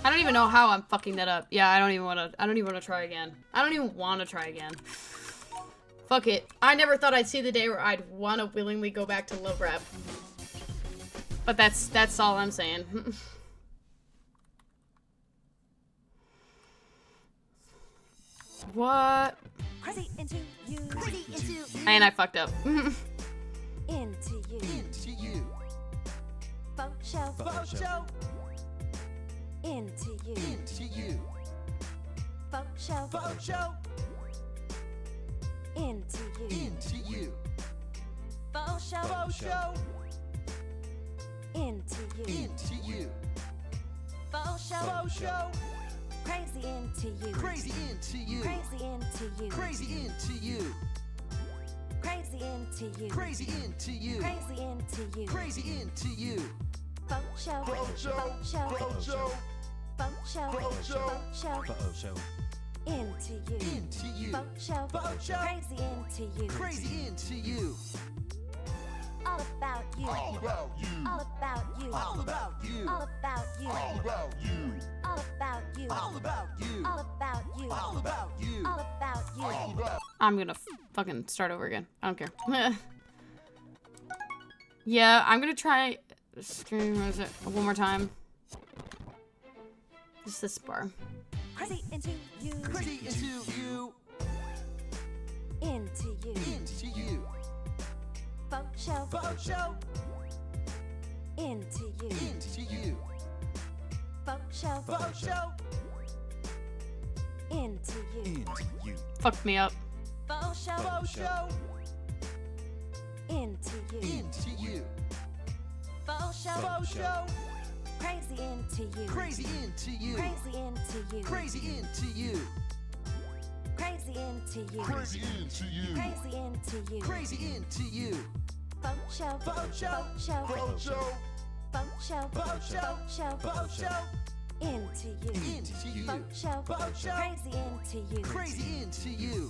I don't even know how I'm fucking that up. Yeah, I don't even wanna try again. I don't even wanna try again. Fuck it. I never thought I'd see the day where I'd wanna willingly go back to low rep. But that's all I'm saying. What? Crazy into you. Crazy into you. And I fucked up. Into you. Into you. Faux show. Faux show. Into you. Into you. Faux show. Faux show. Into you. Into you. Faux show. Faux show. Into you. Into you. Faux show. Faux show. Crazy into you. Crazy into you. Crazy into you. Crazy into you. Crazy into you. Crazy into you. Crazy into you. Crazy into you. Faux show. Faux show. Faux show. Faux show. Faux show. Faux show. Faux show. Faux show. Into you. Into you. Faux show. Faux show. Crazy into you. Crazy into you. All about you. All about you. All about you. All about you. All about you. All about you. All about you. All about you. All about you. All about you. All about you. All about I'm gonna fucking start over again. I don't care. Yeah, I'm gonna try stream one more time. Just this bar. Crazy into you. Crazy into you. Into you. Into you. Faux show. Faux show. Into you. Into you. Faux show. Faux show. Into you. Into you. Fucked me up. Faux show. Faux show. Into you. Into you. Faux show. Faux show. Crazy into you. Crazy into you. Crazy into you. Crazy into you. Crazy into you. Crazy into you. Crazy into you. Crazy into you. Faux show. Faux show. Faux show. Faux show. Faux show. Faux show. Faux show. Faux show. Into you. Into you. Faux show. Faux show. Crazy into you. Crazy into you.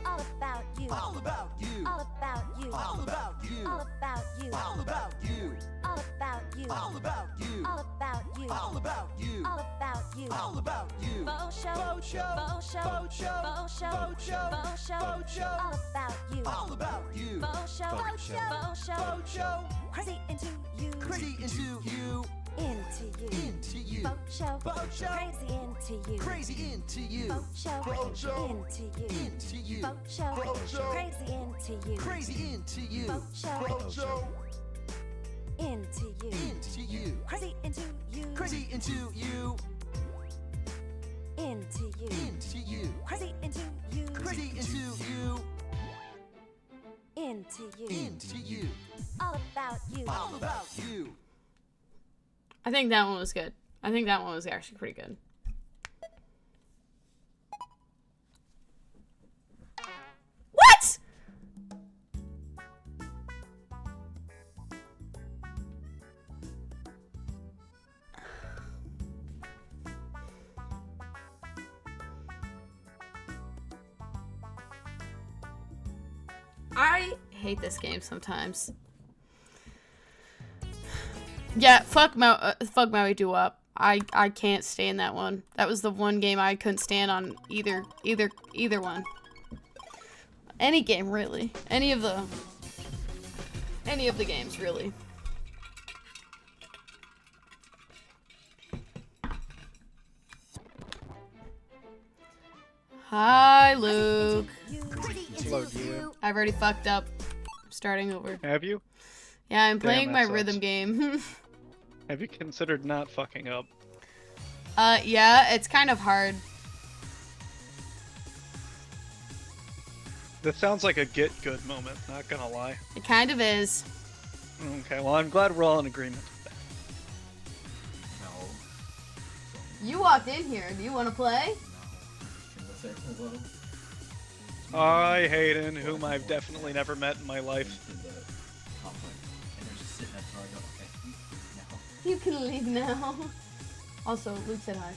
All about you. All about you. All about you. All about you. All about you. All about you. All about you. All about you. All about you. All about you. All about you. All about you. Faux show. Faux show. Faux show. Faux show. Faux show. Faux show. Faux show. Faux show. All about you. All about you. Faux show. Faux show. Faux show. Faux show. Crazy into you. Crazy into you. Into you. Into you. Faux show. Faux show. Crazy into you. Crazy into you. Faux show. Faux show. Into you. Into you. Faux show. Faux show. Crazy into you. Crazy into you. Faux show. Faux show. Into you. Into you. Crazy into you. Crazy into you. Into you. Into you. Crazy into you. Crazy into you. Into you. Into you. All about you. All about you. I think that one was good. I think that one was actually pretty good. What? I hate this game sometimes. Yeah, fuck Maui Doo-Wop. I can't stand that one. That was the one game I couldn't stand on either one. Any game really. Any of the games really. Hi, Luke. Hello, Julia. I've already fucked up. I'm starting over. Have you? Yeah, I'm playing Damn, my that rhythm sucks. game. Have you considered not fucking up? Yeah, it's kind of hard. This sounds like a get good moment, not gonna lie. It kind of is. Okay, well, I'm glad we're all in agreement with that. You walked in here. Do you want to play? I, Hayden, whom I've definitely never met in my life. You can leave now. Also, Luke said hi.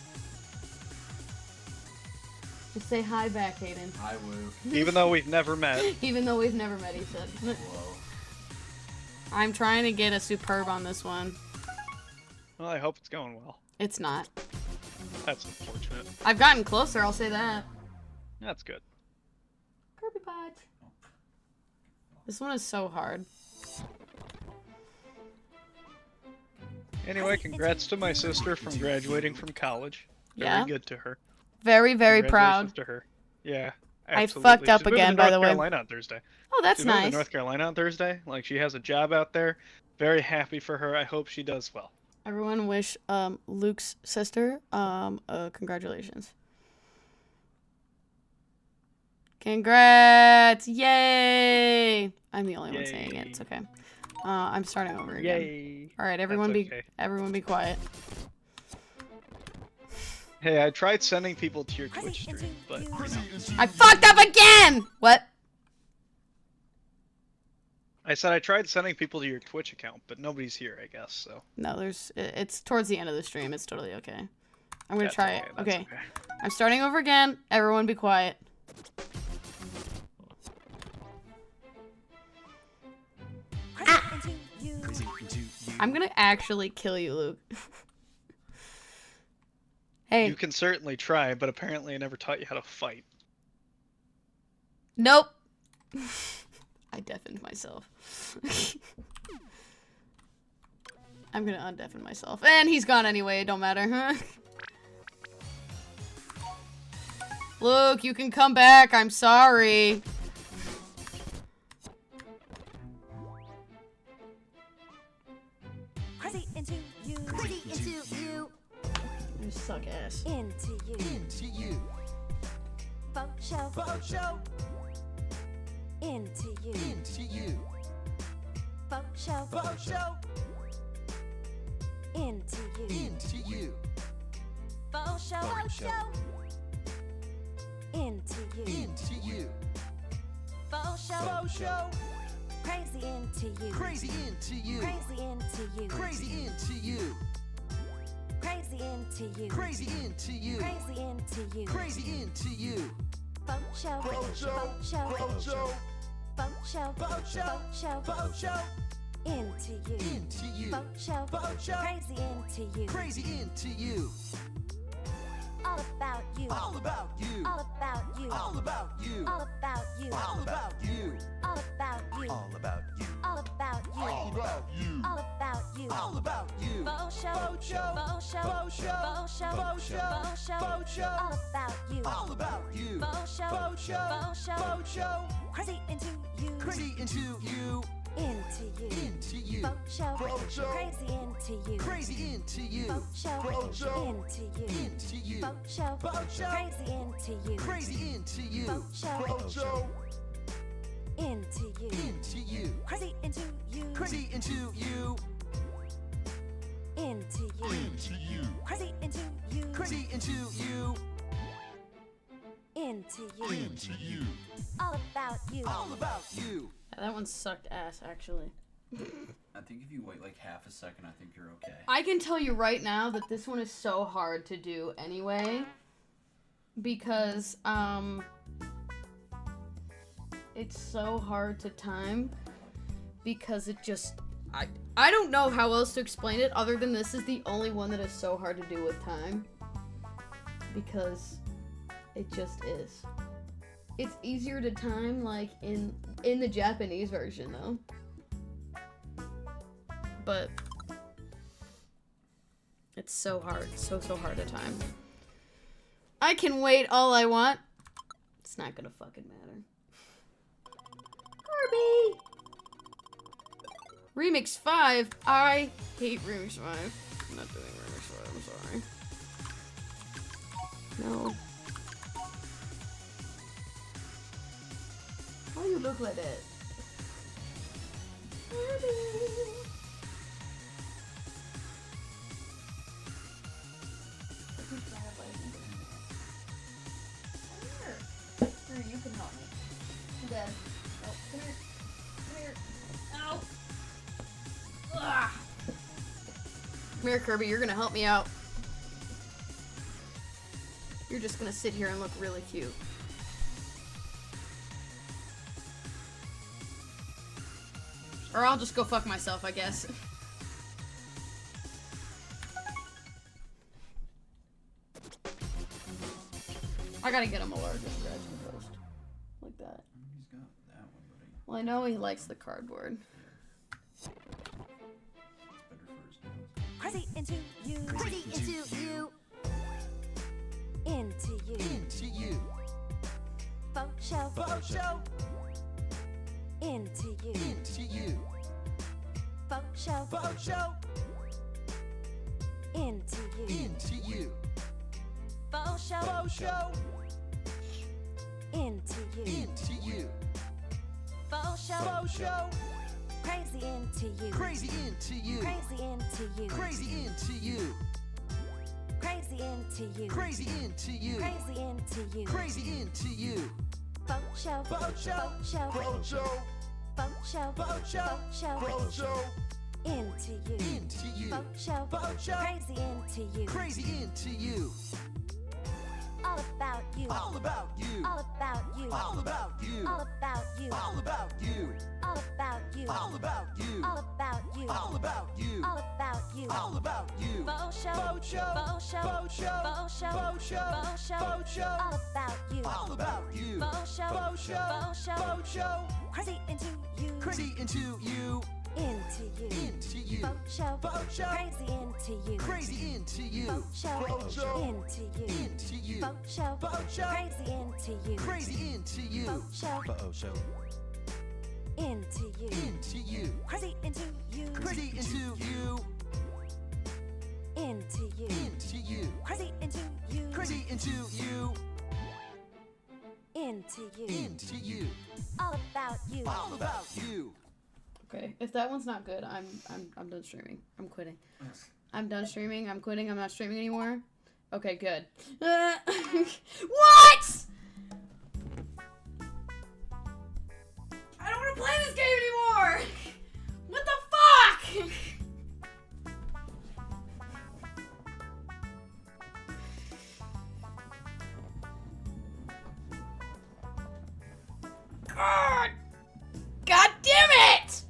Just say hi back, Hayden. Hi, Woo. Even though we've never met. Even though we've never met, he said. Whoa. I'm trying to get a superb on this one. Well, I hope it's going well. It's not. That's unfortunate. I've gotten closer, I'll say that. That's good. Kirby Pod. This one is so hard. Anyway, congrats to my sister from graduating from college. Very Yeah? good to her. Very, very proud. Congratulations to her. Yeah. I Absolutely. fucked up She's moving again, to by the North way. Carolina on Thursday. Oh, that's She's moving nice. to North Carolina on Thursday. Like, she has a job out there. Very happy for her. I hope she does well. Everyone wish Luke's sister congratulations. Congrats! Yay! I'm the only one saying it. It's okay. I'm starting over again. Yay! All right, everyone That's be okay. everyone be quiet. Hey, I tried sending people to your Twitch stream, but I fucked up again. What? I said I tried sending people to your Twitch account, but nobody's here, I guess. So No, it's towards the end of the stream. It's totally okay. I'm gonna That's try okay, it. that's Okay. I'm starting over again. Everyone be quiet. I'm gonna actually kill you, Luke. Hey. you can certainly try, but apparently I never taught you how to fight. Nope. I deafened myself. I'm gonna undeafen myself. And he's gone anyway, it don't matter. Luke, you can come back, I'm sorry. Crazy into you. Crazy into you. You suck ass. Into you. Into you. Faux show. Faux show. Into you. Into you. Faux show. Faux show. Into you. Into you. Faux show. Faux show. Into you. Into you. Faux show. Faux show. Crazy into you. Crazy into you. Crazy into you. Crazy into you. Crazy into you. Crazy into you. Crazy into you. Crazy into you. Faux show. Faux show. Faux show. Faux show. Faux show. Faux show. Faux show. Faux show. Into you. Into you. Faux show. Faux show. Crazy into you. Crazy into you. All about you. All about you. All about you. All about you. All about you. All about you. All about you. All about you. All about you. All about you. All about you. All about you. Faux show. Faux show. Faux show. Faux show. Faux show. Faux show. Faux show. Faux show. All about you. All about you. Faux show. Faux show. Faux show. Faux show. Crazy into you. Crazy into you. Into you. Into you. Faux show. Faux show. Crazy into you. Crazy into you. Faux show. Faux show. Into you. Into you. Faux show. Faux show. Crazy into you. Crazy into you. Faux show. Faux show. Into you. Into you. Crazy into you. Crazy into you. Into you. Into you. Crazy into you. Crazy into you. Into you. Into you. All about you. All about you. Yeah, that one sucked ass, actually. I think if you wait like half a second, I think you're okay. I can tell you right now that this one is so hard to do anyway. Because, it's so hard to time. Because it just... I don't know how else to explain it other than this is the only one that is so hard to do with time. Because it just is. It's easier to time, like, in the Japanese version, though. But it's so hard. So hard to time. I can wait all I want. It's not gonna fucking matter. Kirby! Remix 5? I hate Remix 5. I'm not doing Remix 5, I'm sorry. No. Why do you look like that? Here, you can help me. Too bad. Oh, come here. Come here. Ow! Ugh. Come here, Kirby. You're gonna help me out. You're just gonna sit here and look really cute. Or I'll just go fuck myself, I guess. I gotta get him a larger scratching post. Like that. He's got that one, buddy. Well, I know he likes the cardboard. Better for his nose. Crazy into you. Crazy into you. Into you. Into you. Faux show. Faux show. Into you. Into you. Faux show. Faux show. Into you. Into you. Faux show. Faux show. Into you. Into you. Faux show. Faux show. Crazy into you. Crazy into you. Crazy into you. Crazy into you. Crazy into you. Crazy into you. Crazy into you. Crazy into you. Faux show. Faux show. Faux show. Faux show. Faux show. Faux show. Faux show. Faux show. Into you. Into you. Faux show. Faux show. Crazy into you. Crazy into you. All about you. All about you. All about you. All about you. All about you. All about you. All about you. All about you. All about you. All about you. All about you. All about you. Faux show. Faux show. Faux show. Faux show. Faux show. Faux show. Faux show. Faux show. All about you. All about you. Faux show. Faux show. Faux show. Faux show. Crazy into you. Crazy into you. Into you. Into you. Faux show. Faux show. Crazy into you. Crazy into you. Faux show. Faux show. Into you. Into you. Faux show. Faux show. Crazy into you. Crazy into you. Faux show. Faux show. Into you. Into you. Crazy into you. Crazy into you. Into you. Into you. Crazy into you. Crazy into you. Into you. Into you. All about you. All about you. Okay, if that one's not good, I'm done streaming. I'm quitting. I'm done streaming. I'm quitting. I'm not streaming anymore. Okay, good. What? I don't want to play this game anymore. What the fuck? God! God damn it!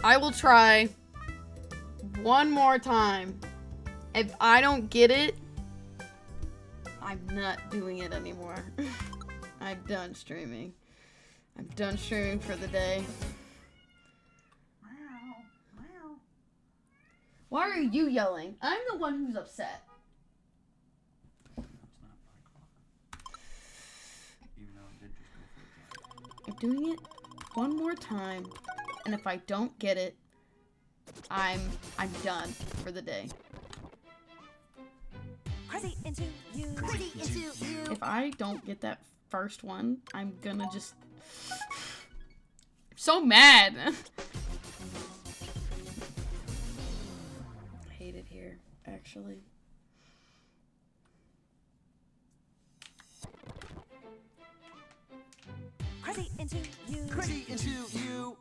I will try one more time. If I don't get it, I'm not doing it anymore. I'm done streaming. I'm done streaming for the day. Why are you yelling? I'm the one who's upset. Even though it did just go for a jab. I'm doing it one more time, and if I don't get it, I'm done for the day. Crazy into you. Crazy into you. If I don't get that first one, I'm gonna just so mad. I hate it here, actually. Crazy into you. Crazy into you.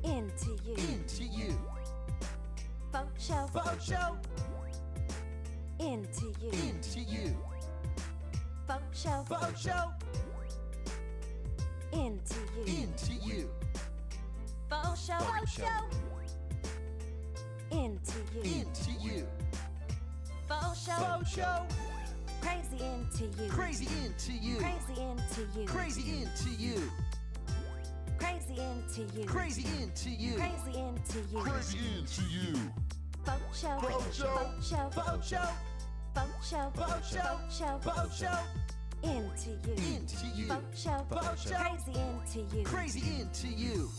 Into you. Into you. Faux show. Faux show. Into you. Into you. Faux show. Faux show. Into you. Into you. Faux show. Faux show. Into you. Into you. Faux show. Faux show. Crazy into you. Crazy into you. Crazy into you. Crazy into you. Crazy into you. Crazy into you. Crazy into you. Crazy into you. Faux show. Faux show. Faux show. Faux show. Faux show. Faux show. Faux show. Faux show. Into you. Into you. Faux show. Faux show. Crazy into you. Crazy into you.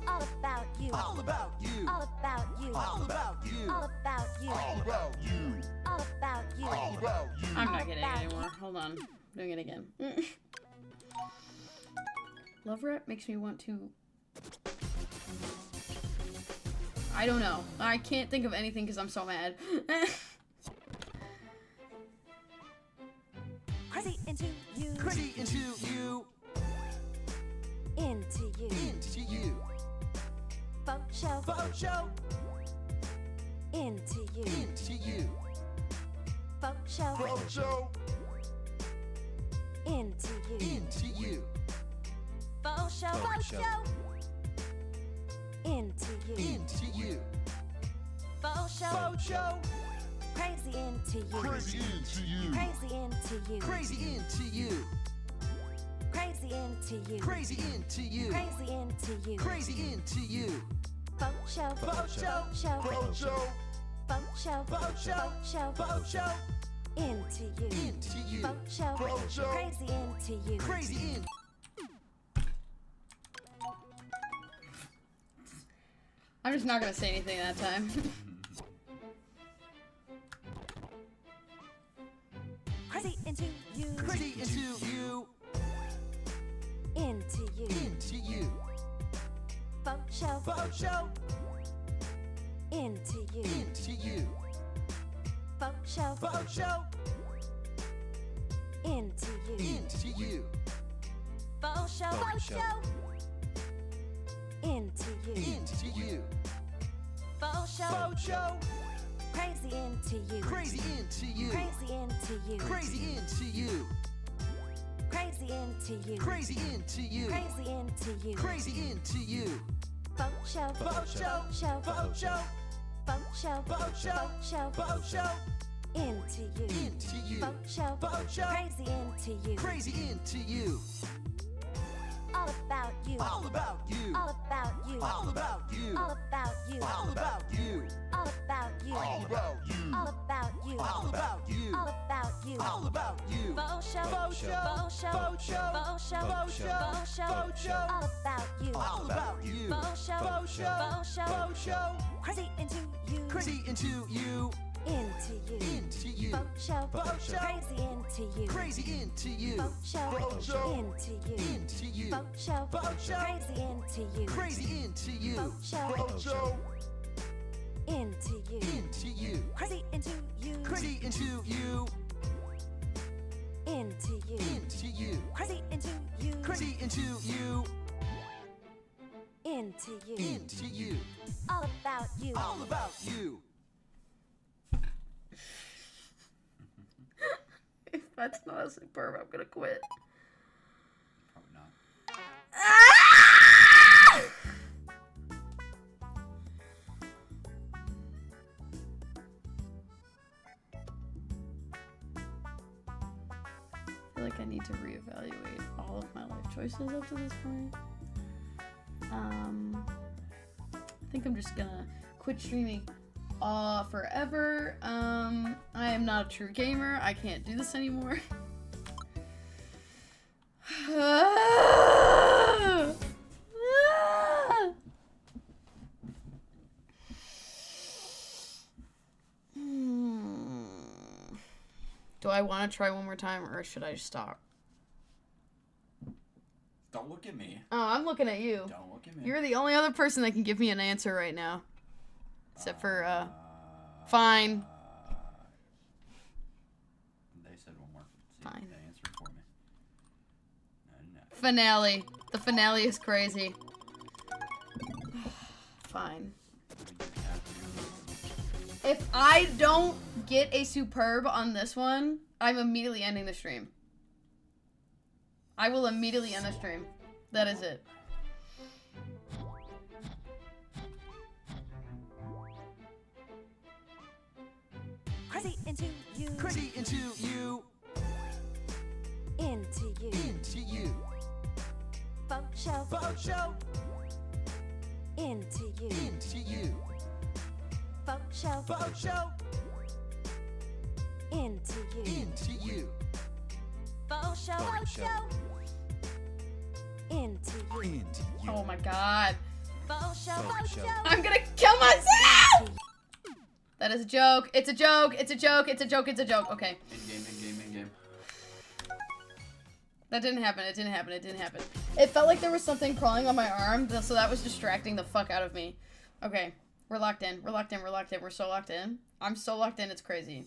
All about you. All about you. All about you. All about you. All about you. All about you. All about you. All about you. I'm not getting it anymore. Hold on. I'm doing it again. Love rap makes me want to... I don't know. I can't think of anything because I'm so mad. Crazy into you. Crazy into you. Into you. Into you. Faux show. Faux show. Into you. Into you. Faux show. Faux show. Into you. Into you. Faux show. Faux show. Into you. Into you. Faux show. Faux show. Crazy into you. Crazy into you. Crazy into you. Crazy into you. Crazy into you. Crazy into you. Crazy into you. Crazy into you. Faux show. Faux show. Show. Faux show. Faux show. Faux show. Show. Faux show. Into you. Into you. Faux show. Faux show. Crazy into you. Crazy in. I'm just not gonna say anything that time. Crazy into you. Crazy into you. Into you. Into you. Faux show. Faux show. Into you. Into you. Faux show. Faux show. Into you. Into you. Faux show. Faux show. Into you. Into you. Faux show. Faux show. Crazy into you. Crazy into you. Crazy into you. Crazy into you. Crazy into you. Crazy into you. Crazy into you. Crazy into you. Faux show. Faux show. Show. Faux show. Faux show. Faux show. Show. Faux show. Into you. Into you. Faux show. Faux show. Crazy into you. Crazy into you. All about you. All about you. All about you. All about you. All about you. All about you. All about you. All about you. All about you. All about you. All about you. All about you. Faux show. Faux show. Faux show. Faux show. Faux show. Faux show. Faux show. Faux show. All about you. All about you. Faux show. Faux show. Faux show. Faux show. Crazy into you. Crazy into you. Into you. Into you. Faux show. Faux show. Crazy into you. Crazy into you. Faux show. Faux show. Into you. Into you. Faux show. Faux show. Crazy into you. Crazy into you. Faux show. Faux show. Into you. Into you. Crazy into you. Crazy into you. Into you. Into you. Crazy into you. Crazy into you. Into you. Into you. All about you. All about you. If that's not a superb, I'm gonna quit. Probably not. I feel like I need to reevaluate all of my life choices up to this point. I think I'm just gonna quit streaming forever. I am not a true gamer. I can't do this anymore. Do I want to try one more time, or should I just stop? Don't look at me. Oh, I'm looking at you. Don't look at me. You're the only other person that can give me an answer right now. Except for, fine. They said one more. See, Fine. they answered for me. No. Finale. The finale is crazy. Fine. If I don't get a superb on this one, I'm immediately ending the stream. I will immediately end the stream. That is it. Crazy into you. Crazy into you. Into you. Into you. Faux show. Faux show. Into you. Into you. Faux show. Faux show. Into you. Into you. Faux show. Faux show. Into you. Into you. Oh my god. Faux show. Faux Faux show. show. I'm gonna kill myself! That is a joke. It's a joke. It's a joke. It's a joke. It's a joke. Okay. In game. That didn't happen. It didn't happen. It didn't happen. It felt like there was something crawling on my arm, so that was distracting the fuck out of me. Okay. We're locked in. We're locked in. We're locked in. We're so locked in. I'm so locked in. It's crazy.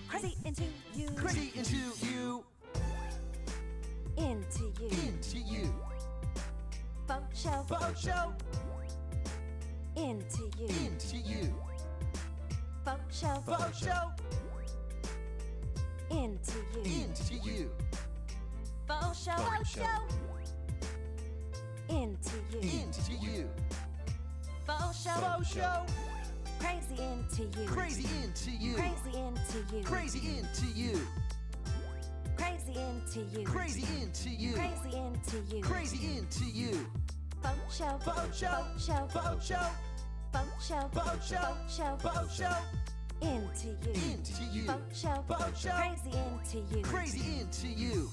Crazy into you. Crazy into you. Into you. Into you. Faux show. Faux show. Into you. Into you. Faux show. Faux show. Into you. Into you. Faux show. Faux show. Into you. Into you. Faux show. Faux show. Crazy into you. Crazy into you. Crazy into you. Crazy into you. Crazy into you. Crazy into you. Crazy into you. Crazy into you. Faux show. Faux show. Faux show. Faux show. Faux show. Faux show. Faux show. Faux show. Into you. Into you. Faux show. Faux show. Crazy into you. Crazy into you.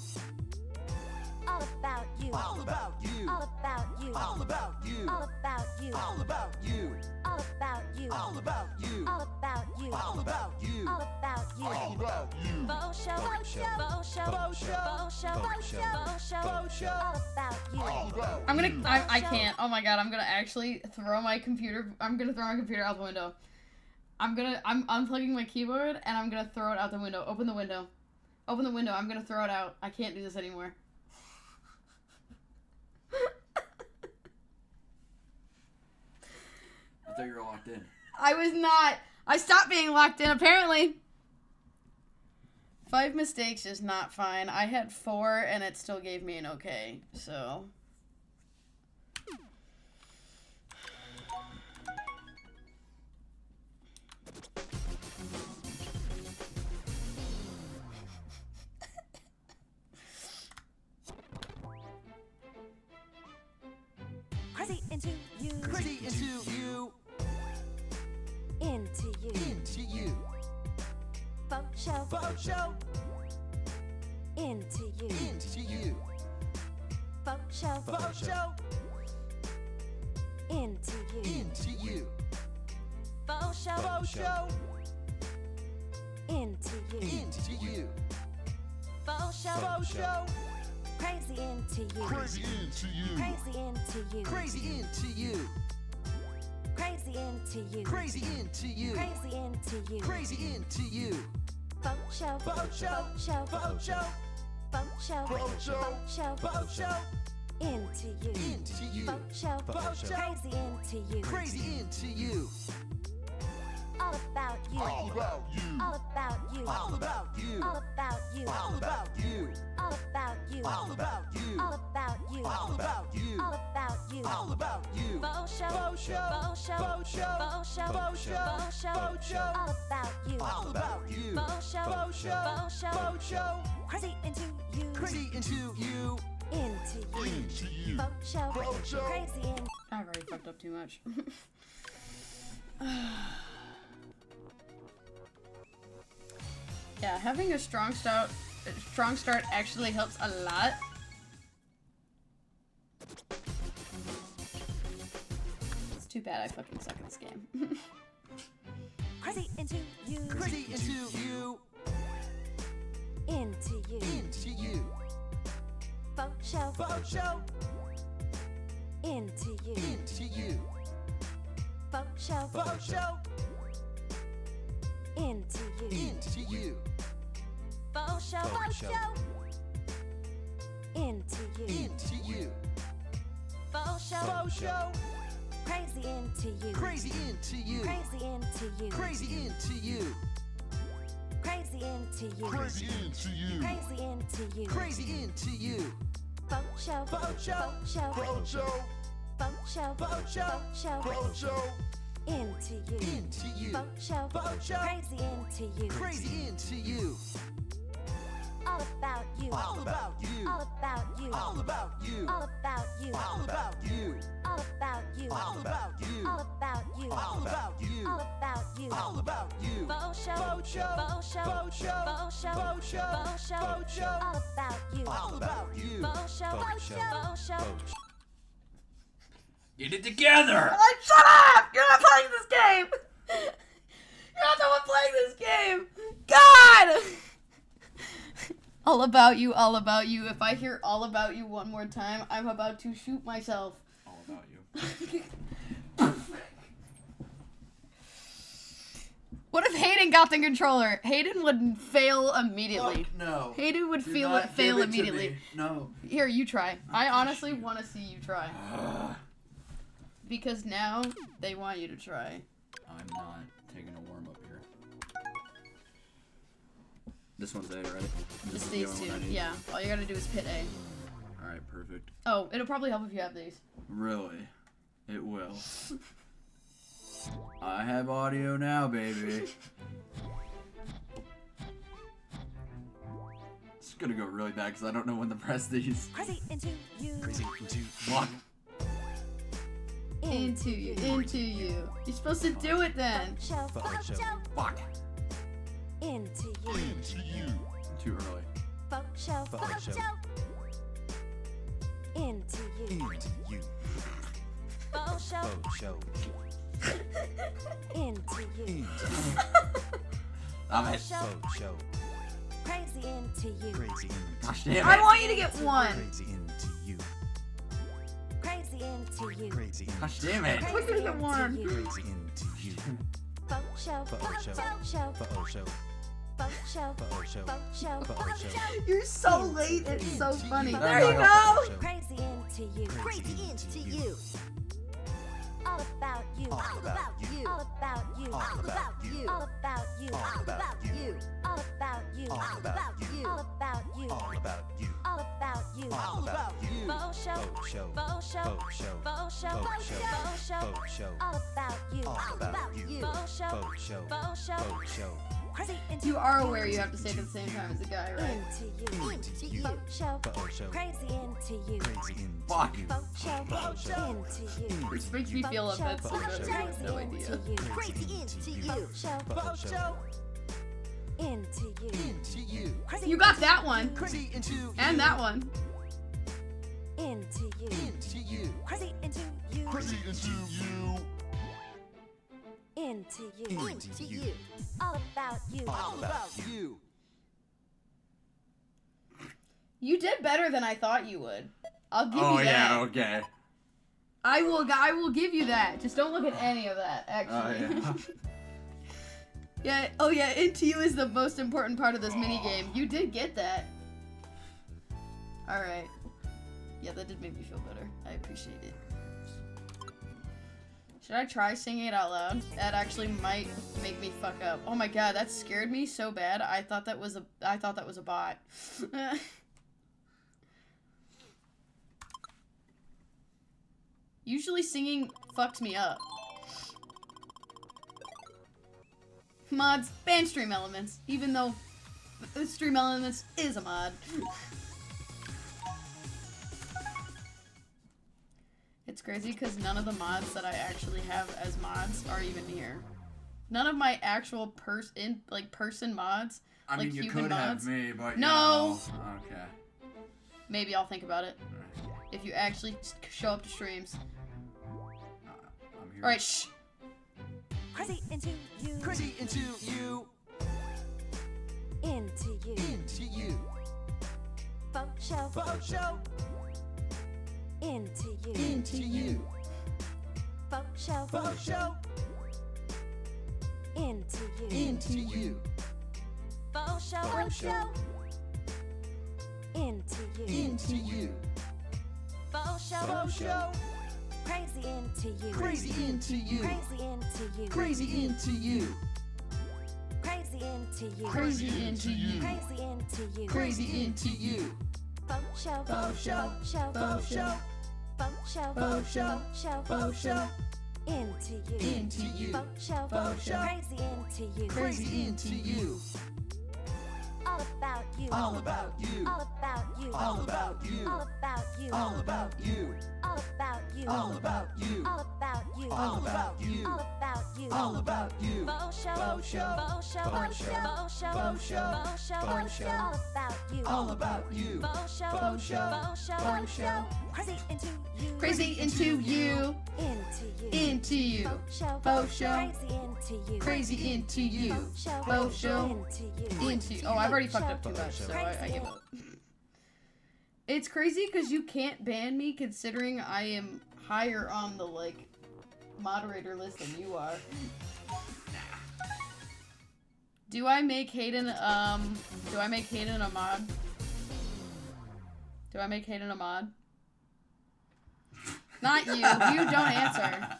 All about you. All about you. All about you. All about you. All about you. All about you. All about you. All about you. All about you. All about you. All about you. All about you. Faux show. Faux show. Faux show. Faux show. Faux show. Faux show. Faux show. Faux show. All about you. All about I'm gonna. you. I can't. Oh my god. I'm gonna actually throw my computer. I'm gonna throw my computer out the window. I'm unplugging my keyboard and I'm gonna throw it out the window. Open the window. Open the window. I'm gonna throw it out. I can't do this anymore. I thought you were locked in. I was not. I stopped being locked in, apparently. 5 mistakes is not fine. I had 4, and it still gave me an okay, so... Crazy into you. Crazy into you. Into you. Into you. Faux show. Faux show. Into you. Into you. Faux show. Faux show. Into you. Into you. Faux show. Faux show. Into you. Into you. Faux show. Faux show. Crazy into you. Crazy into you. Crazy into you. Crazy into you. Crazy into you. Crazy into you. Crazy into you. Crazy into you. Faux show. Faux show. Faux show. Faux show. Faux show. Faux show. Faux show. Faux show. Into you. Into you. Faux show. Faux show. Crazy into you. Crazy into you. All about you. All about you. All about you. All about you. All about you. All about you. All about you. All about you. All about you. All about you. All about you. All about you. Faux show. Faux show. Faux show. Faux show. Faux show. Faux show. Faux show. Faux show. All about you. All about you. Faux show. Faux show. Faux show. Faux show. Crazy into you. Crazy into you. Into you. Into you. Faux show. Faux show. Crazy in. I've already fucked up too much. Yeah, having a strong start actually helps a lot. too bad I fucking suck at this game. Crazy into you. Crazy into you. Into you. Into you. Faux show. Faux show. Into you. Into you. Faux show. Faux show. Into you. Into you. Faux show. Faux show. Into you. Into you. Faux show. Faux show. Crazy into you. Crazy into you. Crazy into you. Crazy into you. Crazy into you. Crazy into you. Crazy into you. Crazy into you. Faux show. Faux show. Faux show. Faux show. Faux show. Faux show. Faux show. Faux show. Into you. Into you. Faux show. Faux show. Crazy into you. Crazy into you. All about you. All about you. All about you. All about you. All about you. All about you. All about you. All about you. All about you. All about you. All about you. All about you. Faux show. Faux show. Faux show. Faux show. Faux show. Faux show. Faux show. Faux show. All about you. All about you. Faux show. Faux show. Faux show. Get it together! Shut up! You're not playing this game! You're not the one playing this game! God! All about you, all about you. If I hear all about you one more time, I'm about to shoot myself. All about you. What if Hayden got the controller? Hayden would fail immediately. Fuck no. Hayden would Do fail not fail give it to immediately. me. No. Here, you try. I honestly want to see you try. Because now they want you to try. I'm not taking a warm up here. This one's A, right? This is these the two. only one I need. Yeah. All you gotta do is pit A. Alright, perfect. Oh, it'll probably help if you have these. Really? It will. I have audio now, baby. It's gonna go really bad because I don't know when to press these. Crazy into you. Crazy into What? Into you, into you. You're supposed to do it then. Faux show. Faux show. Fuck. Into you. into you. Too early. Faux show. Faux show. Into you. Into you. Faux show. Faux show. Into you. Into you. Damn it. Faux show. Crazy into you. Crazy into Gosh you. damn I it. want you to get one. Crazy into you. Crazy into you. Crazy into Gosh damn it. We're gonna get one. you. Crazy into you. Faux show. Faux show. Faux show. Faux show. Faux show. Faux show. Faux show. Faux show. You're so late. It's so funny. Faux There you show. go. Crazy into you. Crazy into you. All about you. All about you. All about you. All about you. All about you. All about you. All about you. All about you. All about you. All about you. All about you. All about you. Faux show. Faux show. Faux show. Faux show. Faux show. Faux show. Faux show. Faux show. All about you. All about you. Faux show. Faux show. Faux show. Faux show. Crazy into You are aware you have to say it at the same time as the guy, right? Into you. Into you. Faux show. Faux show. Crazy into you. Crazy into Fuck. you. Faux show. Faux show. Into you. Which makes me feel offensive. Faux but show. I have no idea. Into you. Crazy into you. Faux show. Faux show. Into you. Into you. Crazy You got that one. Crazy into you. And that one. into you. Into you. Crazy into you. Crazy into you. Into you. Into you. All about you. All about you. You did better than I thought you would. I'll give Oh you that. yeah, okay. I will give you that. Just don't look at any of that, actually. Oh yeah. Yeah, oh yeah, into you is the most important part of this minigame. You did get that. Alright. Yeah, that did make me feel better. I appreciate it. Should I try singing it out loud? That actually might make me fuck up. Oh my god, that scared me so bad. I thought that was a bot. Usually singing fucks me up. Mods, ban stream elements, even though stream elements is a mod. It's crazy because none of the mods that I actually have as mods are even here. None of my actual person mods, I like mean, you human could mods. have me, but No. You know, okay. Maybe I'll think about it if you actually show up to streams. I'm here. All right, shh. Crazy into you. Crazy into you. Into you. Into you. Faux show. Faux show. Into you. Into you. Faux show. Faux show. Into you. Into you. Faux show. Faux show. Into you. Into you. Faux show. Faux show. Crazy into you. Crazy into you. Crazy into you. Crazy into you. Crazy into you. Crazy into you. Crazy into you. Crazy into you. Faux show. Faux show. Show. Faux show. Faux show. Faux show. Show. Faux show. Into you. Into you. Faux show. Faux show. Crazy into you. Crazy into you. All about you. All about you. All about you. All about you. All about you. All about you. All about you. All about you. All about you. All about you. All about you. All about you. Faux show. Faux show. Faux show. Faux show. Faux show. Faux show. Faux show. Faux show. All about you. All about you. Faux show. Faux show. Faux show. Faux show. Crazy into you. Crazy into you. Into you. Into you. Faux show. Faux show. Crazy into you. Crazy into you. Faux show. Faux show. Into you. Into you. Oh, I've already fucked up too much, so I give up. It's crazy because you can't ban me considering I am higher on the, like, moderator list than you are. Do I make Hayden a mod? Do I make Hayden a mod? Not you. You don't answer.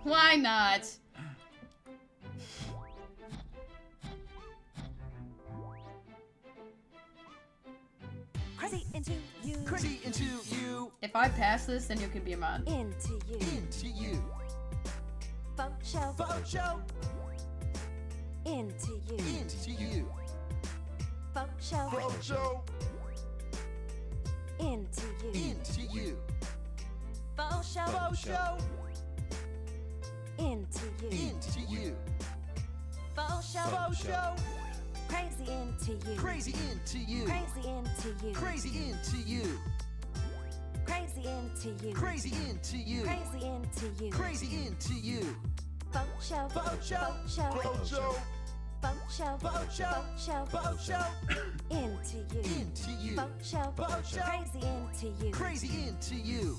Why not? Crazy into you. Crazy into you. If I pass this, then you can be a mod. Into you. Into you. Faux show. Faux show. Into you. Into you. Faux show. Faux show. Into you. Into you. Faux show. Faux show. Into you. Into you. Faux show. Faux show. Crazy into you. Crazy into you. Crazy into you. Crazy into you. Crazy into you. Crazy into you. Crazy into you. Crazy into you. Faux show. Faux show. Faux show. Faux show. Faux show. Faux show. Faux show. Faux show. Into you. Into you. Faux show. Faux show. Crazy into you. Crazy into you.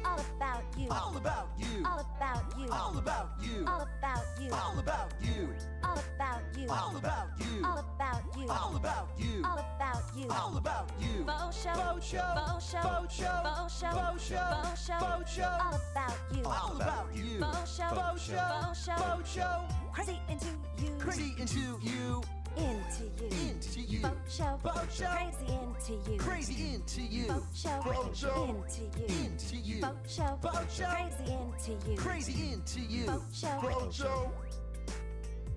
All about you. All about you. All about you. All about you. All about you. All about you. All about you. All about you. All about you. All about you. All about you. All about you. Faux show. Faux show. Faux show. Faux show. Faux show. Faux show. Faux show. Faux show. All about you. All about you. Faux show. Faux show. Faux show. Faux show. Crazy into you. Crazy into you. Into you. Into you. Faux show. Faux show. Crazy into you. Crazy into you. Faux show. Faux show. Into you. Into you. Faux show. Faux show. Crazy into you. Crazy into you. Faux show. Faux show.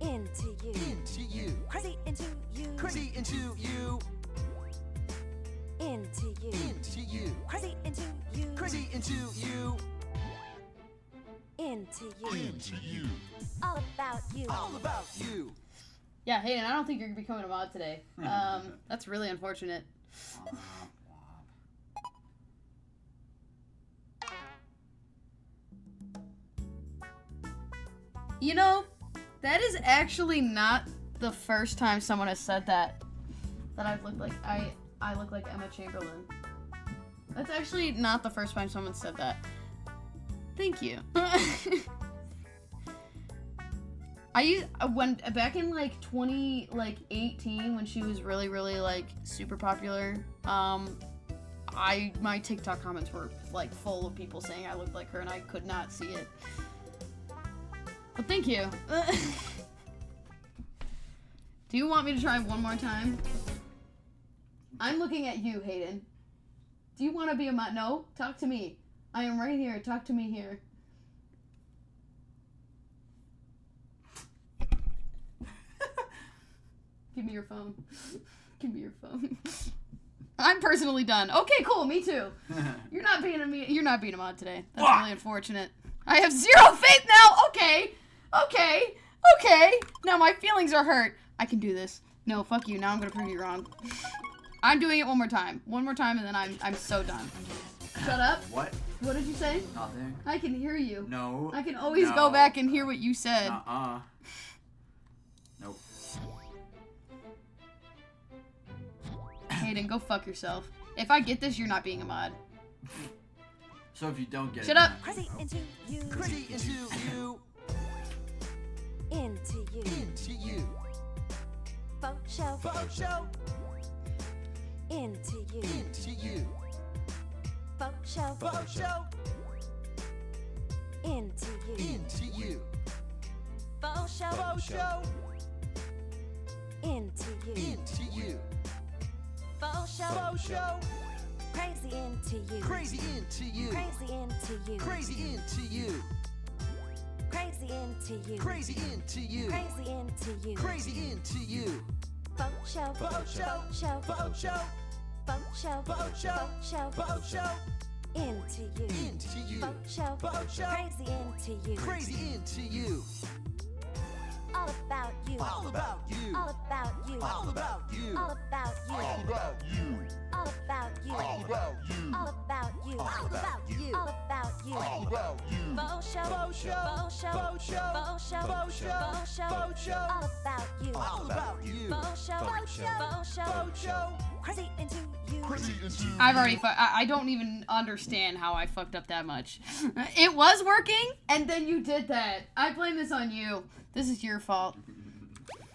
Into you. Into you. Crazy into you. Crazy into you. Into you. Into you. Crazy into you. Crazy into you. Into you. Into you. All about you. All about you. Yeah, Hayden, I don't think you're becoming a mod today. That's really unfortunate. You know, that is actually not the first time someone has said that I've looked like I look like Emma Chamberlain. That's actually not the first time someone said that. Thank you. When back in like 2018 when she was really like super popular, my TikTok comments were like full of people saying I looked like her and I could not see it. But thank you. Do you want me to try one more time? I'm looking at you, Hayden. Do you want to be a mod? No? Talk to me. I am right here. Talk to me here. Give me your phone. Give me your phone. I'm personally done. Okay, cool. Me too. You're not being a mod today. That's really unfortunate. I have zero faith now. Okay. Now my feelings are hurt. I can do this. No, fuck you. Now I'm gonna prove you wrong. I'm doing it one more time. One more time, and then I'm so done. Shut up. What? What did you say? Nothing. I can hear you. No. I can always No. go back and hear what you said. Nope. Hayden, go fuck yourself. If I get this, you're not being a mod. So if you don't get Shut it, up. Crazy into you. Crazy into you. Into you. Into you. Faux show. Faux show. Into you. Into you. Faux show. Faux show. Into you. Into you. Faux show. Faux show. Into you. Into you. Faux show. Faux show. Crazy into you. Crazy into you. Crazy into you. Crazy into you. Crazy into you. Crazy into you. Crazy into you. Crazy into you. Faux show. Faux show. Show. Faux show. Faux show. Faux show. Show. Faux show. Into you. Into you. Faux show. Faux show. Crazy into you. Crazy into you. All about you. All about you. All about you. All about you. All about you. All about you. All about you. All about you. All about you. All about you. All about you. All about you. Faux show. Faux show. Faux show. Faux show. Faux show. Faux show. Faux show. Faux show. All about you. All about you. Faux show. Faux show. Faux show. Faux show. Crazy into you. Crazy into you. I've already. I don't even understand how I fucked up that much. It was working, and then you did that. I blame this on you. This is your fault.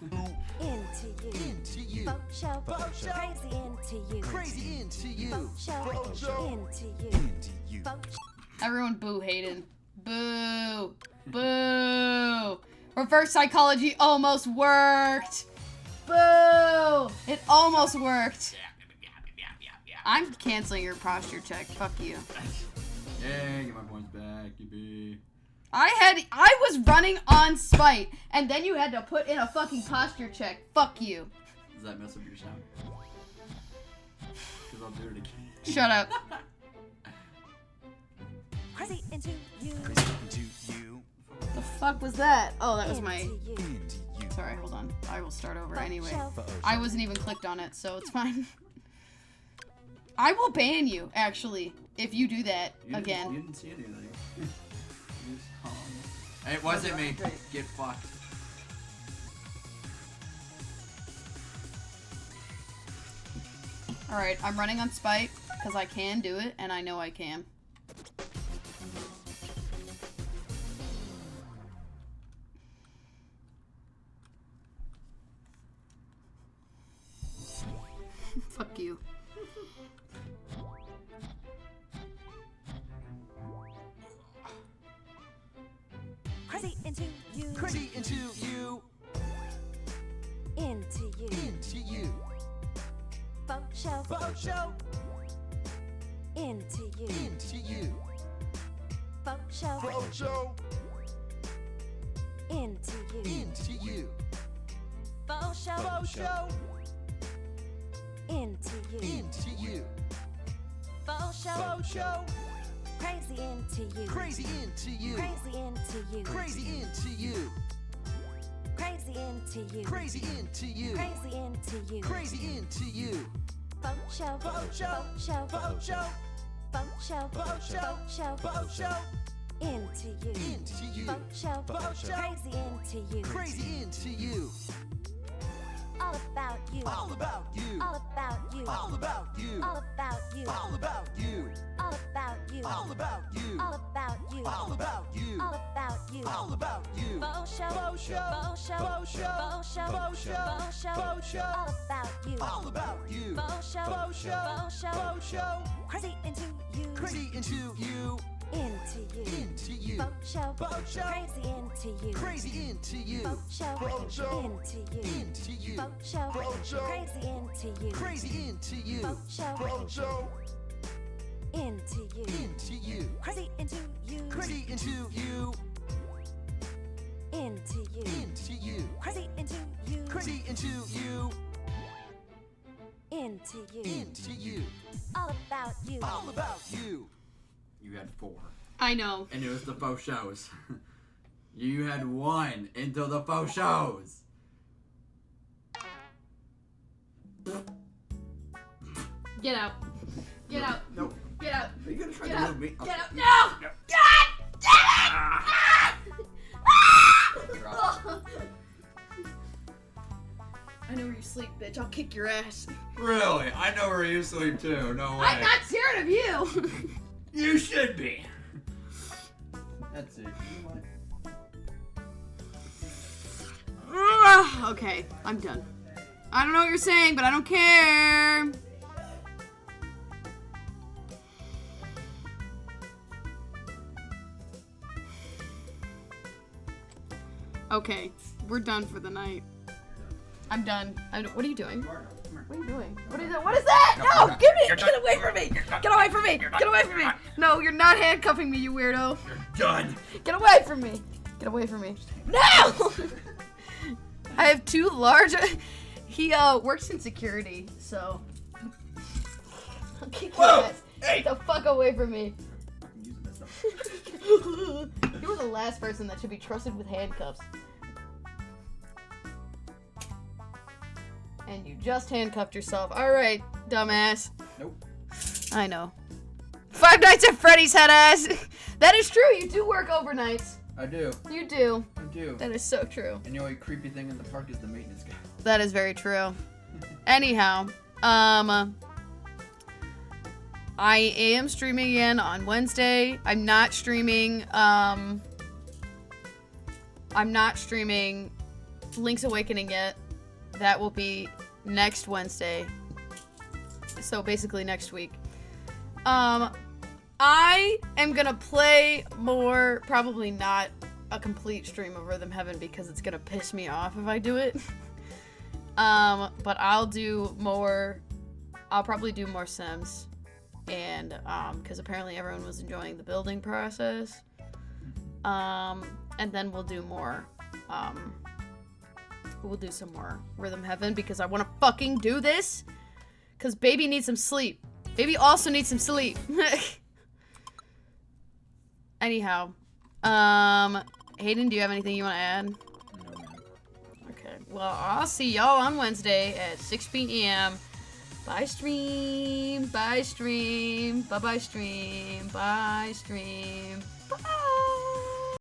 Into you. Into you. Faux show. Faux show. Crazy into you. Crazy into you. Faux show. Faux show. Into you. Into you. Faux Everyone boo Hayden. Boo. Boo. Reverse psychology almost worked. Boo. It almost worked. I'm canceling your posture check. Fuck you. Yay, get my points back, yippee. I was running on spite, and then you had to put in a fucking posture check. Fuck you. Does that mess up your sound? Because I'll do it again. Shut up. Crazy into you. Crazy into you. The fuck was that? Oh, that was my... Into you. Into you. Sorry, hold on. I will start over Faux anyway. show. I wasn't even clicked on it, so it's fine. I will ban you, actually, if you do that You again. didn't see anything. You just hung. Hey, it wasn't me. Get fucked. Alright, I'm running on spite, because I can do it, and I know I can. Fuck you. Crazy into you. Crazy into you. Into you. Into you. Faux show. Faux show. Into you. Into you. Faux show. Faux show. Into you. Into you. Faux show. Faux show. Into you. Into you. Faux show. Faux show. Crazy into you. Crazy into you. Crazy into you. Crazy into you. Crazy into you. Crazy into you. Crazy into you. Crazy into you. Faux show. Faux show. Faux show. Faux show. Faux show. Faux show. Show. Faux show. Into you. Into you. Faux show. Faux show. Crazy into you. Crazy into you. All about you. All about you. All about you. All about you. All about you. All about you. All about you. All about you. All about you. All about you. All about you. All about you. Faux show. Faux show. Faux show. Faux show. Faux show. Faux show. Faux show. Faux show. All about you. All about you. Faux show. Faux show. Faux show. Faux show. Crazy into you. Crazy into you. Into you. Into you. Faux show. Faux show. Crazy into you. Crazy into you. Faux show. Faux show. Into you. Into you. Faux show. Faux show. Crazy into you. Crazy into you. Faux show. Faux show. Into you. Into you. Crazy into you. Crazy into you. Into you. Into you. Crazy into you. Crazy into you. Into you. Into you. All about you. All about you. You had 4. I know. And it was the faux shows. You had 1 into the faux shows. Get out. Get out. Nope. Get out. Are you gonna try Get to out. move me? Get out. No! God damn it! I know where you sleep, bitch. I'll kick your ass. Really? I know where you sleep too. No way. I'm not scared of you. You should be. That's it. Okay, I'm done. I don't know what you're saying, but I don't care. Okay, we're done for the night. I'm done. What are you doing? What are you doing? What is that? What is that? No! Give me! Get away from me! Get away from me! Get away from me! No, you're not handcuffing me, you weirdo. Done. Get away from me! Get away from me! No! I have two large. He works in security, so. I'll kick your Whoa! ass. Hey! Get the fuck away from me! I'm using this stuff. You were the last person that should be trusted with handcuffs. And you just handcuffed yourself. Alright, dumbass. Nope. I know. Five Nights at Freddy's head ass! That is true, you do work overnights. I do. You do. I do. That is so true. And the only creepy thing in the park is the maintenance guy. That is very true. Anyhow, I am streaming again on Wednesday. I'm not streaming Link's Awakening yet. That will be next Wednesday. So basically next week. I am gonna play more, probably not a complete stream of Rhythm Heaven because it's gonna piss me off if I do it. But I'll probably do more Sims. And, because apparently everyone was enjoying the building process. And then we'll do more, we'll do some more Rhythm Heaven because I want to fucking do this. Because baby needs some sleep. Baby also needs some sleep. Anyhow, Hayden, do you have anything you want to add? No, man. Okay, well, I'll see y'all on Wednesday at 6 p.m. Bye stream, bye stream, bye-bye stream, bye stream, bye.